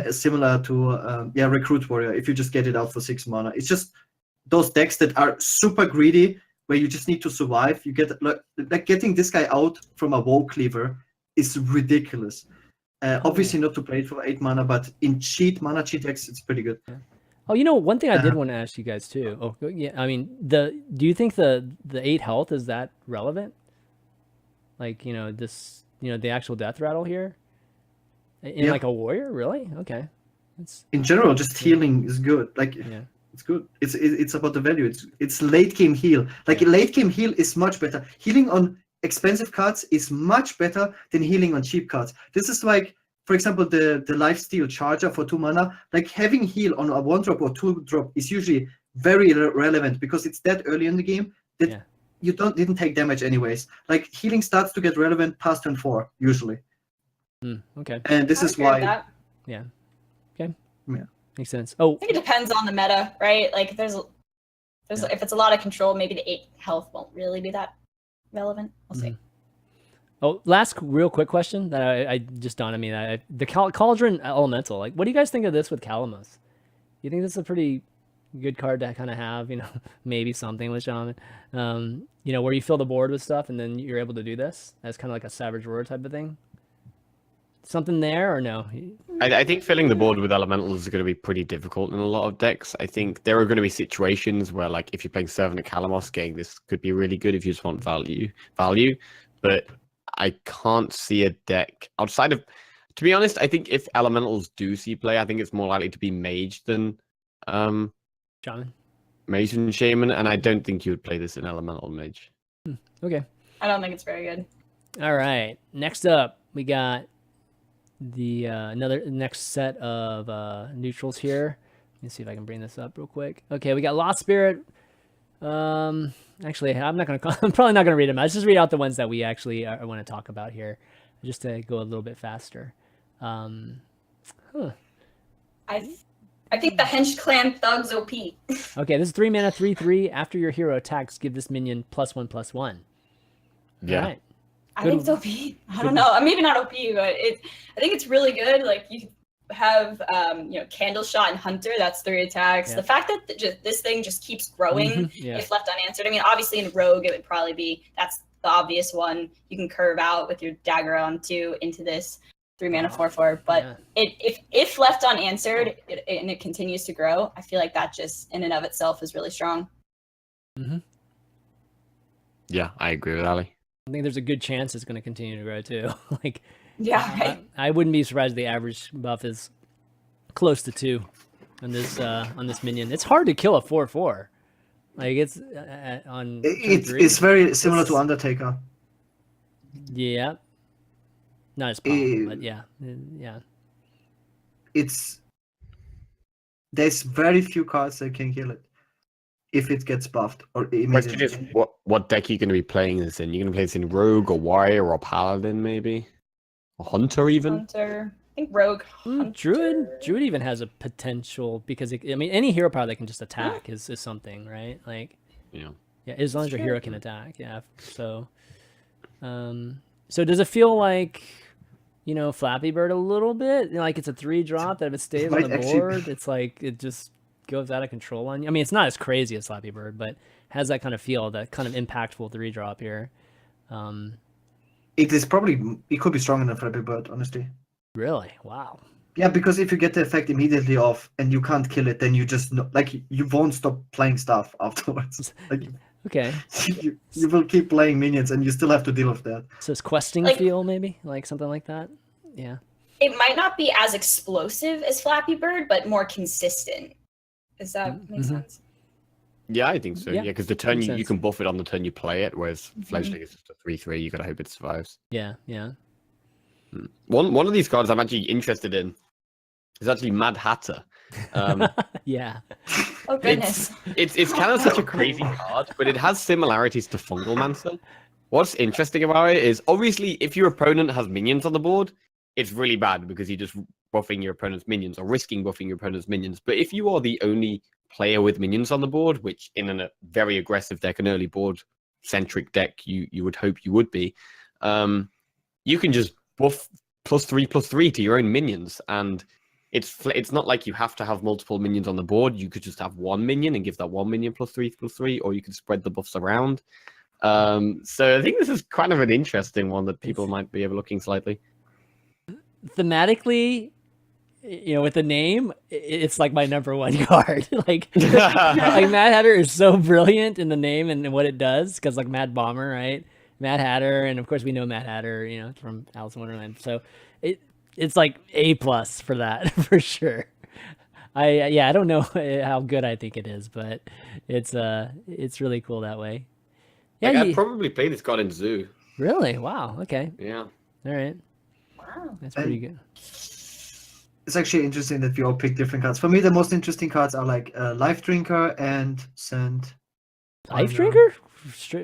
Similar to Recruit Warrior, if you just get it out for 6 mana. It's just those decks that are super greedy, where you just need to survive. You get like getting this guy out from a Woe Cleaver is ridiculous. Obviously not to play it for 8 mana, but in mana cheat decks, it's pretty good. Oh, one thing I did want to ask you guys too. Oh, yeah. I mean, do you think the 8 health is that relevant? Like, the actual death rattle here in like a warrior, really? Okay. In general, just healing is good. Like, it's good. It's about the value. It's late game heal. Like late game heal is much better. Healing on expensive cards is much better than healing on cheap cards. This is like, for example, the Lifesteal Charger for 2 mana. Like having heal on a 1-drop or 2-drop is usually very relevant because it's that early in the game that you didn't take damage anyways. Like healing starts to get relevant past turn 4 usually. Okay. And this is why. Yeah. Okay. Yeah. Makes sense. Oh, I think it depends on the meta, right? Like if it's a lot of control, maybe the 8 health won't really be that relevant. We'll see. Oh, last real quick question that I just dawned on me. The Cauldron Elemental. Like, what do you guys think of this with Calamos? You think this is a pretty good card to kind of have? Maybe something with Shaman. Where you fill the board with stuff and then you're able to do this as kind of like a Savage Roar type of thing. Something there or no? I think filling the board with elementals is going to be pretty difficult in a lot of decks. I think there are going to be situations where, like, if you're playing Servant of Calamos, getting this could be really good if you just want value. But I can't see a deck outside of. To be honest, I think if elementals do see play, I think it's more likely to be Mage than Shaman. Mage and Shaman, and I don't think you would play this in Elemental Mage. Okay. I don't think it's very good. All right. Next up, we got the next set of neutrals here. Let me see if I can bring this up real quick. Okay, we got Lost Spirit. Actually, I'm probably not gonna read them. Let's just read out the ones that we actually want to talk about here, just to go a little bit faster. I think the Hench Clan Thugs OP. Okay, this is 3 mana, 3/3. After your hero attacks, give this minion +1/+1. Yeah. All right. I think it's OP. I don't know. Maybe not OP, but I think it's really good. Like you have Candle Shot and Hunter. That's 3 attacks. The fact that this thing just keeps growing if left unanswered. I mean, obviously in Rogue it would probably be that's the obvious one. You can curve out with your dagger on 2 into this 3 mana 4/4. But if left unanswered and it continues to grow, I feel like that just in and of itself is really strong. Yeah, I agree with Ali. I think there's a good chance it's going to continue to grow too. Right. I wouldn't be surprised if the average buff is close to 2 on this minion. It's hard to kill a 4/4. Like it's on. It's very similar to Undertaker. Yeah. Not as powerful, but yeah. There's very few cards that can kill it if it gets buffed or Question is, what deck are you going to be playing this in? You're going to play this in Rogue or Warrior or Paladin, maybe? A hunter even. Hunter. I think rogue. Hunter. Druid even has a potential because I mean any hero power that can just attack is something, right? Like Yeah. yeah, as long as your hero can attack, yeah. So so does it feel like Flappy Bird a little bit? Like it's a 3-drop that if it stays on the board, it's like it just goes out of control on you. I mean, it's not as crazy as Flappy Bird, but has that kind of feel, that kind of impactful 3-drop here. It could be stronger than Flappy Bird, honestly. Really? Wow. Yeah, because if you get the effect immediately off and you can't kill it, then you just you won't stop playing stuff afterwards. Like, okay. You will keep playing minions and you still have to deal with that. So it's questing feel maybe, like something like that. Yeah. It might not be as explosive as Flappy Bird, but more consistent. Does that make sense? Yeah, I think so. Yeah, because the turn you can buff it on the turn you play it, whereas Fledgling is just a 3/3. You gotta hope it survives. Yeah, yeah. One of these cards I'm actually interested in is actually Mad Hatter. Yeah. Oh goodness. It's kind of such a crazy card, but it has similarities to Fungalmancer. What's interesting about it is obviously if your opponent has minions on the board, it's really bad because you're just buffing your opponent's minions or risking buffing your opponent's minions. But if you are the only player with minions on the board, which in a very aggressive deck, an early board centric deck, you would hope you would be, you can just buff +3/+3 to your own minions, and it's not like you have to have multiple minions on the board. You could just have one minion and give that one minion +3/+3, or you could spread the buffs around. So I think this is kind of an interesting one that people might be overlooking slightly. Thematically, with the name, it's like my number one card. like Mad Hatter is so brilliant in the name and what it does, because like Mad Bomber, right? Mad Hatter, and of course we know Mad Hatter, from Alice in Wonderland. So it's like A+ for that for sure. I don't know how good I think it is, but it's really cool that way. Yeah, I'd probably play this card in Zoo. Really? Wow. Okay. Yeah. All right. Wow. That's pretty good. It's actually interesting that we all pick different cards. For me, the most interesting cards are like Life Drinker and Sand. Life Drinker?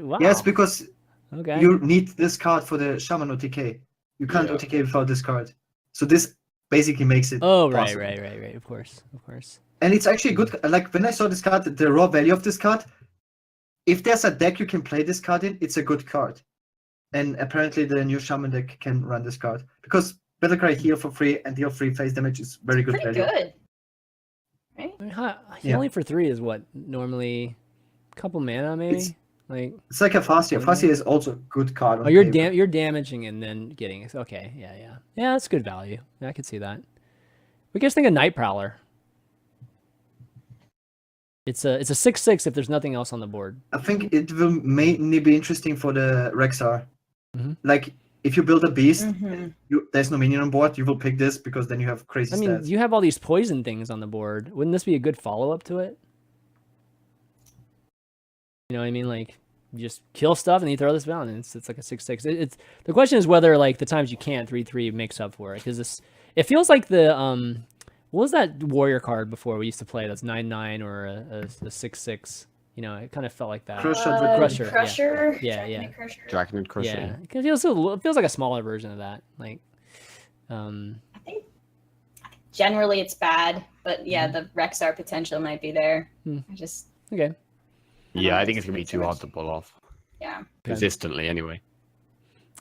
Wow. Yes, because okay. You need this card for the Shaman OTK. You can't OTK without this card. So this basically makes it possible. Right. Of course. And it's actually good. Like when I saw this card, the raw value of this card, if there's a deck you can play this card in, it's a good card. And apparently the new Shaman deck can run this card. Because Battlecry heal for free and deal free phase damage is very good Pretty value. good. Right? I mean, healing for 3 is what? Normally a couple mana maybe? It's like a Farseer. Farseer is also a good card. Oh, you're damaging and then getting it. Okay, yeah. Yeah, that's good value. Yeah, I could see that. What do you guys think of Night Prowler? It's a 6/6 if there's nothing else on the board. I think it will mainly be interesting for the Rexar. Like if you build a beast, there's no minion on board, you will pick this because then you have crazy stats. You have all these poison things on the board. Wouldn't this be a good follow-up to it? You know what I mean? Like you just kill stuff and you throw this down, and it's like a 6/6. It's the question is whether like the times you can't 3/3 makes up for it, because it feels like the what was that warrior card before we used to play that's 9/9 or a 6/6? It kind of felt like that. Crusher. Yeah. Draconid Crusher. Yeah, it feels like a smaller version of that. Like, I think generally it's bad, but yeah, the Rexar potential might be there. Okay. Yeah, I think it's gonna be too hard to pull off. Yeah. Consistently, anyway.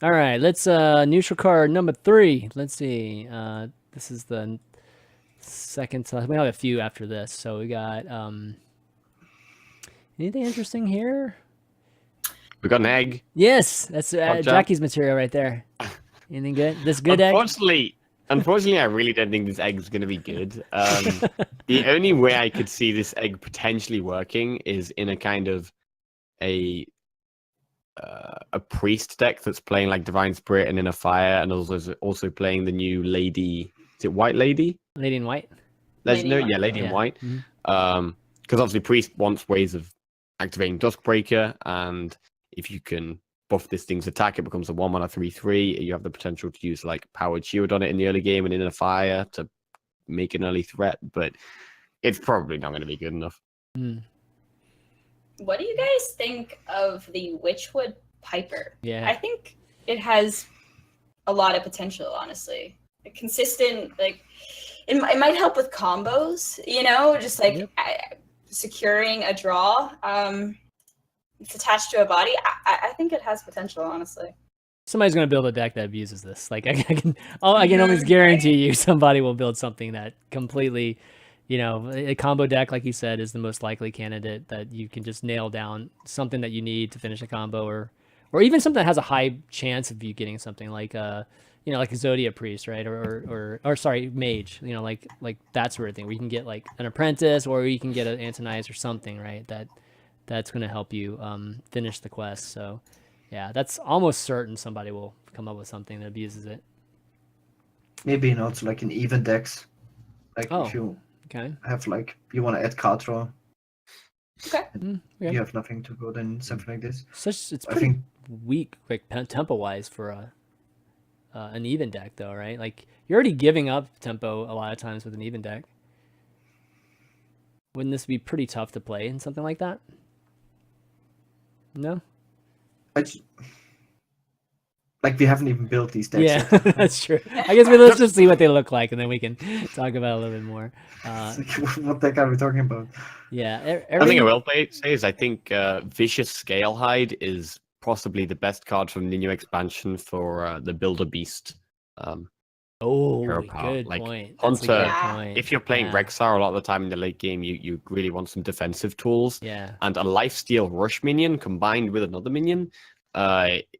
All right, let's neutral card number 3. Let's see. This is the second. We have a few after this, so we got anything interesting here? We got an egg. Yes, that's Jackie's material right there. Anything good? This good egg? Unfortunately, I really don't think this egg is going to be good. The only way I could see this egg potentially working is in a kind of a priest deck that's playing like Divine Spirit and Inner Fire, and also playing the new Lady. Is it White Lady? Lady in White. Lady in White. Because obviously priest wants ways of activating Duskbreaker, and if you can buff this thing's attack, it becomes a 1/1 3/3. You have the potential to use like Powered Shield on it in the early game and Inner Fire to make an early threat, but it's probably not going to be good enough. What do you guys think of the Witchwood Piper? Yeah, I think it has a lot of potential, honestly. A consistent, like, it might help with combos, you know, just like securing a draw. It's attached to a body. I think it has potential, honestly. Somebody's going to build a deck that abuses this. Like I can almost guarantee you somebody will build something that completely, you know, a combo deck, like you said, is the most likely candidate that you can just nail down something that you need to finish a combo, or even something that has a high chance of you getting something like you know, like a Zodia Priest, right? Or sorry, Mage, you know, like that sort of thing, where you can get like an Apprentice, or you can get an Antonize or something, right? That's going to help you finish the quest. So yeah, that's almost certain somebody will come up with something that abuses it. Maybe not like an even decks. Like if you have like you want to add card draw. Okay. You have nothing to go, then something like this. It's pretty weak, like tempo wise for an even deck, though, right? Like you're already giving up tempo a lot of times with an even deck. Wouldn't this be pretty tough to play in something like that? No. Like we haven't even built these decks. Yeah, that's true. I guess let's just see what they look like, and then we can talk about it a little bit more. What deck are we talking about? Yeah, I think I will say is I think Vicious Scalehide is possibly the best card from the new expansion for the Builder Beast. Good like point. Hunter, if you're playing Rexar a lot of the time in the late game, you really want some defensive tools. Yeah. And a Lifesteal Rush minion combined with another minion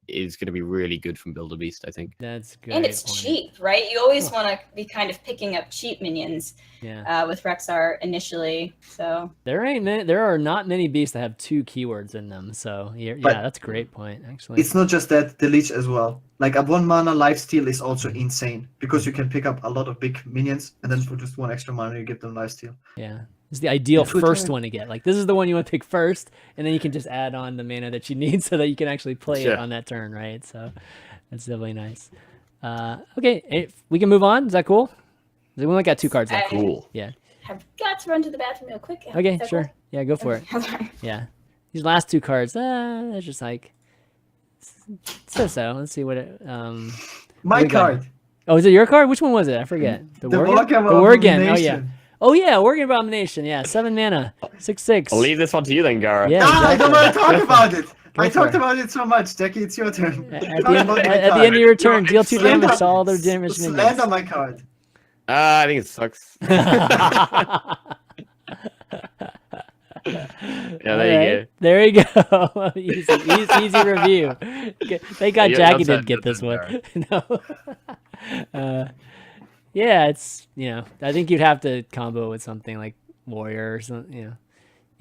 is going to be really good from Builder Beast, I think. That's good. And it's cheap, right? You always want to be kind of picking up cheap minions with Rexar initially. So there are not many beasts that have 2 keywords in them. So yeah, that's a great point, actually. It's not just that, the Leech as well. Like a 1 mana lifesteal is also insane because you can pick up a lot of big minions, and then for just 1 extra mana you get them lifesteal. Yeah. It's the ideal first one to get. Like this is the one you want to pick first, and then you can just add on the mana that you need so that you can actually play it on that turn, right? So that's definitely nice. Okay, we can move on. Is that cool? We only got 2 cards left. Cool. Yeah. I've got to run to the bathroom real quick. Okay, sure. Cool? Yeah, go for it. Yeah. These last 2 cards, it's just like so. Let's see what it my card. Oh, is it your card? Which one was it? I forget. The Worgen. Oh yeah. Oh yeah, Worgen Abomination. Yeah, 7 mana, 6/6. I'll leave this one to you then, Gaara. Yeah, exactly. I don't want to talk about it. I talked about it so much. Jackie, it's your turn. At the end of your turn, deal 2 damage to all their damage minions. Land on my card. I think it sucks. Yeah, there you go. There you go. easy review. Thank God Jackie didn't get this one. No. Yeah, it's, you know, I think you'd have to combo with something like Warrior or something, you know.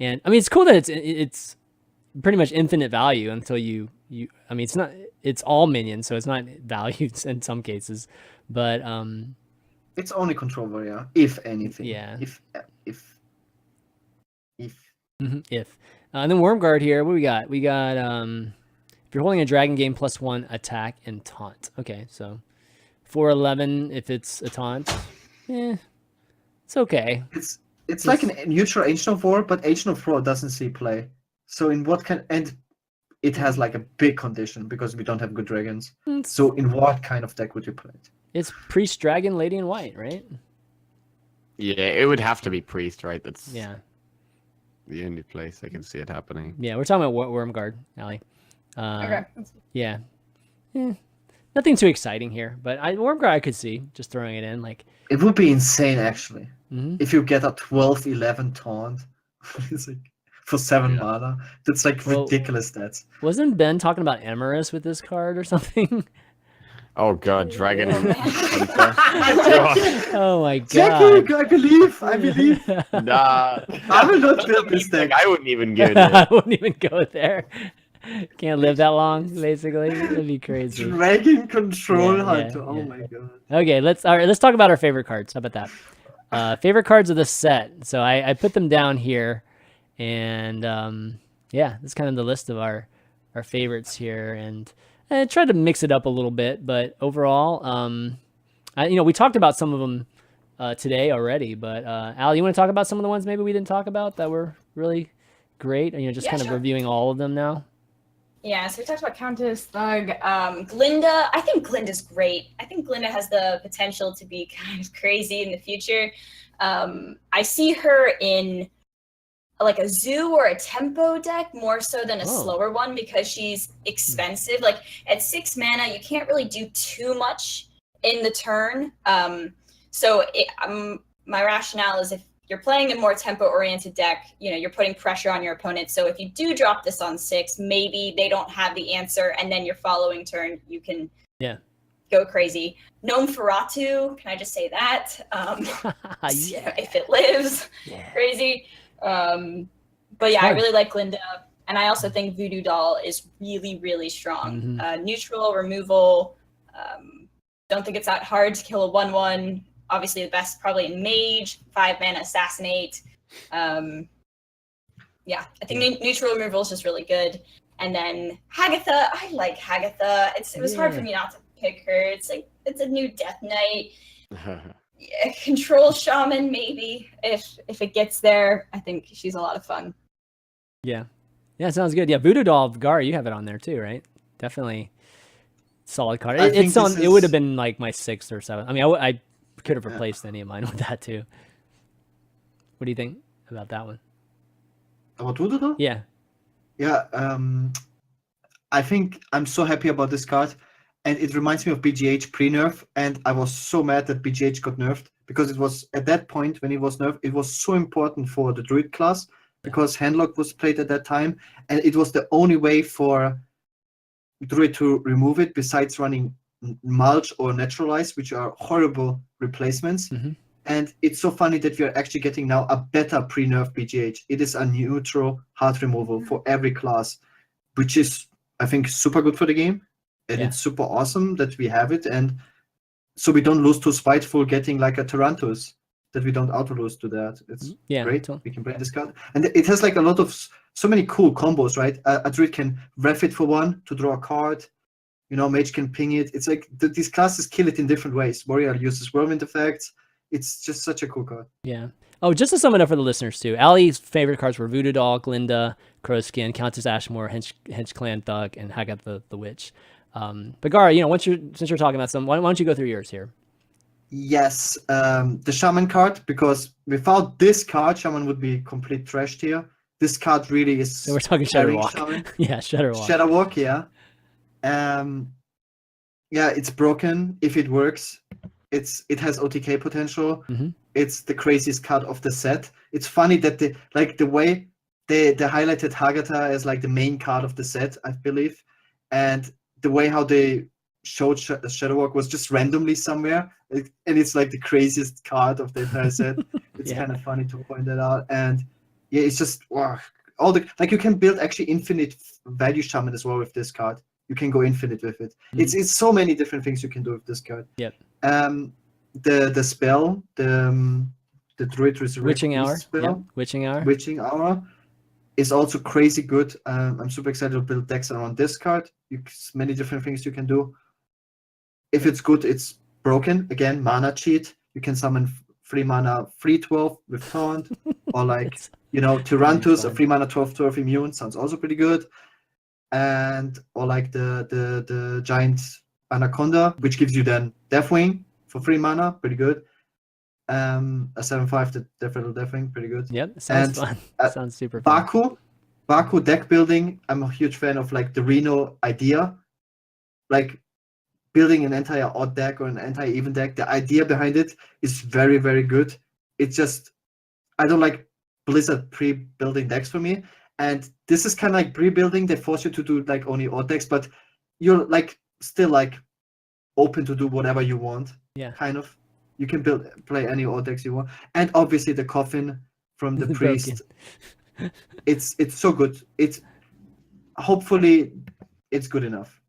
And I mean, it's cool that it's pretty much infinite value until you I mean, it's all minions, so it's not valued in some cases, but it's only control warrior, if anything. Yeah. If. And then Wormguard here, what we got? We got if you're holding a dragon game, +1 attack and taunt. Okay, so 4/11 if it's a taunt. It's okay. It's like a neutral Ancient of War, but Ancient of War doesn't see play. So in what and it has like a big condition because we don't have good dragons. So in what kind of deck would you play it? It's Priest Dragon, Lady in White, right? Yeah, it would have to be Priest, right? That's the only place I can see it happening. Yeah, we're talking about Wormguard, Allie. Okay. Yeah. Nothing too exciting here, but Wormguard I could see just throwing it in. Like it would be insane actually if you get a 12/11 taunt. It's like for 7 mana. That's like ridiculous stats. Wasn't Ben talking about Emerus with this card or something? Oh god, Dragon. Oh my god. Jackie, I believe. Nah. I will not build this deck. I wouldn't even go there. I wouldn't even go there. Can't live that long, basically. That'd be crazy. Dragon Control Hunter. Oh my god. Okay, let's talk about our favorite cards. How about that? Favorite cards of the set. So I put them down here, and that's kind of the list of our favorites here, and I tried to mix it up a little bit, but overall, we talked about some of them today already. But Al, you want to talk about some of the ones maybe we didn't talk about that were really great? And just kind of reviewing all of them now. Yeah, so we talked about Countess, Thug, Glinda. I think Glinda's great. I think Glinda has the potential to be kind of crazy in the future. I see her in like a zoo or a tempo deck more so than a slower one because she's expensive. Like at 6 mana, you can't really do too much in the turn. So my rationale is if you're playing a more tempo-oriented deck, you know, you're putting pressure on your opponent. So if you do drop this on 6, maybe they don't have the answer, and then your following turn you can go crazy. Gnome Feratu, can I just say that? If it lives, crazy. But yeah, I really like Glinda, and I also think Voodoo Doll is really, really strong. Neutral removal. Don't think it's that hard to kill a 1/1. Obviously, the best probably in Mage, 5 mana Assassinate. I think neutral removal is just really good. And then Hagatha, I like Hagatha. It was hard for me not to pick her. It's like it's a new Death Knight. Control Shaman, maybe if it gets there. I think she's a lot of fun. Yeah, sounds good. Yeah, Voodoo Doll, Gaara, you have it on there too, right? Definitely solid card. It would have been like my 6th or 7th. I mean, I could have replaced any of mine with that too. What do you think about that one? About Voodoo Doll? Yeah. I think I'm so happy about this card, and it reminds me of BGH pre-nerf, and I was so mad that BGH got nerfed because it was at that point when it was nerfed, it was so important for the Druid class because Handlock was played at that time, and it was the only way for Druid to remove it besides running Mulch or Naturalize, which are horrible replacements. And it's so funny that we are actually getting now a better pre-nerf BGH. It is a neutral hard removal for every class, which is, I think, super good for the game. And it's super awesome that we have it. And so we don't lose to Spiteful getting like a Tarantus, that we don't auto-lose to that. It's great. Totally. We can play this card. And it has like a lot of, so many cool combos, right? A Druid can ref it for 1 to draw a card. You know, Mage can ping it. It's like these classes kill it in different ways. Warrior uses Whirlwind effects. It's just such a cool card. Yeah. Oh, just to sum it up for the listeners too. Allie's favorite cards were Voodoo Doll, Glinda, Crowskin, Countess Ashmore, Hench Clan Thug, and Hagatha the Witch. But Gaara, you know, since you're talking about some, why don't you go through yours here? Yes, the Shaman card, because without this card, Shaman would be complete trashed here. This card really is. So we're talking Shudderwock. Yeah, Shudderwock. Shudderwock, yeah. It's broken if it works. It has OTK potential. It's the craziest card of the set. It's funny that the way they highlighted Hagatha as like the main card of the set, I believe, and the way how they showed Shudderwock was just randomly somewhere, and it's like the craziest card of the entire set. It's kind of funny to point that out, and it's just all the you can build actually infinite value Shaman as well with this card. You can go infinite with it. It's so many different things you can do with this card. Yep. The spell, the Druid Resurrection Witching Hour. spell, Yep. Witching Hour is also crazy good. I'm super excited to build decks around this card. Many different things you can do. If it's good, it's broken. Again, mana cheat. You can summon 3 mana 3/12 with Taunt, or Tyrantus, a 3 mana 12/12 immune sounds also pretty good. And or like the giant Anaconda, which gives you then Deathwing for 3 mana, pretty good. A 7/5 the Deathwing, pretty good. Yep, sounds fun. Sounds super fun. Baku deck building. I'm a huge fan of like the Reno idea, like building an entire odd deck or an entire even deck. The idea behind it is very, very good. It's just I don't like Blizzard pre-building decks for me. And this is kind of like pre-building. They force you to do like only odd decks, but you're like still like open to do whatever you want. Yeah. Kind of. You can play any odd decks you want. And obviously the coffin from the priest. It's so good. Hopefully it's good enough.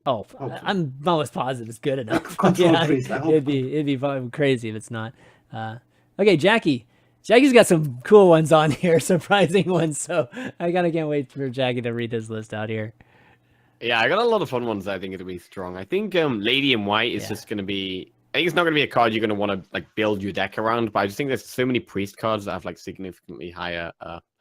Oh, hopefully. I'm almost positive it's good enough. Control priest. I hope it'd be crazy if it's not. Okay, Jackie. Jackie's got some cool ones on here, surprising ones. So I can't wait for Jackie to read his list out here. Yeah, I got a lot of fun ones. I think it'll be strong. I think Lady in White is just going to be. I think it's not going to be a card you're going to want to like build your deck around. But I just think there's so many priest cards that have like significantly higher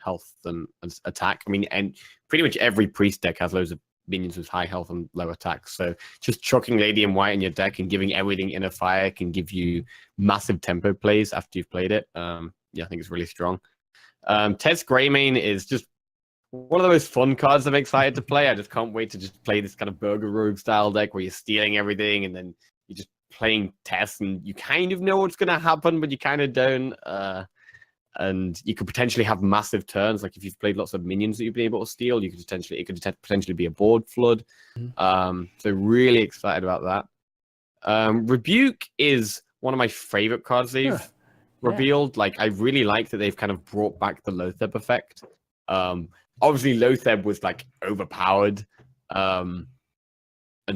health than attack. I mean, and pretty much every priest deck has loads of minions with high health and low attack. So just chucking Lady in White in your deck and giving everything Inner Fire can give you massive tempo plays after you've played it. Yeah, I think it's really strong. Tess Greymane is just one of the most fun cards I'm excited to play. I just can't wait to just play this kind of Burger Rogue style deck where you're stealing everything and then you're just playing Tess and you kind of know what's going to happen, but you kind of don't. And you could potentially have massive turns. Like if you've played lots of minions that you've been able to steal, it could potentially be a board flood. So really excited about that. Rebuke is one of my favorite cards they've revealed. Like I really like that they've kind of brought back the Lotheb effect. Obviously Lotheb was like overpowered. And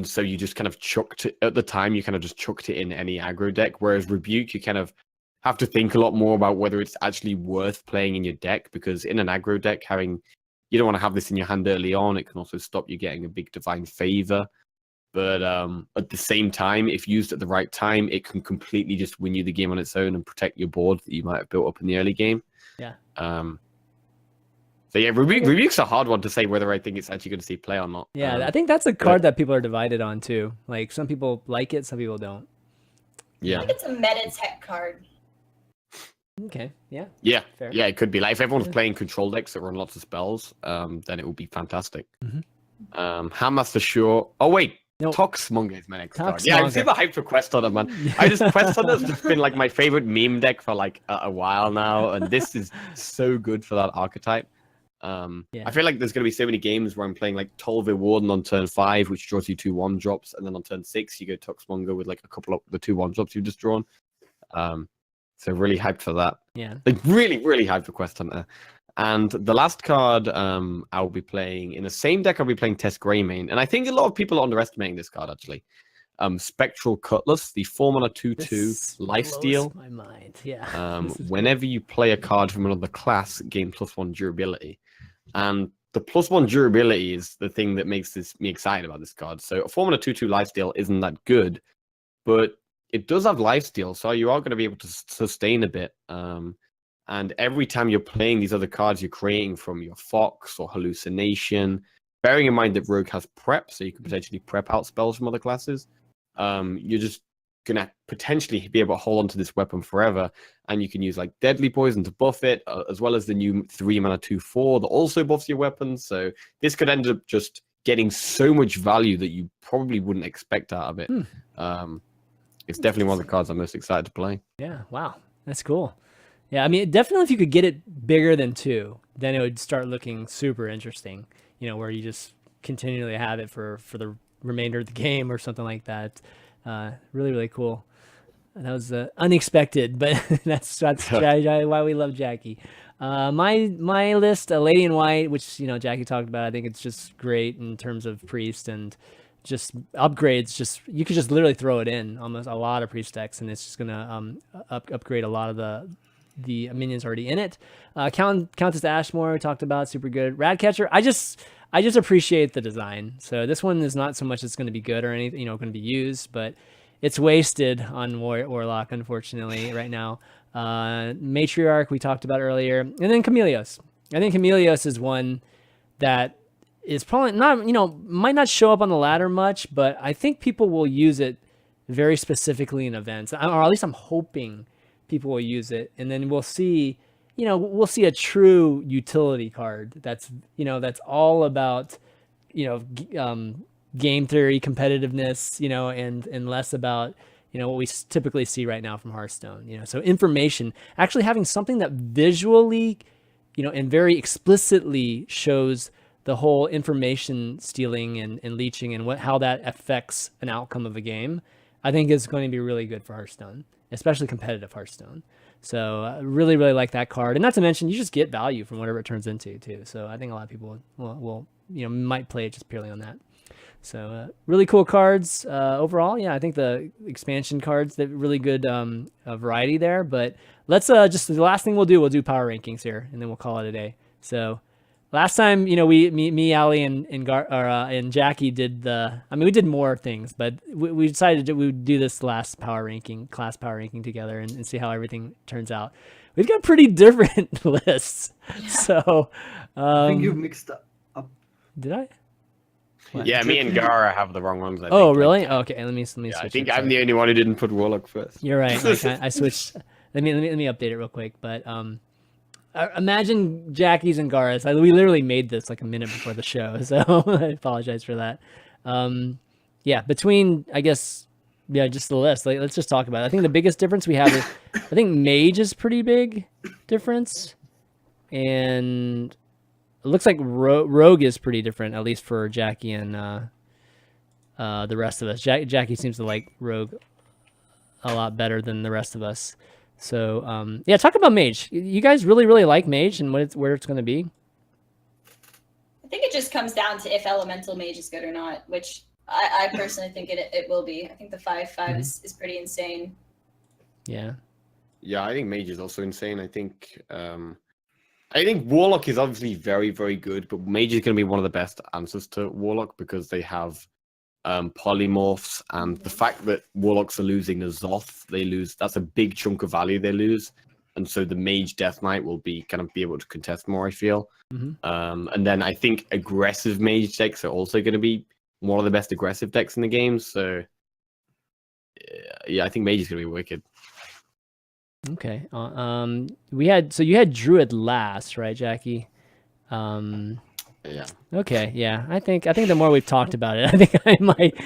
so you just kind of chucked it at the time, you kind of just chucked it in any aggro deck. Whereas Rebuke, you kind of have to think a lot more about whether it's actually worth playing in your deck, because in an aggro deck, you don't want to have this in your hand early on. It can also stop you getting a big divine favor. But at the same time, if used at the right time, it can completely just win you the game on its own and protect your board that you might have built up in the early game. Yeah. So yeah, Rebuke's a hard one to say whether I think it's actually going to see play or not. Yeah, I think that's a card that people are divided on too. Like some people like it, some people don't. Yeah. I think it's a meta tech card. Okay. Yeah. Yeah. Fair. Yeah, it could be. Like if everyone's playing control decks that run lots of spells, then it would be fantastic. Handmaster Sure. Oh wait. Nope. Toxmonger is my next card. Toxmonger. Yeah, I'm super hyped for Quest Hunter, man. Quest Hunter's just been like my favorite meme deck for like a while now, and this is so good for that archetype. I feel like there's going to be so many games where I'm playing like Tolve Warden on turn 5, which draws you 2 1-drops, and then on turn 6 you go Toxmonger with like a couple of the 2 1-drops you've just drawn. So really hyped for that. Yeah. Like really, really hyped for Quest Hunter. And the last card I'll be playing in the same deck, I'll be playing Tess Greymane. And I think a lot of people are underestimating this card actually. Spectral Cutlass, the 4-mana 2/2 lifesteal. My mind. Yeah. Whenever you play a card from another class, gain +1 durability. And the +1 durability is the thing that makes me excited about this card. So a 4-mana 2/2 lifesteal isn't that good, but it does have lifesteal, so you are going to be able to sustain a bit. And every time you're playing these other cards, you're creating from your Fox or Hallucination. Bearing in mind that Rogue has prep, so you can potentially prep out spells from other classes. You're just going to potentially be able to hold on to this weapon forever. And you can use like Deadly Poison to buff it, as well as the new 3-mana 2/4 that also buffs your weapons. So this could end up just getting so much value that you probably wouldn't expect out of it. It's definitely one of the cards I'm most excited to play. Yeah. Wow. That's cool. Yeah. I mean, definitely if you could get it bigger than 2, then it would start looking super interesting, where you just continually have it for the remainder of the game or something like that. Really, really cool. That was unexpected, but that's why we love Jackie. My list, Lady in White, which Jackie talked about. I think it's just great in terms of priest and just upgrades. Just you could just literally throw it in almost a lot of priest decks, and it's just gonna upgrade a lot of the minions already in it. Countess Ashmore talked about, super good. Ratcatcher, I just appreciate the design. So this one is not so much it's going to be good or anything, going to be used, but it's wasted on Warlock, unfortunately, right now. Matriarch we talked about earlier, and then Chameleos. I think Chameleos is one that is probably not, might not show up on the ladder much, but I think people will use it very specifically in events, or at least I'm hoping people will use it, and then we'll see a true utility card that's all about game theory, competitiveness, and less about what we typically see right now from Hearthstone. So information, actually having something that visually and very explicitly shows the whole information stealing and leeching and how that affects an outcome of a game, I think is going to be really good for Hearthstone, especially competitive Hearthstone. So I really, really like that card. And not to mention, you just get value from whatever it turns into too. So I think a lot of people will might play it just purely on that. So really cool cards overall. Yeah, I think the expansion cards, they're really good variety there. But let's just, the last thing we'll do power rankings here, and then we'll call it a day. So last time, me, Allie, and Jackie did we did more things, but we decided we would do this class power ranking together and see how everything turns out. We've got pretty different lists. Yeah. So I think you mixed up. did I? What? Yeah, me and Gaara have the wrong ones. I Oh, think. really? Okay, let me switch. I think it, I'm the only one who didn't put Warlock first. You're right. I switched. Let me update it real quick. But imagine Jackie's and Gaara's. We literally made this like a minute before the show, so I apologize for that. Yeah, between just the list. Let's just talk about it. I think the biggest difference we have is I think Mage is pretty big difference, and it looks like Rogue is pretty different, at least for Jackie and the rest of us. Jackie seems to like Rogue a lot better than the rest of us. So yeah, talk about Mage. You guys really like Mage and where it's going to be? I think it just comes down to if Elemental Mage is good or not, which I personally think it will be. I think the 5/5 is pretty insane. Yeah. Yeah, I think Mage is also insane. I think Warlock is obviously very, very good, but Mage is going to be one of the best answers to Warlock because they have polymorphs, and the fact that Warlocks are losing a Zoth, that's a big chunk of value they lose, and so the Mage Death Knight will be able to contest more, I feel. And then I think aggressive Mage decks are also going to be one of the best aggressive decks in the game, so yeah, I think Mage is going to be wicked. Okay. You had Druid last, right, Jackie? Yeah. Okay. Yeah. I think the more we've talked about it, I think I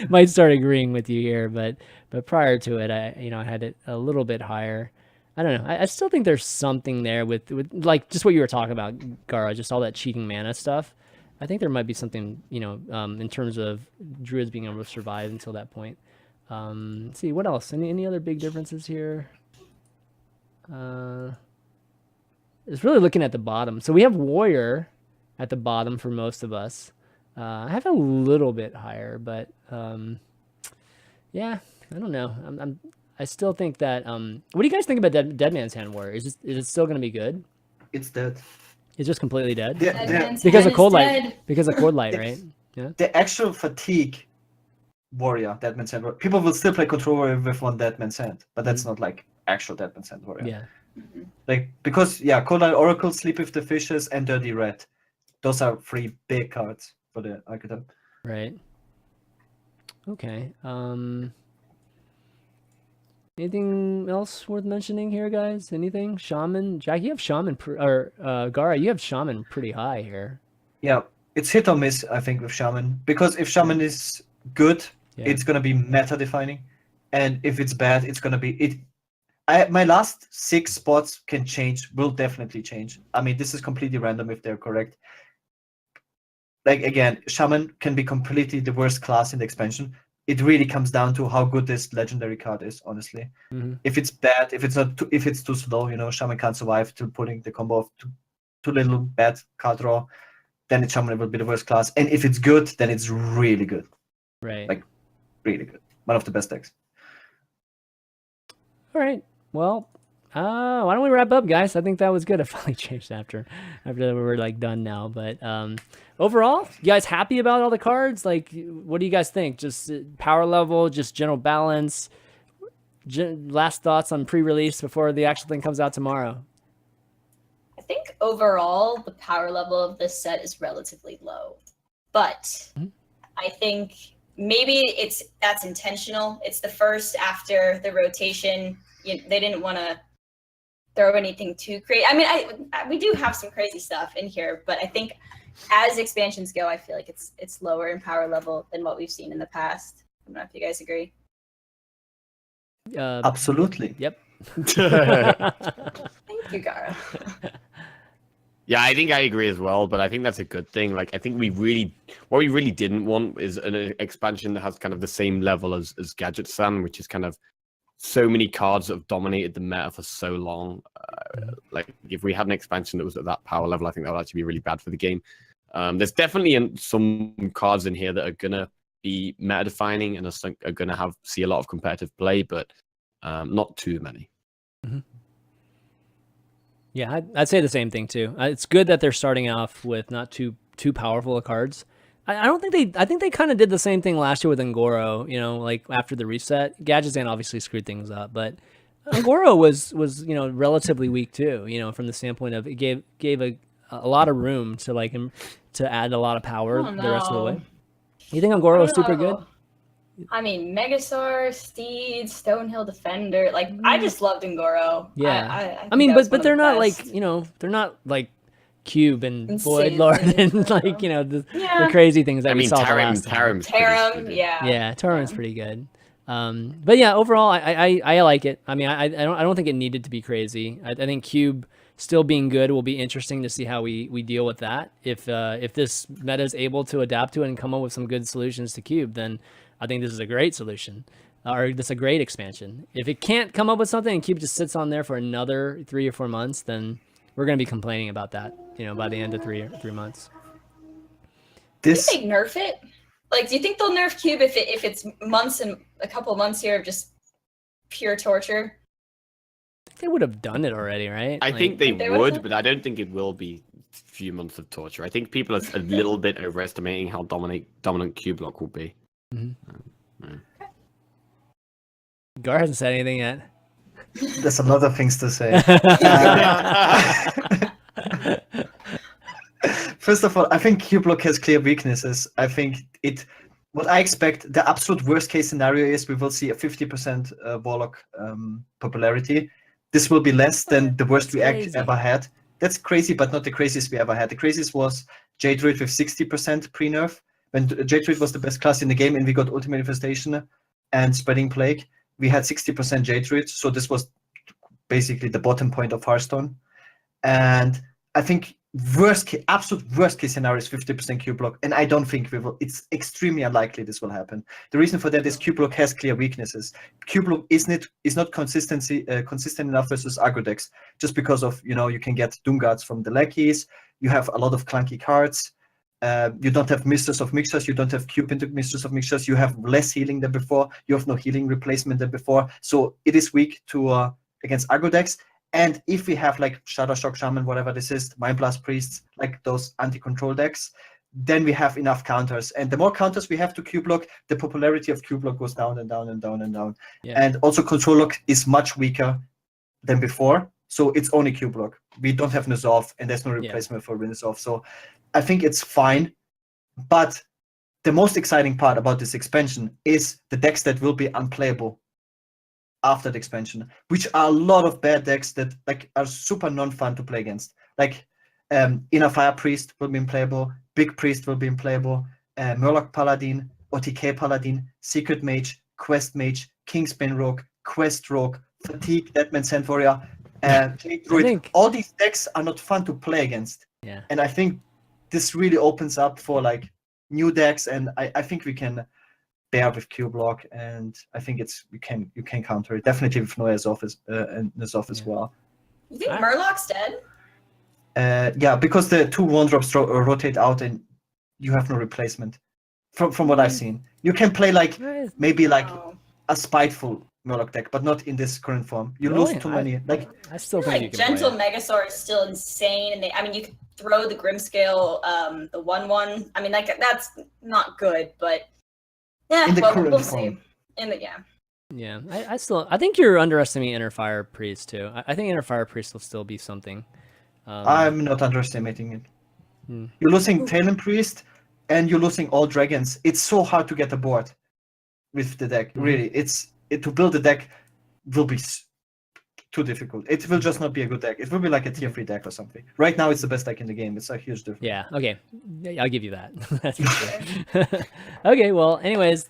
might start agreeing with you here. But prior to it, I had it a little bit higher. I don't know. I still think there's something there with like just what you were talking about, Gaara, just all that cheating mana stuff. I think there might be something, in terms of Druids being able to survive until that point. Let's see, what else? Any other big differences here? It's really looking at the bottom. So we have Warrior at the bottom for most of us. I have a little bit higher, but yeah, I don't know. I still think that. What do you guys think about Dead Man's Hand Warrior? Is it still going to be good? It's dead. It's just completely dead. Yeah. Because of Cold Light. Because of Cold Light, right? Yeah. The actual fatigue warrior, Dead Man's Hand Warrior. People will still play Control Warrior with one Dead Man's Hand, but that's not like actual Dead Man's Hand Warrior. Yeah. Like because Cold Light Oracle, Sleep with the Fishes, and Dirty Red. Those are 3 big cards for the archetype. Right. Okay. Anything else worth mentioning here, guys? Anything? Shaman? Jack, you have Shaman, or Gaara, you have Shaman pretty high here. Yeah, it's hit or miss, I think, with Shaman. Because if Shaman is good, it's going to be meta-defining. And if it's bad, it's going to be... my last 6 spots can change, will definitely change. I mean, this is completely random if they're correct. Like, again, Shaman can be completely the worst class in the expansion. It really comes down to how good this legendary card is, honestly. If it's bad, if it's too slow, Shaman can't survive to putting the combo of too little bad card draw, then Shaman will be the worst class. And if it's good, then it's really good. Right. Like, really good. One of the best decks. All right. Well, why don't we wrap up, guys? I think that was good. I finally changed after we were like done now. But overall, you guys happy about all the cards? Like, what do you guys think? Just power level, just general balance. Last thoughts on pre-release before the actual thing comes out tomorrow. I think overall the power level of this set is relatively low, but I think maybe that's intentional. It's the first after the rotation. They didn't want to throw anything too crazy. I mean, we do have some crazy stuff in here, but I think as expansions go, I feel like it's lower in power level than what we've seen in the past. I don't know if you guys agree. Absolutely. Yep. Thank you, Gaara. Yeah, I think I agree as well, but I think that's a good thing. Like, I think what we really didn't want is an expansion that has kind of the same level as Gadget-san, which is kind of so many cards that have dominated the meta for so long. Like, if we had an expansion that was at that power level, I think that would actually be really bad for the game. There's definitely some cards in here that are going to be meta-defining and are going to see a lot of competitive play, but not too many. Yeah, I'd say the same thing too. It's good that they're starting off with not too powerful of cards. I don't think I think they kind of did the same thing last year with Ngoro. You know, like after the reset, Gadgetzan obviously screwed things up, but Ngoro was relatively weak too. You know, from the standpoint of it gave a lot of room to like him to add a lot of power the rest of the way. You think Ngoro is super good? I mean, Megasaur, Steed, Stonehill Defender. Like, I just loved Ngoro. Yeah. I mean, but they're not like, they're not like Cube and Void Lord and like, the crazy things that we saw last time. Tarim, yeah. Yeah, Tarim's pretty good. But yeah, overall, I like it. I mean, I don't think it needed to be crazy. I think Cube still being good will be interesting to see how we deal with that. If this meta is able to adapt to it and come up with some good solutions to Cube, then I think this is a great solution, or this is a great expansion. If it can't come up with something and Cube just sits on there for another 3 or 4 months, then we're going to be complaining about that, by the end of 3 months. Do you think they nerf it? Like, do you think they'll nerf Cube if it's months and a couple months here of just pure torture? I think they would have done it already, right? I think they would, but I don't think it will be a few months of torture. I think people are a little bit overestimating how dominant Cube Block will be. Mm-hmm. Gar hasn't said anything yet. There's a lot of things to say. First of all, I think Cube Block has clear weaknesses. I think what I expect, the absolute worst case scenario is we will see a 50% Warlock popularity. This will be less than the worst we ever had. That's crazy, but not the craziest we ever had. The craziest was J-Druid with 60% pre-nerf. When J-Druid was the best class in the game and we got Ultimate Infestation and Spreading Plague, we had 60% J-Druid, so this was basically the bottom point of Hearthstone. And I think absolute worst case scenario is 50% Cube Block, and I don't think we will. It's extremely unlikely this will happen. The reason for that is Cube Block has clear weaknesses. Cube Block is not consistent enough versus aggro decks, just because of you can get Doom Guards from the lackeys. You have a lot of clunky cards. You don't have Mistress of Mixers, you don't have Cube into Mistress of Mixers, you have less healing than before, you have no healing replacement than before, so it is weak to against aggro decks. And if we have like Shadow Shock Shaman, whatever this is, Mind Blast Priests, like those anti-control decks, then we have enough counters. And the more counters we have to Cube Block, the popularity of Cube Block goes down and down and down and down. Yeah. And also Control Lock is much weaker than before, so it's only Cube Block. We don't have Nuzov, and there's no replacement for Nuzov, so I think it's fine, but the most exciting part about this expansion is the decks that will be unplayable after the expansion, which are a lot of bad decks that are super non-fun to play against. Like Inner Fire Priest will be unplayable, Big Priest will be unplayable, Murloc Paladin, OTK Paladin, Secret Mage, Quest Mage, Kingsbane Rogue, Quest Rogue, Fatigue, Deadman Sand Warrior, Druid. All these decks are not fun to play against. Yeah. And I think this really opens up for like new decks, and I think we can bear with Cube Block, and I think you can counter it definitely with Nuzov as well. You think Murloc's dead? Yeah, because the 2 1-drops rotate out, and you have no replacement. From what I've seen, you can play like maybe like a spiteful Murloc deck, but not in this current form. You lose too many. I still think like Gentle Megasaur is still insane, and you could throw the Grimscale, the 1/1. I mean, that's not good, but yeah, we'll see. Yeah, I think you're underestimating Inner Fire Priest too. I think Inner Fire Priest will still be something. I'm not underestimating it. You're losing Talon Priest, and you're losing all dragons. It's so hard to get aboard with the deck. Really, to build a deck will be too difficult. It will just not be a good deck. It will be like a tier 3 deck or something. Right now, it's the best deck in the game. It's a huge difference. Yeah, okay. I'll give you that. That's for sure. Okay, well, anyways,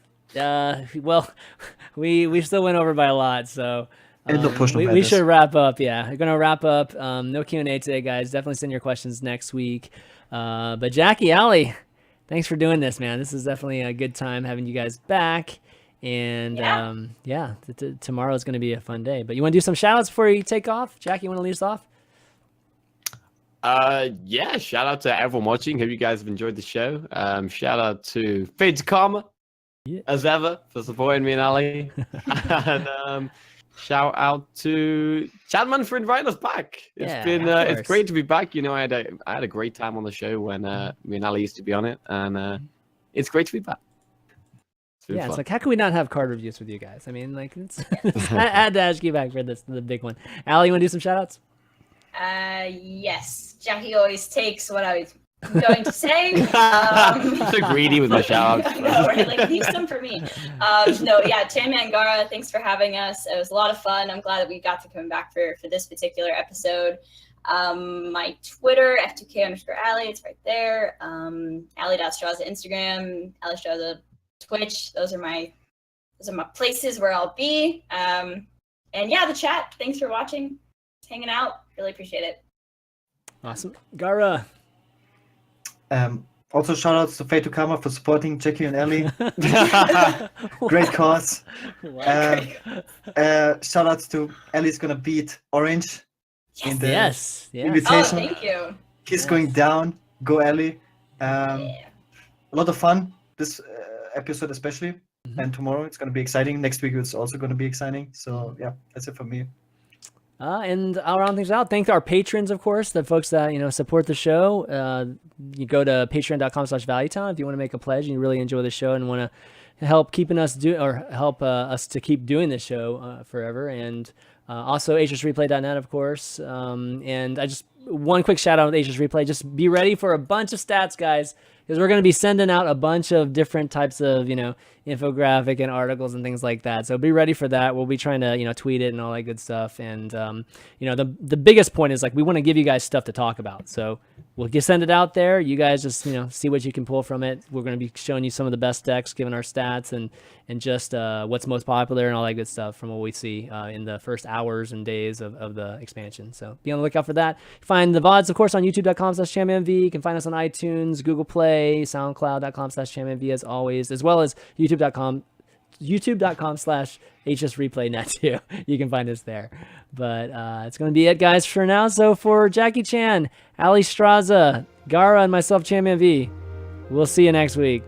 we still went over by a lot, so we should wrap up. Yeah, we're going to wrap up. No Q&A today, guys. Definitely send your questions next week. But Jackie, Allie, thanks for doing this, man. This is definitely a good time having you guys back. And tomorrow is going to be a fun day. But you want to do some shout outs before you take off? Jackie, you want to lead us off? Yeah, shout out to everyone watching. Hope you guys have enjoyed the show. Shout out to Fade to Karma, as ever, for supporting me and Ali. And shout out to ChanManV for inviting us back. Yeah, It's great to be back. You know, I had a great time on the show when me and Ali used to be on it, and it's great to be back. Yeah, it's like, how can we not have card reviews with you guys? I mean, like, I had to ask you back for the big one. Ali, you want to do some shout outs? Yes. Jackie always takes what I was going to say. So greedy with my shout outs. Right? Like, leave some for me. ChanManV and Gaara, thanks for having us. It was a lot of fun. I'm glad that we got to come back for this particular episode. My Twitter, F2K_Ali, it's right there. Alliestrasza Instagram, Alliestrasza Twitch. Those are my places where I'll be. And yeah, the chat. Thanks for watching, hanging out. Really appreciate it. Awesome. Gaara. Also, shout outs to Fate to Karma for supporting Jackie and Ellie. Great cause. Shout outs to Ellie's gonna beat Orange in the invitation. Oh, thank you. He's going down. Go Ellie. A lot of fun this episode especially, and tomorrow it's gonna be exciting. Next week it's also gonna be exciting. So yeah, that's it for me. And I'll round things out. Thank our patrons, of course, the folks that support the show. You go to patreon.com/valuetown if you want to make a pledge and you really enjoy the show and want to help help us to keep doing this show forever. And also hsreplay.net, of course. And I just one quick shout out with HS Replay. Just be ready for a bunch of stats, guys, because we're going to be sending out a bunch of different types of infographic and articles and things like that. So be ready for that. We'll be trying to tweet it and all that good stuff. And the biggest point is, like, we want to give you guys stuff to talk about. So we'll just send it out there. You guys just see what you can pull from it. We're going to be showing you some of the best decks, giving our stats and just what's most popular and all that good stuff from what we see in the first hours and days of the expansion. So be on the lookout for that. Find the VODs, of course, on youtube.com/ChanManV. You can find us on iTunes, Google Play, SoundCloud.com/ChanManV as always, as well as youtube.com/HSReplayNet too. You can find us there. But it's going to be it, guys, for now. So for Jackie Chan, Alliestrasza, Gaara, and myself, ChanManV, we'll see you next week.